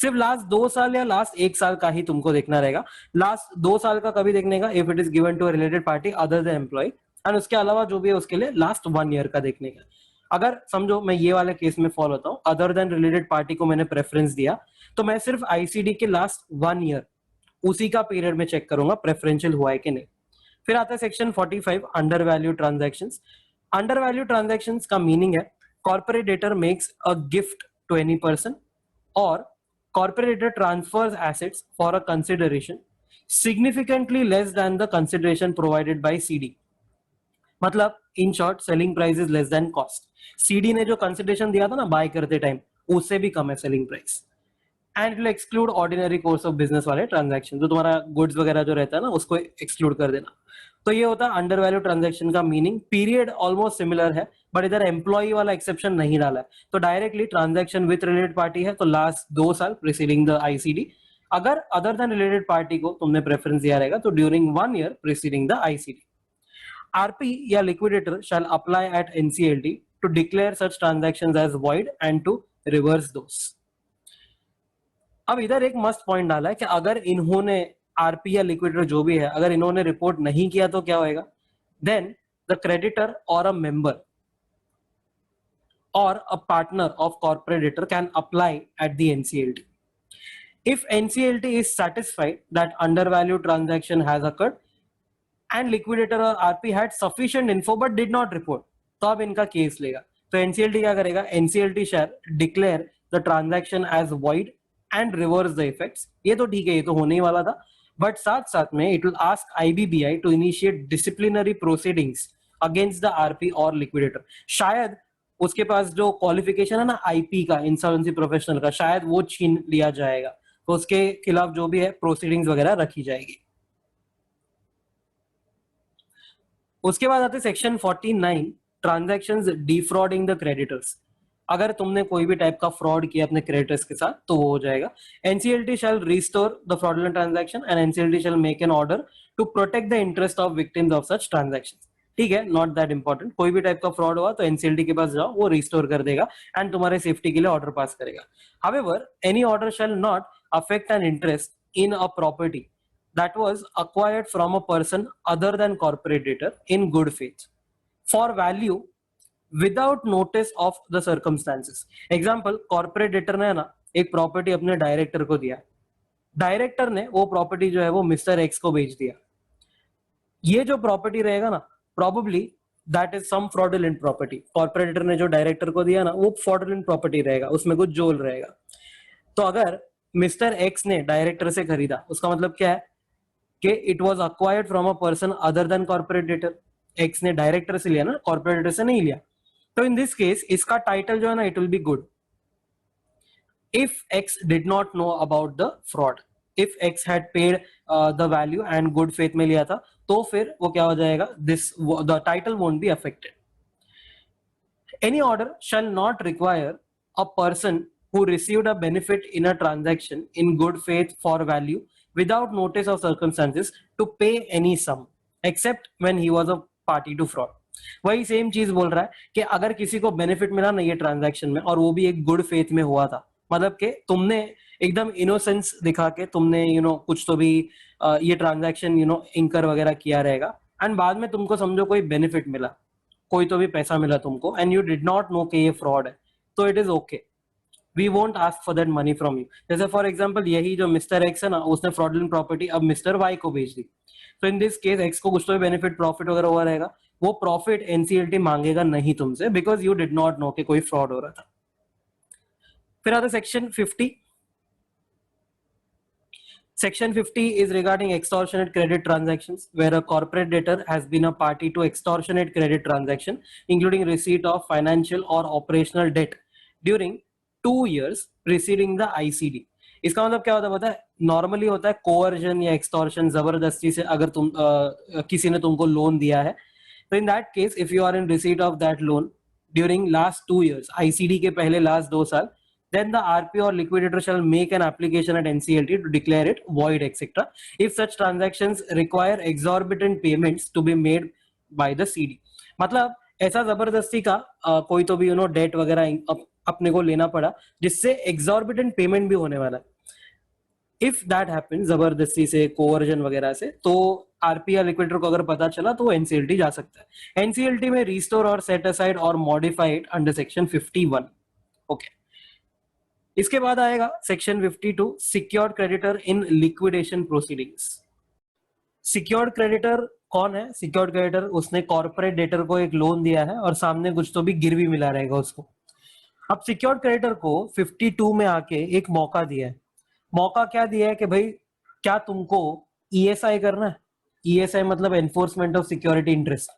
सिर्फ लास्ट 2 साल या लास्ट 1 साल का ही तुमको देखना रहेगा। लास्ट 2 साल का कभी देखने का? If it is given to a related party other than employee, and उसके अलावा जो भी है उसके लिए लास्ट 1 ईयर का देखने का। अगर समझो मैं ये वाले केस में फॉलो होता हूँ, अदर देन रिलेटेड पार्टी को मैंने प्रेफरेंस दिया, तो मैं सिर्फ आईसीडी के लास्ट 1 ईयर उसी का पीरियड में चेक करूंगा प्रेफरेंशियल हुआ है कि नहीं। फिर आता है section 45 under value transactions. Under value transactions का मीनिंग है corporate debtor makes a gift to any person और corporate debtor transfers assets for a consideration significantly less than the consideration provided by CD। मतलब in short selling price is less then cost. CD ने जो consideration दिया था ना bye करते time, उससे भी कम है selling price. And it will exclude ordinary course of business वाले ट्रांजैक्शन, जो तुम्हारा गुड्स वगैरह जो रहता है ना उसको एक्सक्लूड कर देना। तो ये होता है अंडर वैल्यू ट्रांजैक्शन का मीनिंग। पीरियड ऑलमोस्ट सिमिलर है, बट इधर एम्प्लॉय वाला एक्सेप्शन नहीं डाला है। तो directly transaction with related party है तो लास्ट 2 साल प्रीसीडिंग द आईसीडी। अगर अदर देन रिलेटेड पार्टी को तुमने प्रेफरेंस दिया रहेगा तो during 1 year preceding the ICD. RP या liquidator shall apply at NCLT to declare such transactions as void and to reverse those. अब इधर एक मस्त पॉइंट डाला है कि अगर इन्होंने आरपी या लिक्विडेटर जो भी है अगर इन्होंने रिपोर्ट नहीं किया तो क्या होएगा, देन द क्रेडिटर और a member or a partner of corporate debtor can apply at the NCLT. If NCLT is satisfied that undervalued transaction has occurred and liquidator or RP had sufficient info but did not report, तो अब इनका case लेगा। तो NCLT क्या करेगा, NCLT shall declare the transaction as void and reverse the effects। ये तो ठीक है, ये तो होने ही वाला था, बट साथ साथ में it will ask IBBI to initiate disciplinary proceedings against the RP or liquidator। शायद उसके पास जो क्वालिफिकेशन है ना आईपी का, इंसॉल्वेंसी प्रोफेशनल का, शायद वो छीन लिया जाएगा, तो उसके खिलाफ जो भी है प्रोसीडिंग्स वगैरह रखी जाएगी। उसके बाद आते सेक्शन 49 ट्रांजैक्शंस डिफ्रॉडिंग द क्रेडिटर्स। अगर तुमने कोई भी टाइप का फ्रॉड किया अपने क्रेडिटर्स के साथ तो वो हो जाएगा। NCLT shall restore the fraudulent transaction and NCLT shall make an order to protect the interest of victims of such transactions. ठीक है, नॉट दैट इंपॉर्टेंट, कोई भी टाइप का फ्रॉड हुआ तो एनसीएलटी के पास जाओ, वो रिस्टोर कर देगा एंड तुम्हारे सेफ्टी के लिए ऑर्डर पास करेगा। However any order shall not affect an interest in a property that was acquired from a person other than corporate debtor in good faith for value without notice of the circumstances। Example, corporate debtor ने ना एक property अपने director को दिया, director ने वो property जो है वो मिस्टर एक्स को बेच दिया। ये जो प्रॉपर्टी रहेगा ना probably that is some fraudulent property. Corporate debtor ने जो डायरेक्टर को दिया ना वो फ्रॉडुलेंट प्रॉपर्टी रहेगा, उसमें कुछ जोल रहेगा। तो अगर मिस्टर एक्स ने डायरेक्टर से खरीदा, उसका मतलब क्या है कि it was acquired from a person other than corporate debtor. X ने डायरेक्टर से लिया ना, कॉर्पोरेट डेटर से नहीं लिया। तो इन दिस केस इसका टाइटल जो है ना it will be good if x did not know about the fraud. If x had paid the value and good faith में लिया था तो फिर वो क्या हो जाएगा, this the title won't be affected. Any order shall not require a person who received a benefit in a transaction in good faith for value without notice of circumstances to pay any sum except when he was a party to fraud। वही same चीज बोल रहा है कि अगर किसी को benefit मिला ना ये ट्रांजैक्शन में और वो भी एक गुड फेथ में हुआ था, मतलब कि तुमने एकदम इनोसेंस दिखा के तुमने कुछ तो भी ये ट्रांजैक्शन इंकर वगैरह किया रहेगा एंड बाद में तुमको समझो कोई बेनिफिट मिला, कोई तो भी पैसा मिला तुमको and you did not know कि ये फ्रॉड है, तो it is okay, we won't ask for that money from you। जैसे फॉर एग्जांपल यही जो मिस्टर एक्स है ना उसने फ्रॉडुलेंट प्रॉपर्टी अब मिस्टर वाई को बेच दी, तो इन दिस केस एक्स को कुछ तो बेनिफिट प्रॉफिट वगैरह हुआ रहेगा, वो प्रॉफिट एनसीएलटी मांगेगा नहीं तुमसे because you did not know कि कोई फ्रॉड हो रहा था। फिर आता section 50। Section 50 is regarding extortionate credit transactions where a corporate debtor has been a party to extortionate credit transaction including receipt of financial or operational debt during 2 years preceding the ICD। इसका मतलब क्या होता है पता है, normally होता है coercion या एक्सटॉर्शन, जबरदस्ती से अगर तुम किसी ने तुमको लोन दिया है तो in that case if you are in receipt of that loan during last 2 years, ICD के पहले लास्ट 2 साल, then the RP or liquidator shall make an application at NCLT to declare it void etc. if such transactions require exorbitant payments to be made by the CD। मतलब ऐसा जबरदस्ती का कोई तो भी डेट वगैरह अपने को लेना पड़ा जिससे एक्सॉर्बिटेंट पेमेंट भी होने वाला है। इफ दैट हैपेंस, जबरदस्ती से, कोवर्जन वगैरह से, तो आरपी या लिक्विडेटर को अगर पता चला तो वो एनसीएलटी जा सकता है। एनसीएलटी में रिस्टोर और सेट असाइड और मॉडिफाइड अंडर सेक्शन 51। ओके, इसके बाद आएगा सेक्शन 52 सिक्योर्ड क्रेडिटर इन लिक्विडेशन प्रोसीडिंग्स। सिक्योर्ड क्रेडिटर कौन है? सिक्योर्ड क्रेडिटर उसने कॉर्पोरेट डेटर को एक लोन दिया है और सामने कुछ तो भी गिरवी मिला रहेगा उसको। अब सिक्योर्ड क्रेडिटर को 52 में आके एक मौका दिया है। मौका क्या दिया है कि भाई क्या तुमको ईएसआई करना है? ईएसआई मतलब enforcement of security interest.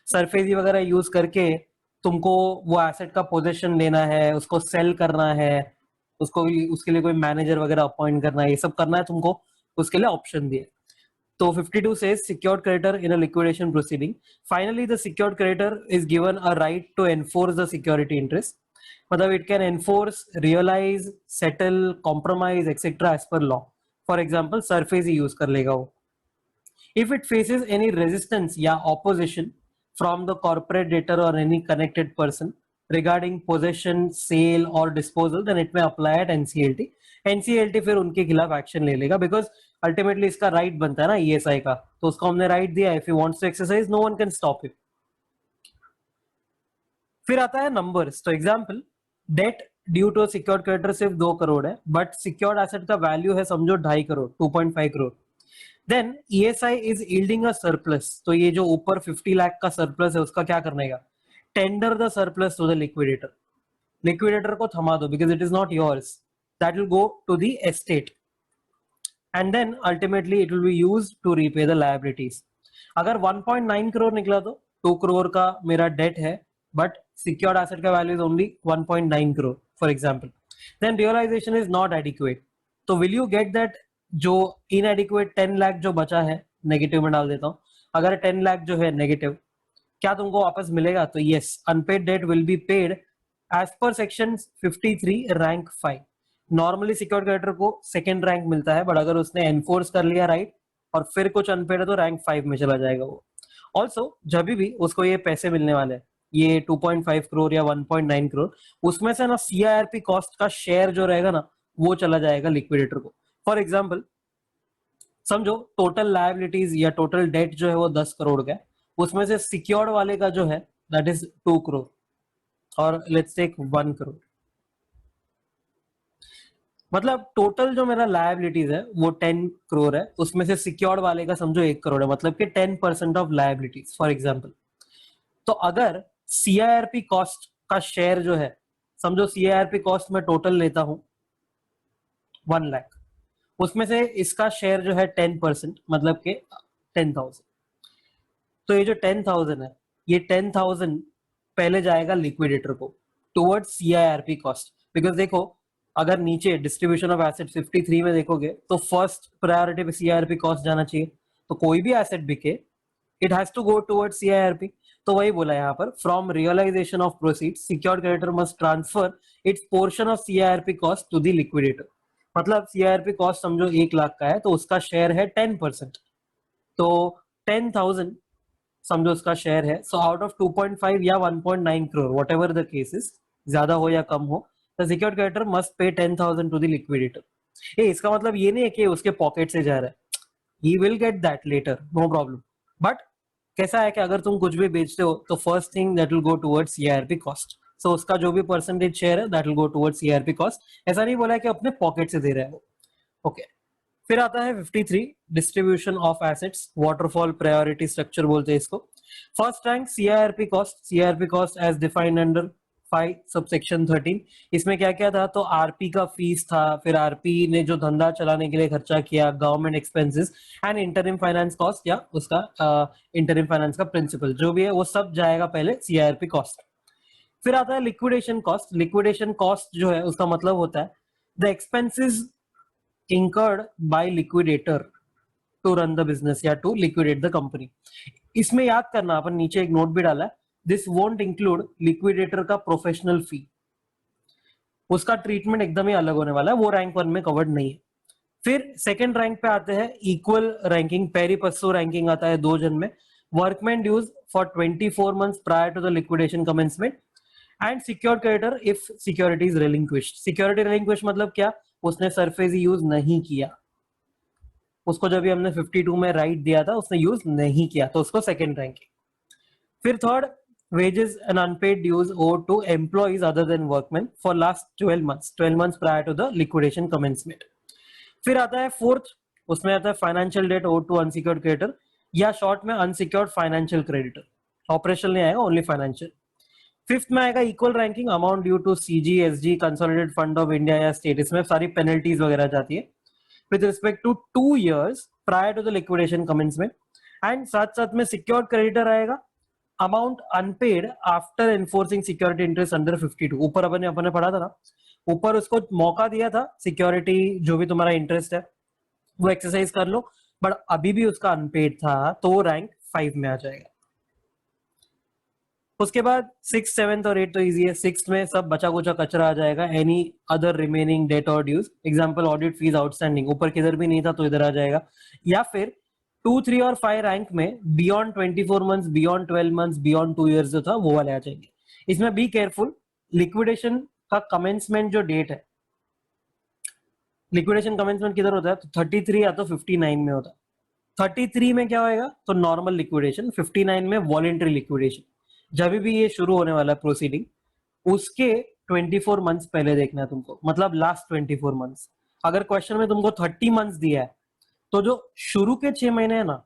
SARFAESI वगैरह यूज करके तुमको वो एसेट का पोजीशन लेना है, उसको सेल करना है, उसको उसके लिए कोई मैनेजर वगैरह अपॉइंट करना है, ये सब करना है तुमको, उसके लिए ऑप्शन दिए। तो 52 says secured creditor in a liquidation proceeding. Finally, the secured creditor is given a right to enforce the security interest. मतलब it can enforce, realize, settle, compromise, etc. as per law. For example, surface he use कर लेगा वो. If it faces any resistance या opposition from the corporate debtor or any connected person regarding possession, sale or disposal, then it may apply at NCLT. NCLT फिर उनके खिलाफ action ले लेगा, because ultimately इसका राइट बनता है ना ESI का, तो उसको हमने राइट दिया, if you wants to exercise no one can stop you. फिर आता है नंबर्स। तो example, debt due to secured creditor सिर्फ 2 करोड़ है, बट सिक्योर्ड एसेट का वैल्यू है समझो 2.5 crore, 2.5 crore. Then ESI is yielding a surplus, तो ये जो ऊपर 50 लाख का सरप्लस है उसका क्या करने का, tender the surplus to the liquidator. Liquidator को थमा दो, because it is not yours, that will go to the estate and then ultimately it will be used to repay the liabilities. अगर 1.9 करोड़ निकला तो 2 करोड़ का मेरा डेट है, बट सिक्योर्ड एसेट का value is only 1.9 crore for example, then realisation is not adequate. तो will you get that जो inadequate 10 lakh जो बचा है, नेगेटिव में डाल देता हूं, अगर 10 लाख जो है नेगेटिव, क्या तुमको वापस मिलेगा? तो yes, unpaid debt will be paid as per section 53 rank 5। Normally secured creditor को सेकंड रैंक मिलता है, बट अगर उसने एनफोर्स कर लिया राइट और फिर कुछ अनपेड है तो रैंक 5 में चला जाएगा वो। ऑल्सो जब भी उसको ये पैसे मिलने वाले हैं, ये 2.5 करोड़ या 1.9 करोड़, उसमें से ना CIRP कॉस्ट का शेयर जो रहेगा ना, वो चला जाएगा लिक्विडेटर को। फॉर एग्जाम्पल समझो टोटल लायबिलिटीज या टोटल डेट जो है वो 10 करोड़ का है, उसमें से सिक्योर्ड वाले का जो है दैट इज 2 करोड़, और लेट्स टेक 1 करोड़। मतलब टोटल जो मेरा लायबिलिटीज है वो 10 करोड़ है, उसमें से सिक्योर्ड वाले का समझो 1 करोड़ है, मतलब कि 10% ऑफ लायबिलिटीज फॉर एग्जाम्पल। तो अगर CIRP कॉस्ट का शेयर जो है, समझो CIRP कॉस्ट में टोटल लेता हूं 1 लाख, उसमें से इसका शेयर जो है 10%, मतलब के 10,000। तो ये जो 10,000 है, ये 10,000 पहले जाएगा लिक्विडेटर को टुवर्ड्स CIRP कॉस्ट। बिकॉज देखो, अगर नीचे डिस्ट्रीब्यूशन ऑफ एसेट 53 में देखोगे तो फर्स्ट प्रायोरिटी पे CIRP कॉस्ट जाना चाहिए। तो कोई भी एसेट बिके, it has to go towards CIRP। तो वही बोला यहाँ पर, from realisation of proceeds secured creditor must transfer its portion of CIRP cost to the liquidator. मतलब CIRP कॉस्ट समझो 1 लाख का है, तो उसका शेयर है 10%, तो 10,000 समझो उसका शेयर है। सो आउट ऑफ 2.5 या 1.9 crore, what ever the cases, ज्यादा हो या कम हो, the secured creditor must pay 10,000 to the liquidator. इसका मतलब ये नहीं है कि उसके पॉकेट से जा रहा है, he will get that later, no problem. But कैसा है कि अगर तुम कुछ भी बेचते हो तो first thing that will go towards CIRP cost, so उसका जो भी परसेंटेज शेयर है that will go towards CIRP cost. ऐसा नहीं बोला है कि अपने पॉकेट से दे रहा है वो। ओके, फिर आता है 53 distribution of assets, waterfall priority structure बोलते हैं इसको। First rank CIRP cost as defined under 5 subsection 13। इसमें क्या क्या था? तो RP का फीस था, फिर RP ने जो धंधा चलाने के लिए खर्चा किया, government expenses and interim finance cost या उसका इंटरिम फाइनेंस का प्रिंसिपल जो भी है वो सब जाएगा पहले CIRP कॉस्ट। फिर आता है लिक्विडेशन कॉस्ट। लिक्विडेशन कॉस्ट जो है उसका मतलब होता है the expenses incurred by liquidator to run the business या to liquidate the company। इसमें याद करना, अपन नीचे एक नोट भी डाला है, this won't include liquidator का प्रोफेशनल फी, उसका ट्रीटमेंट एकदम ही अलग होने वाला है, वो रैंक 1 में कवर्ड नहीं है। फिर सेकंड रैंक पे आते हैं equal ranking, pari passu ranking आता है 2 जन में। Workman dues for 24 months prior to the liquidation commencement and secured creditor if security is relinquished. Security relinquish मतलब क्या? उसने सरफेस यूज नहीं किया, उसको जब भी हमने 52 में राइट दिया था उसने यूज नहीं किया, तो उसको सेकंड रैंक। फिर third, wages and unpaid dues owed to employees other than workmen for last 12 months prior to the liquidation commencement। फिर आता है फोर्थ, उसमें आता है financial debt owed to unsecured creditor या शॉर्ट में अनसिक्योर्ड फाइनेंशियल क्रेडिटर, ऑपरेशनल नहीं आएगा, ओनली फाइनेंशियल। फिफ्थ में आएगा equal ranking amount due to CG, SG, consolidated fund of India या स्टेट, इसमें सारी पेनल्टीज वगैरह जाती है with respect to 2 years prior to the liquidation commencement. And साथ साथ में सिक्योर्ड क्रेडिटर आएगा amount unpaid after enforcing security interest under 52। ऊपर अपने पढ़ा था ना, ऊपर उसको मौका दिया था सिक्योरिटी जो भी तुम्हारा इंटरेस्ट है वो एक्सरसाइज कर लो, बट अभी भी उसका अनपेड था तो वो रैंक 5 में आ जाएगा। उसके बाद 6, 7 और 8 तो इजी है। 6 में सब बचा कुचा कचरा आ जाएगा, एनी अदर रिमेनिंग डेट और dues, example audit fees outstanding, ऊपर किधर भी नहीं था तो इधर आ जाएगा। या फिर 2, 3 और 5 रैंक में beyond 24 months, beyond 12 months, beyond 2 years जो था वो वाले आ जाएंगे। इसमें बी केयरफुल, लिक्विडेशन का कमेंसमेंट जो डेट है, लिक्विडेशन कमेंसमेंट किधर होता है तो 33 या तो 59 में होता है। 33 में क्या होएगा तो नॉर्मल लिक्विडेशन, 59 में वॉलेंट्री लिक्विडेशन। जब भी ये शुरू होने वाला है प्रोसीडिंग, उसके 24 मंथ्स पहले देखना है तुमको, मतलब लास्ट 24 मंथ्स। अगर क्वेश्चन में तुमको 30 मंथ्स दिया है तो जो शुरू के 6 महीने है ना,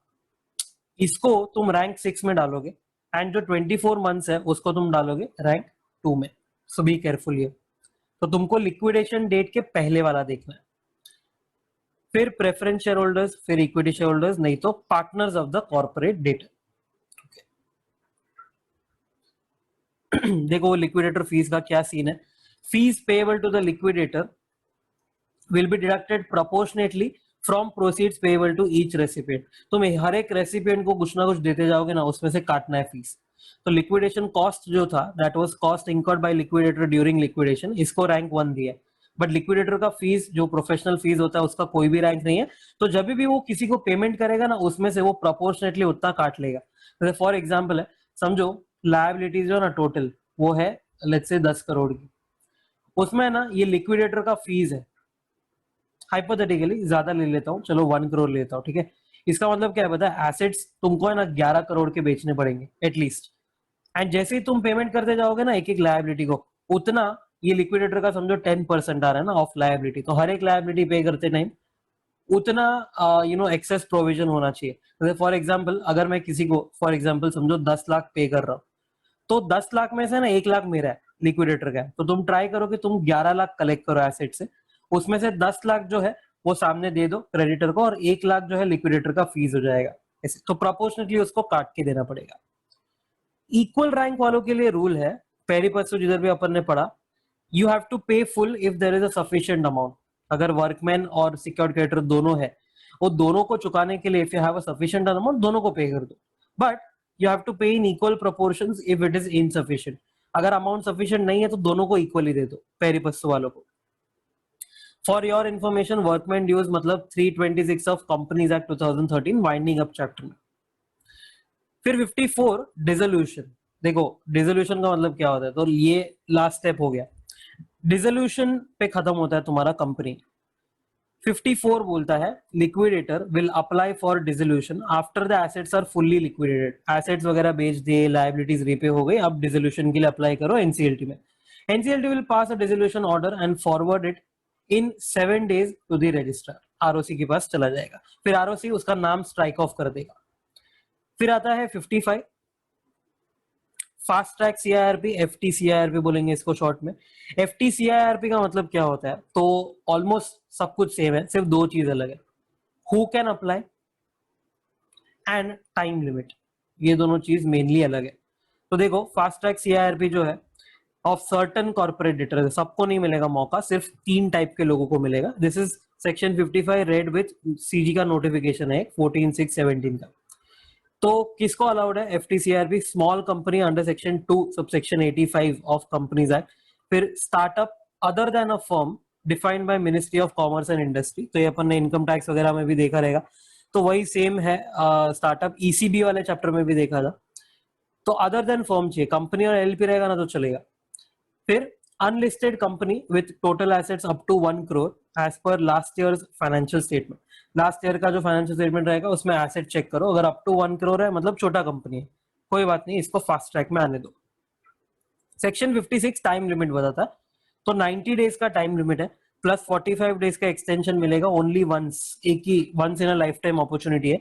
इसको तुम रैंक 6 में डालोगे, एंड जो 24 मंथ्स है उसको तुम डालोगे रैंक 2 में। सो बी केयरफुल ये। तो तुमको लिक्विडेशन डेट के पहले वाला देखना है, फिर प्रेफरेंस शेयर होल्डर्स, फिर इक्विटी शेयर होल्डर्स, नहीं तो partners of the corporate debt. देखो लिक्विडेटर फीस का क्या सीन है। Fees payable to the liquidator will be deducted proportionately from proceeds payable to each recipient. तुम हर एक रेसिपिएंट को कुछ ना कुछ देते जाओगे ना, उसमें से काटना है फीस। तो लिक्विडेशन कॉस्ट जो था, that was cost incurred by liquidator during liquidation, इसको रैंक 1 दिया। बट लिक्विडेटर का फीस जो प्रोफेशनल फीस होता है उसका कोई भी रैंक नहीं है। तो जब भी वो किसी को पेमेंट करेगा ना, उसमें से वो प्रोपोर्शनेटली उतना काट लेगा। फॉर एग्जाम्पल है, समझो लायबिलिटीज जो ना टोटल वो है लेट्स से 10 करोड़ की, उसमें ना ये लिक्विडेटर का फीस है, हाइपोथेटिकली ज्यादा ले लेता हूँ, चलो 1 करोड़ लेता हूँ, ठीक है। इसका मतलब क्या है पता है, एसेट्स तुमको है ना 11 करोड़ के बेचने पड़ेंगे एटलीस्ट। एंड जैसे ही तुम पेमेंट करते जाओगे ना एक एक लायबिलिटी को, उतना ये लिक्विडेटर का समझो 10% आ रहा है ना ऑफ लायबिलिटी, तो हर एक लायबिलिटी पे करते टाइम उतना एक्सेस प्रोविजन होना चाहिए। फॉर एग्जाम्पल अगर मैं किसी को फॉर एग्जाम्पल समझो 10 लाख पे कर रहा हूँ, तो 10 लाख में से ना 1 लाख मेरा है लिक्विडेटर का है, तो तुम ट्राई करो कि तुम 11 लाख कलेक्ट करो एसेट से, उसमें से 10 लाख जो है वो सामने दे दो क्रेडिटर को, और 1 लाख जो है लिक्विडेटर का फीस हो जाएगा ऐसे, तो प्रोपोर्शनली उसको काट के देना पड़ेगा। इक्वल रैंक वालों के लिए रूल है, पेरी पस्सू जिधर भी अपन ने पढ़ा, you have to pay full if there is a sufficient amount. अगर वर्कमैन और सिक्योर्ड क्रेडिटर दोनों है, वो दोनों को चुकाने के लिए if you have a sufficient amount दोनों को पे कर दो, बट यू हैव टू पे in equal proportions if it is insufficient. अगर अमाउंट सफिशिएंट नहीं है तो दोनों को इक्वली दे दो, पेरी पस्सू वालों को। For your information, workman dues मतलब 326 of companies act 2013 winding up chapter में। फिर 54 डिसोल्यूशन। देखो डिसोल्यूशन का मतलब क्या होता है, तो ये लास्ट स्टेप हो गया, डिसोल्यूशन पे खत्म होता है तुम्हारा कंपनी। 54 बोलता है liquidator will apply for dissolution after the assets are fully liquidated. Assets वगैरह बेच दिए, लायबिलिटीज रीपे हो गई, अब डिसोल्यूशन के लिए अप्लाई करो एनसीएलटी में। NCLT will pass a dissolution order and forward it in 7 days to the registrar. ROC के पास चला जाएगा, फिर आरओसी उसका नाम स्ट्राइक ऑफ कर देगा। फिर आता है 55 fast track CIRP, FT CIRP बोलेंगे इसको शॉर्ट में। एफटी सीआईआरपी का मतलब क्या होता है, तो ऑलमोस्ट सब कुछ सेम है, सिर्फ दो चीज अलग है, who can apply and time limit, ये दोनों चीज मेनली अलग है। तो देखो फास्ट ट्रैक सीआईआरपी जो है ऑफ सर्टन कॉर्पोरेट डेटर, सबको नहीं मिलेगा मौका, सिर्फ 3 टाइप के लोगों को मिलेगा। This is section 55 read with CG का नोटिफिकेशन है 14/6/17 का। तो किसको अलाउड है FTCIRP, small company under section 2 subsection 85 of companies act. फिर startup other than a firm defined by ministry of commerce and industry, तो ये अपन ने इनकम टैक्स वगैरह में भी देखा रहेगा, तो वही सेम है स्टार्टअप ईसीबी वाले चैप्टर में भी देखा था। तो अदर देन फर्म चाहिए, कंपनी और एलपी रहेगा ना तो चलेगा। फिर unlisted company with total assets up to 1 crore as per last years financial statement. Last year का जो फाइनेंशियल स्टेटमेंट रहेगा उसमें एसेट चेक करो, अगर अप टू 1 करोड़ है मतलब छोटा कंपनी है, कोई बात नहीं, इसको फास्ट ट्रैक में आने दो। सेक्शन 56 टाइम लिमिट बताता है, तो 90 डेज का टाइम लिमिट है, प्लस 45 डेज का एक्सटेंशन मिलेगा ओनली वंस, एक ही once in a lifetime opportunity है,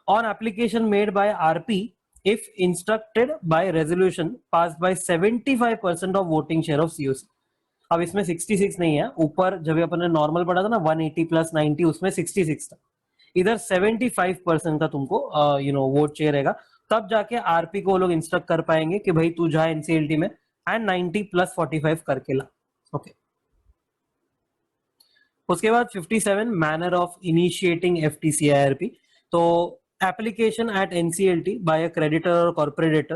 on application made by RP if instructed by resolution passed by 75% of voting share of COC। अब इसमें 66 नहीं है, ऊपर जब अपन ने नॉर्मल पढ़ा था ना 180 + 90, उसमें 66 था, इधर 75% का तुमको वोट चाहिए रहेगा, तब जाके आरपी को लोग इंस्ट्रक्ट कर पाएंगे कि भाई तू जा एनसीएलटी में एंड 90 + 45 करके ला। ओके उसके बाद 57 मैनर ऑफ इनिशिएटिंग FTCIRP। तो application at NCLT by a creditor और कॉर्पोरेटर,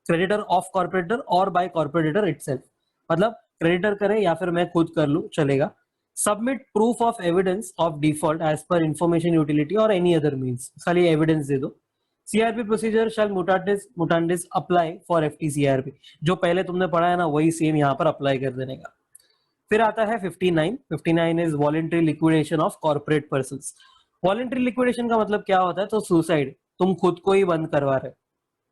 क्रेडिटर ऑफ कॉर्पोरेटर और बाय कॉर्पोरेटर इटसेल्फ, मतलब क्रेडिटर करे या फिर मैं खुद कर लूं चलेगा। Submit proof of evidence of default as per information utility और एनी अदर मींस, खाली एविडेंस दे दो। CRP procedure shall mutandis apply for FTCIRP, जो पहले तुमने पढ़ा है ना वही सेम यहाँ पर अप्लाई कर देने का। फिर आता है 59 is voluntary liquidation of corporate persons. Voluntary liquidation का मतलब क्या होता है, तो सुसाइड, तुम खुद को ही बंद करवा रहे।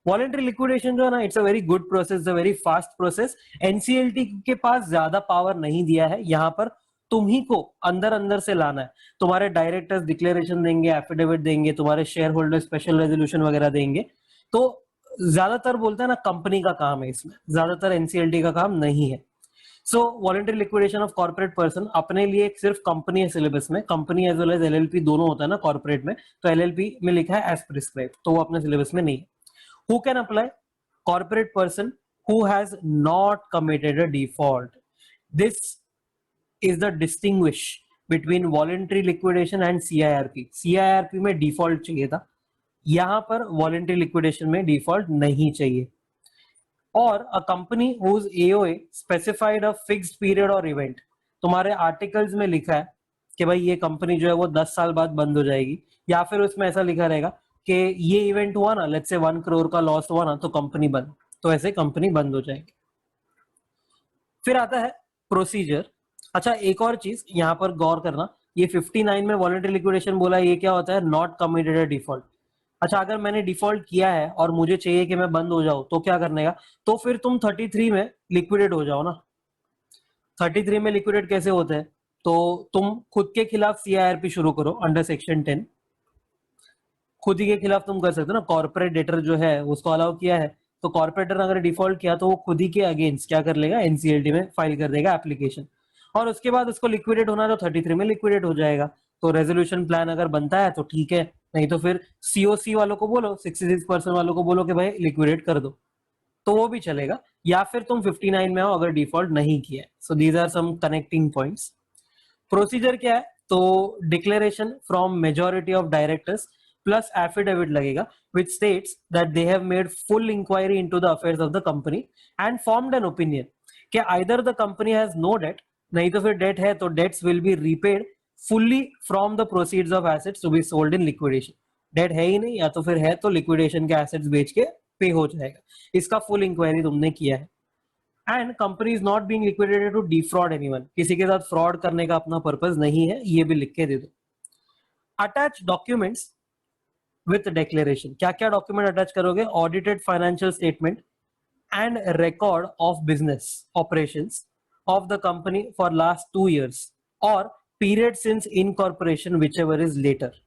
वॉलेंट्री लिक्विडेशन जो है ना, it's a very good process, a very fast process. NCLT के पास ज्यादा पावर नहीं दिया है, यहाँ पर तुम ही को अंदर अंदर से लाना है। तुम्हारे डायरेक्टर्स डिक्लेरेशन देंगे, एफिडेविट देंगे, तुम्हारे शेयर होल्डर स्पेशल रेजोल्यूशन वगैरह देंगे। तो ज्यादातर बोलते हैं ना कंपनी का काम है, इसमें ज्यादातर एनसीएलटी का काम नहीं है। So voluntary liquidation of corporate person अपने लिए एक सिर्फ कंपनी है सिलेबस में, company as well as LLP दोनों होता है ना कॉर्पोरेट में, तो एलएलपी में लिखा है एज प्रिस्क्राइब, तो वो अपने सिलेबस में नहीं है। Who can apply? Corporate person who has not committed a default. This is the distinguish between voluntary liquidation and CIRP. CIRP में default चाहिए था, यहाँ पर voluntary liquidation में default नहीं चाहिए। और a company whose AOA specified a fixed period or event, तुम्हारे आर्टिकल्स में लिखा है कि भाई ये कंपनी जो है वो 10 साल बाद बंद हो जाएगी, या फिर उसमें ऐसा लिखा रहेगा कि ये इवेंट हुआ ना, लेट्स से 1 करोड़ का लॉस हुआ ना, तो कंपनी बंद, तो ऐसे कंपनी बंद हो जाएगी। फिर आता है प्रोसीजर। अच्छा एक और चीज यहाँ पर गौर करना, ये 59 में वॉलंटरी लिक्विडेशन बोला, ये क्या होता है, नॉट कमिटेड अ डिफॉल्ट। अच्छा अगर मैंने डिफॉल्ट किया है और मुझे चाहिए कि मैं बंद हो जाऊं, तो क्या करने का, तो फिर तुम 33 में लिक्विडेट हो जाओ ना। 33 में लिक्विडेट कैसे होते हैं, तो तुम खुद के खिलाफ सीआईआरपी शुरू करो अंडर सेक्शन 10, खुद ही के खिलाफ तुम कर सकते हो ना। कॉर्पोरेट डेटर जो है उसको अलाउ किया है, तो कॉर्पोरेटर अगर डिफॉल्ट किया तो वो खुद ही के अगेंस्ट क्या कर लेगा, एनसीएलटी में फाइल कर देगा एप्लीकेशन, और उसके बाद उसको लिक्विडेट होना है तो 33 में लिक्विडेट हो जाएगा। तो रेजोल्यूशन प्लान अगर बनता है तो ठीक है, नहीं तो फिर सीओसी वालों को बोलो, 66% वालों को बोलो कि भाई लिक्विडेट कर दो, तो वो भी चलेगा। या फिर तुम 59 में हो अगर डिफॉल्ट नहीं किया। So these are some connecting points. Procedure क्या है, तो declaration from majority of directors plus affidavit लगेगा which states that they have made full inquiry into the affairs of the company and formed an opinion कि either the company has no debt, नहीं तो फिर date है तो dates will be repaid fully from the proceeds of assets to be sold in liquidation। Debt है ही नहीं या तो फिर है तो लिक्विडेशन के एसेट्स बेच के पे हो जाएगा, इसका फुल इंक्वायरी तुमने किया है। And company is not being liquidated to defraud anyone, किसी के साथ फ्रॉड करने का अपना पर्पस नहीं है, ये भी लिख के दे दो। अटैच डॉक्यूमेंट्स विथ डिक्लेरेशन, क्या क्या डॉक्यूमेंट अटैच करोगे, audited financial statement and record of business operations of the company for last 2 years और period since incorporation whichever is later.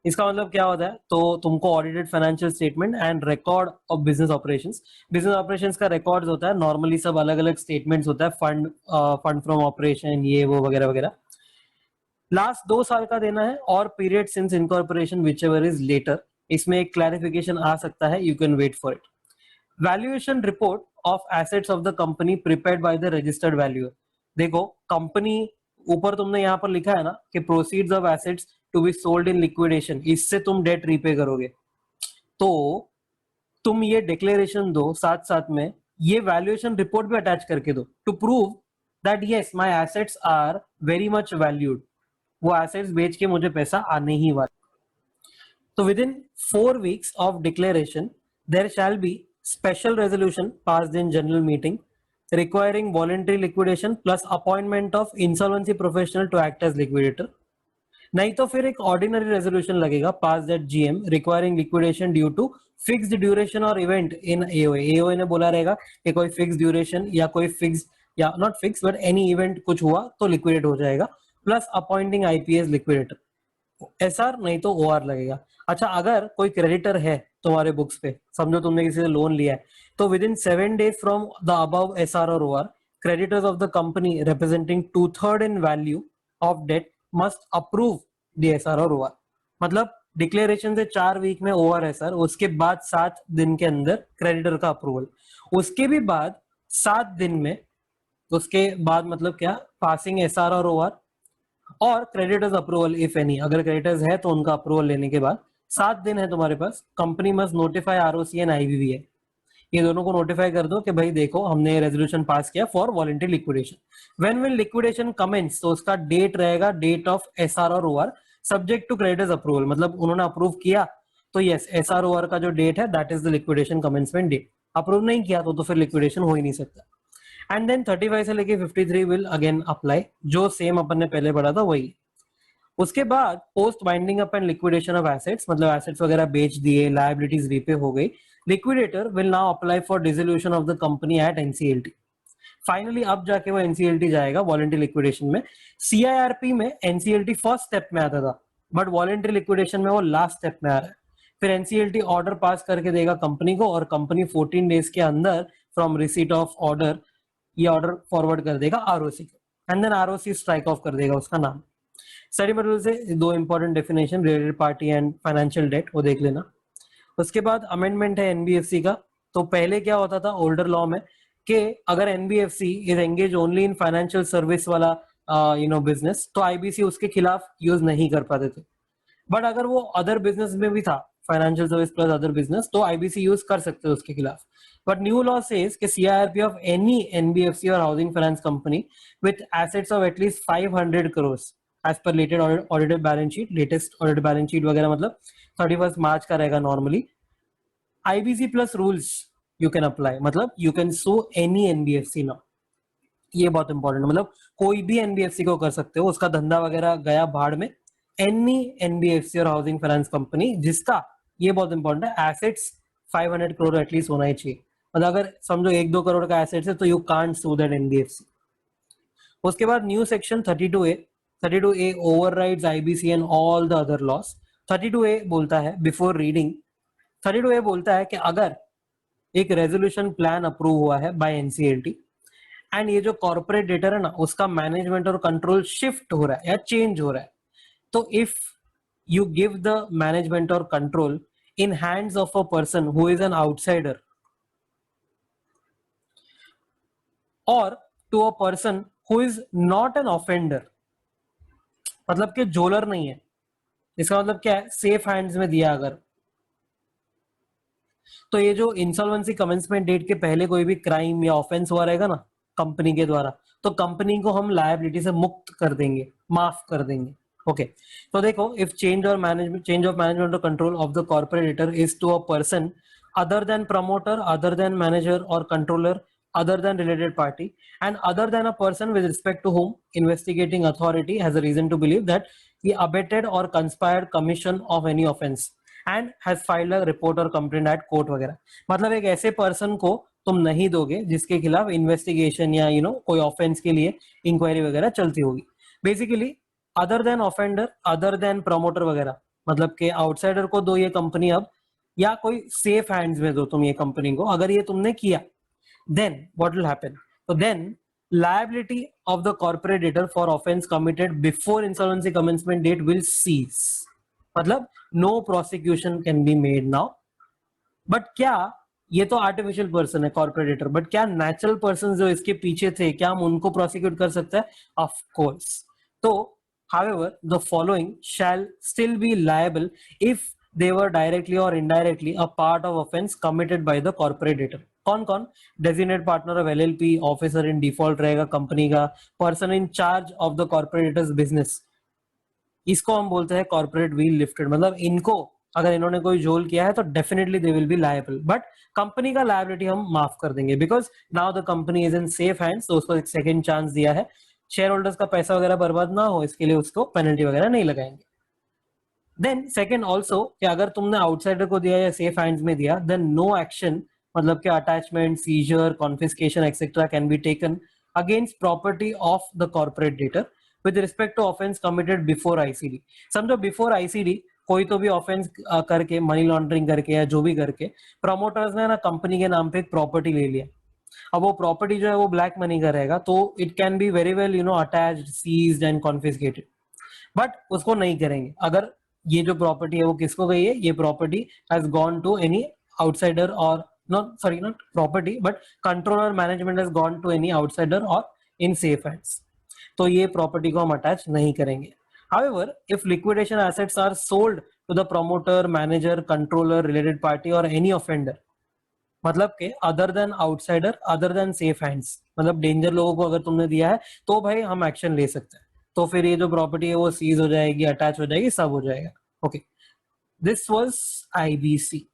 इसका मतलब क्या होता है, तो तुमको audited financial statement and record of business operations, business operations का record होता है, नॉर्मली सब अलग अलग स्टेटमेंट्स होता है, फंड फ्रॉम ऑपरेशन ये वो वगैरह वगैरह, लास्ट 2 साल का देना है, और period since incorporation whichever is later. इसमें एक क्लैरिफिकेशन आ सकता है, you can wait for it. Valuation report of assets of the company prepared by the registered valuer. देखो कंपनी, ऊपर तुमने यहाँ पर लिखा है ना कि proceeds of assets to be sold in liquidation, इससे तुम डेट रीपे करोगे, तो तुम ये डिक्लेरेशन दो, साथ साथ में ये वैल्यूएशन रिपोर्ट भी अटैच करके दो to prove that yes my assets are very much valued, वो एसेट्स बेच के मुझे पैसा आने ही वाला। तो within 4 weeks of declaration there shall be special resolution passed in general meeting requiring voluntary liquidation plus appointment of insolvency professional to act as liquidator। नहीं तो फिर एक ऑर्डिनरी रेजोल्यूशन लगेगा pass that GM requiring liquidation due to fixed duration और event in AOA. AOA ने बोला रहेगा कि कोई फिक्स ड्यूरेशन या कोई फिक्स या not fix but any event कुछ हुआ तो लिक्विडेट हो जाएगा, plus appointing IPS liquidator. SR नहीं तो ओआर लगेगा। अच्छा अगर कोई क्रेडिटर है तुम्हारे बुक्स पे, समझो तुमने किसी से लोन लिया है, तो within 7 days from the above SR और OR, creditors of the company representing 2/3 in value of debt must approve the SR और ओआर। मतलब डिक्लेरेशन से 4 week में ओआर एसआर, उसके बाद 7 दिन के अंदर क्रेडिटर का अप्रूवल, उसके भी बाद 7 दिन में, उसके बाद मतलब क्या, पासिंग एसआर और ओआर, और क्रेडिटर्स अप्रूवल इफ एनी, अगर क्रेडिटर्स है तो उनका अप्रूवल लेने के बाद 7 दिन है तुम्हारे पास, company must notify ROC and IVVA, ये दोनों को नोटिफाई कर दो कि भाई देखो हमने रेजोल्यूशन पास किया for voluntary liquidation. When will liquidation commence, तो उसका डेट रहेगा डेट ऑफ एसआर और OR subject to creditors approval, मतलब उन्होंने अप्रूव किया तो यस एसआर ओआर का जो डेट है that is the liquidation commencement date. Approve नहीं किया तो फिर लिक्विडेशन हो ही नहीं सकता। एंड देन 35 से लेके 53 विल अगेन अप्लाई, जो सेम अपन ने पहले पढ़ा था वही। उसके बाद post binding up and liquidation of assets, मतलब एसेट्स वगैरह बेच दिए, लायबिलिटीज रीपे हो गई, liquidator will now apply for dissolution of the company at NCLT. Finally अब जाके वो एनसीएलटी जाएगा वॉलंटरी लिक्विडेशन में। सीआईआरपी में एनसीएलटी फर्स्ट स्टेप में आता था, बट वॉलंटरी लिक्विडेशन में वो लास्ट स्टेप में आ रहा है। फिर एनसीएलटी ऑर्डर पास करके देगा कंपनी को, और कंपनी 14 डेज के अंदर फ्रॉम रिसीट ऑफ ऑर्डर ये ऑर्डर फॉरवर्ड कर देगा आरओसी को, and then ROC strike off कर देगा उसका नाम। स्टडी मटेरियल से दो important definition, related party and financial debt, वो देख लेना। उसके बाद अमेंडमेंट है एनबीएफसी का। तो पहले क्या होता था ओल्डर लॉ में कि अगर NBFC is engage only in financial service वाला बिजनेस, तो आईबीसी उसके खिलाफ यूज नहीं कर पाते थे। बट अगर वो अदर बिजनेस में भी था, financial service plus other business, तो आईबीसी यूज कर सकते हैं उसके खिलाफ। बट न्यू लॉ सेज कि सीआईआरपी ऑफ एनी एनबीएफसी और housing finance company with assets of at least 500 crore as per latest audited balance sheet, latest audited balance sheet वगैरह, मतलब 31 मार्च का रहेगा normally. IBC plus rules you can apply, मतलब you can sue any NBFC now. ये बहुत important है, मतलब कोई भी एनबीएफसी को कर सकते हो, उसका धंधा वगैरह गया भाड़ में। एनी एनबीएफसी और हाउसिंग फाइनेंस कंपनी जिसका, ये बहुत इंपॉर्टेंट है, एसेट्स 500 करोड़ एटलीस्ट होना ही चाहिए। मतलब अगर समझो 1-2 करोड़ का एसेट्स है तो you can't sue that NBFC. उसके बाद new section 32A overrides IBC and all the other laws. 32A बोलता है, बिफोर रीडिंग, 32A बोलता है कि अगर एक रेजोल्यूशन प्लान अप्रूव हुआ है बाय एनसीएलटी एंड ये जो कॉर्पोरेट डेटर है ना उसका मैनेजमेंट और कंट्रोल शिफ्ट हो रहा है या चेंज हो रहा है, तो if you give the management और control in hands of a person who is an outsider और to a person who is not an offender, मतलब कि जोलर नहीं है, इसका मतलब क्या है, सेफ हैंड्स में दिया अगर, तो ये जो इंसॉल्वेंसी कमेंसमेंट डेट के पहले कोई भी क्राइम या ऑफेंस हुआ रहेगा ना कंपनी के द्वारा, तो कंपनी को हम लायबिलिटी से मुक्त कर देंगे, माफ कर देंगे। ओके तो देखो, इफ चेंज ऑफ मैनेजमेंट और control of the corporator is to a person other than promoter, other than manager or controller, other than related party, and other than a person with respect to whom investigating authority has a reason to believe that he abetted or conspired commission of any offense and has filed a report or complaint at court वगैरह। मतलब एक ऐसे person को तुम नहीं दोगे जिसके खिलाफ इन्वेस्टिगेशन या कोई ऑफेंस के लिए इंक्वायरी वगैरह चलती होगी। Basically other than offender, other than promoter वगैरह, मतलब के आउटसाइडर को दो ये कंपनी अब, या कोई सेफ हैंड्स में दो तुम ये कंपनी को, अगर ये तुमने किया then what will happen? So then liability of the corporate debtor for offense committed before insolvency commencement date will cease, मतलब no prosecution can be made now। But क्या ये तो आर्टिफिशियल पर्सन है कॉर्पोरेट डेटर, बट क्या natural person जो इसके पीछे थे क्या हम उनको प्रोसिक्यूट कर सकते हैं? Of course. तो however the following shall still be liable if they were directly or indirectly a part of offense committed by the corporate debtor। कौन कौन? Designated partner of LLP, officer in default रहेगा company का, person in charge of the corporate debtors business, इसको हम बोलते हैं corporate wheel lifted. मतलब इनको अगर इन्होंने कोई झोल किया है तो definitely they will be liable, but company का लायबिलिटी हम माफ कर देंगे because now the company is in safe hands, तो उसको एक सेकंड चांस दिया है, शेयर होल्डर्स का पैसा वगैरह बर्बाद ना हो इसके लिए उसको पेनल्टी वगैरह नहीं लगाएंगे। देन सेकंड ऑल्सो कि अगर तुमने आउटसाइडर को दिया या सेफ हैंड्स में दिया, देन नो एक्शन, मतलब कि attachment, seizure, confiscation etcetera can be taken against property of the corporate debtor with respect to offence committed before ICD. समझो बिफोर आईसीडी कोई तो भी ऑफेंस करके, मनी लॉन्ड्रिंग करके या जो भी करके, प्रमोटर्स ने ना कंपनी के नाम पे एक प्रॉपर्टी ले लिया, अब वो प्रॉपर्टी जो है वो ब्लैक मनी का रहेगा, तो it can be very well attached, seized and confiscated, but उसको नहीं करेंगे। अगर ये जो प्रॉपर्टी है वो किसको गई है, ये property has gone to any outsider और नॉट प्रॉपर्टी बट कंट्रोल और management has gone to any outsider और इन सेफ हैंड्स। तो ये प्रॉपर्टी को हम अटैच नहीं करेंगे. However, if liquidation assets are sold to the promoter, manager, controller, related party or any offender, मतलब के other than outsider, other than safe hands, मतलब डेंजर लोगों को अगर तुमने दिया है तो भाई हम एक्शन ले सकते हैं. तो फिर ये जो प्रॉपर्टी है वो सीज हो जाएगी, अटैच हो जाएगी, सब हो जाएगा. Okay, this was IBC.